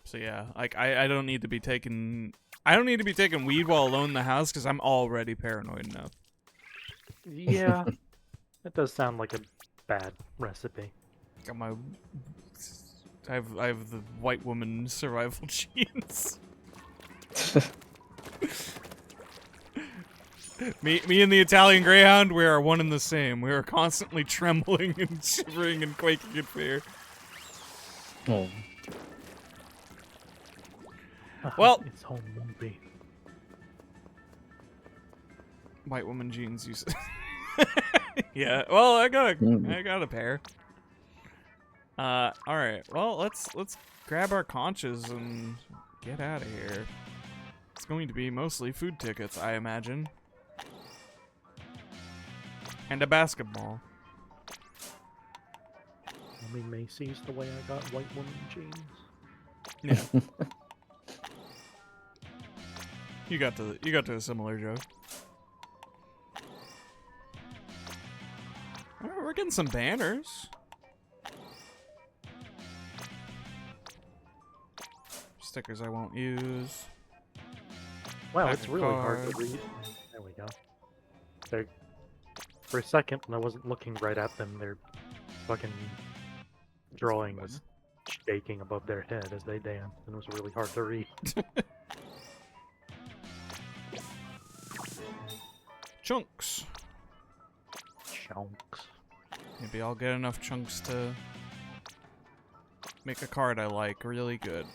Speaker 1: So yeah, like I don't need to be taking weed while alone in the house because I'm already paranoid enough.
Speaker 3: Yeah, that does sound like a bad recipe.
Speaker 1: Got my I have the white woman survival genes. Me and the Italian Greyhound, we are one and the same. We are constantly trembling and shivering and quaking in fear.
Speaker 2: Oh.
Speaker 1: Well,
Speaker 3: it's home movie.
Speaker 1: White woman jeans, you said. Yeah. Well, I got a pair. All right. Well, let's grab our conches and get out of here. It's going to be mostly food tickets, I imagine, and a basketball.
Speaker 3: I mean, Macy's the way I got white woman jeans.
Speaker 1: Yeah. You got to a similar joke. Oh, we're getting some banners. Stickers I won't use.
Speaker 3: Wow,
Speaker 1: Back
Speaker 3: it's
Speaker 1: of
Speaker 3: really hard
Speaker 1: cards.
Speaker 3: to read. There we go. They're, for a second, when I wasn't looking right at them, their fucking drawing was shaking above their head as they danced, and it was really hard to read.
Speaker 1: Chunks.
Speaker 3: Chunks.
Speaker 1: Maybe I'll get enough chunks to make a card I like really good.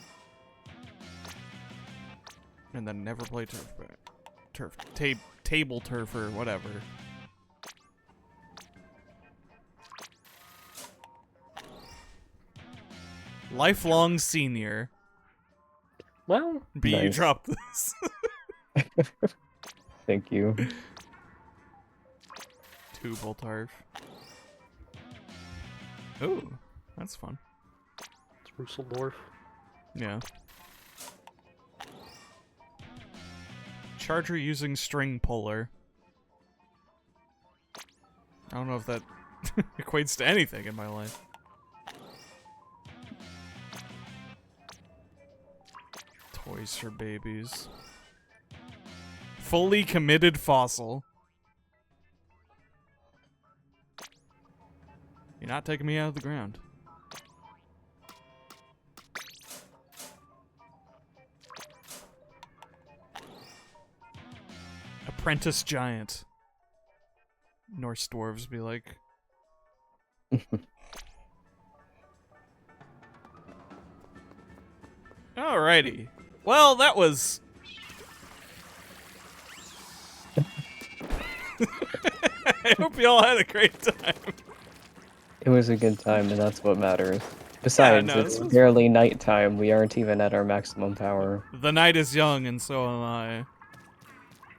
Speaker 1: And then never play table turf or whatever. Lifelong senior.
Speaker 3: Well,
Speaker 1: B, you
Speaker 2: Nice.
Speaker 1: dropped this.
Speaker 2: Thank you.
Speaker 1: Tubal turf. Ooh, that's fun.
Speaker 3: it's Russeldorf.
Speaker 1: Yeah. Charger using string puller. I don't know if that equates to anything in my life. Toys for babies. Fully committed fossil. You're not taking me out of the ground. Apprentice giant. Norse dwarves be like. Alrighty. Well, that was. I hope you all had a great time.
Speaker 2: It was a good time, and that's what matters. Besides,
Speaker 1: no,
Speaker 2: it's
Speaker 1: this was-
Speaker 2: barely nighttime. We aren't even at our maximum power.
Speaker 1: The night is young, and so am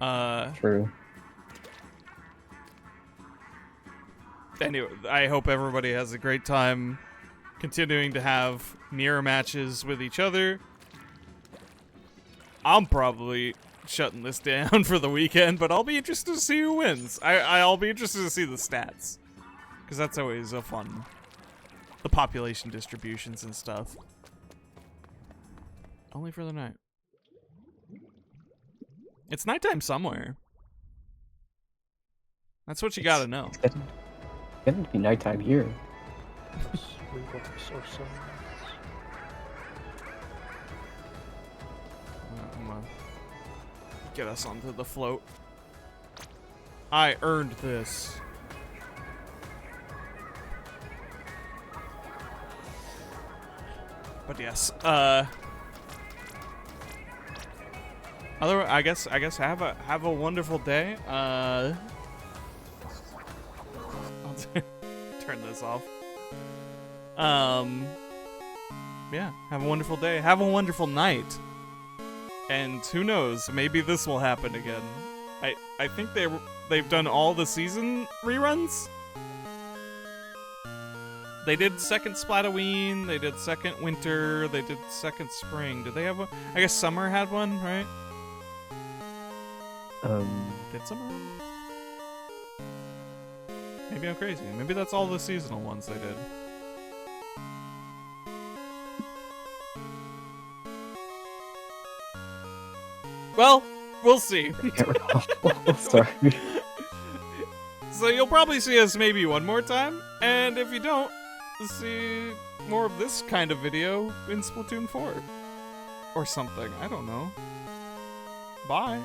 Speaker 1: I.
Speaker 2: True.
Speaker 1: Anyway, I hope everybody has a great time continuing to have mirror matches with each other. I'm probably shutting this down for the weekend, but I'll be interested to see who wins. I'll be interested to see the stats, because that's always a fun. The population distributions and stuff. Only for the night. It's nighttime somewhere. That's what you gotta know.
Speaker 2: It's getting to be nighttime here.
Speaker 1: I'm gonna get us onto the float. I earned this. But yes, otherwise, I guess have a wonderful day. I'll turn this off. Yeah, have a wonderful day. Have a wonderful night. And who knows, maybe this will happen again. I think they've done all the season reruns. They did second Splatoween, they did second winter, they did second spring. Did they have one? I guess summer had one, right? Did summer? Maybe I'm crazy. Maybe that's all the seasonal ones they did. Well, we'll see.
Speaker 2: Sorry.
Speaker 1: So you'll probably see us maybe one more time, and if you don't, see more of this kind of video in Splatoon 4. Or something, I don't know. Bye.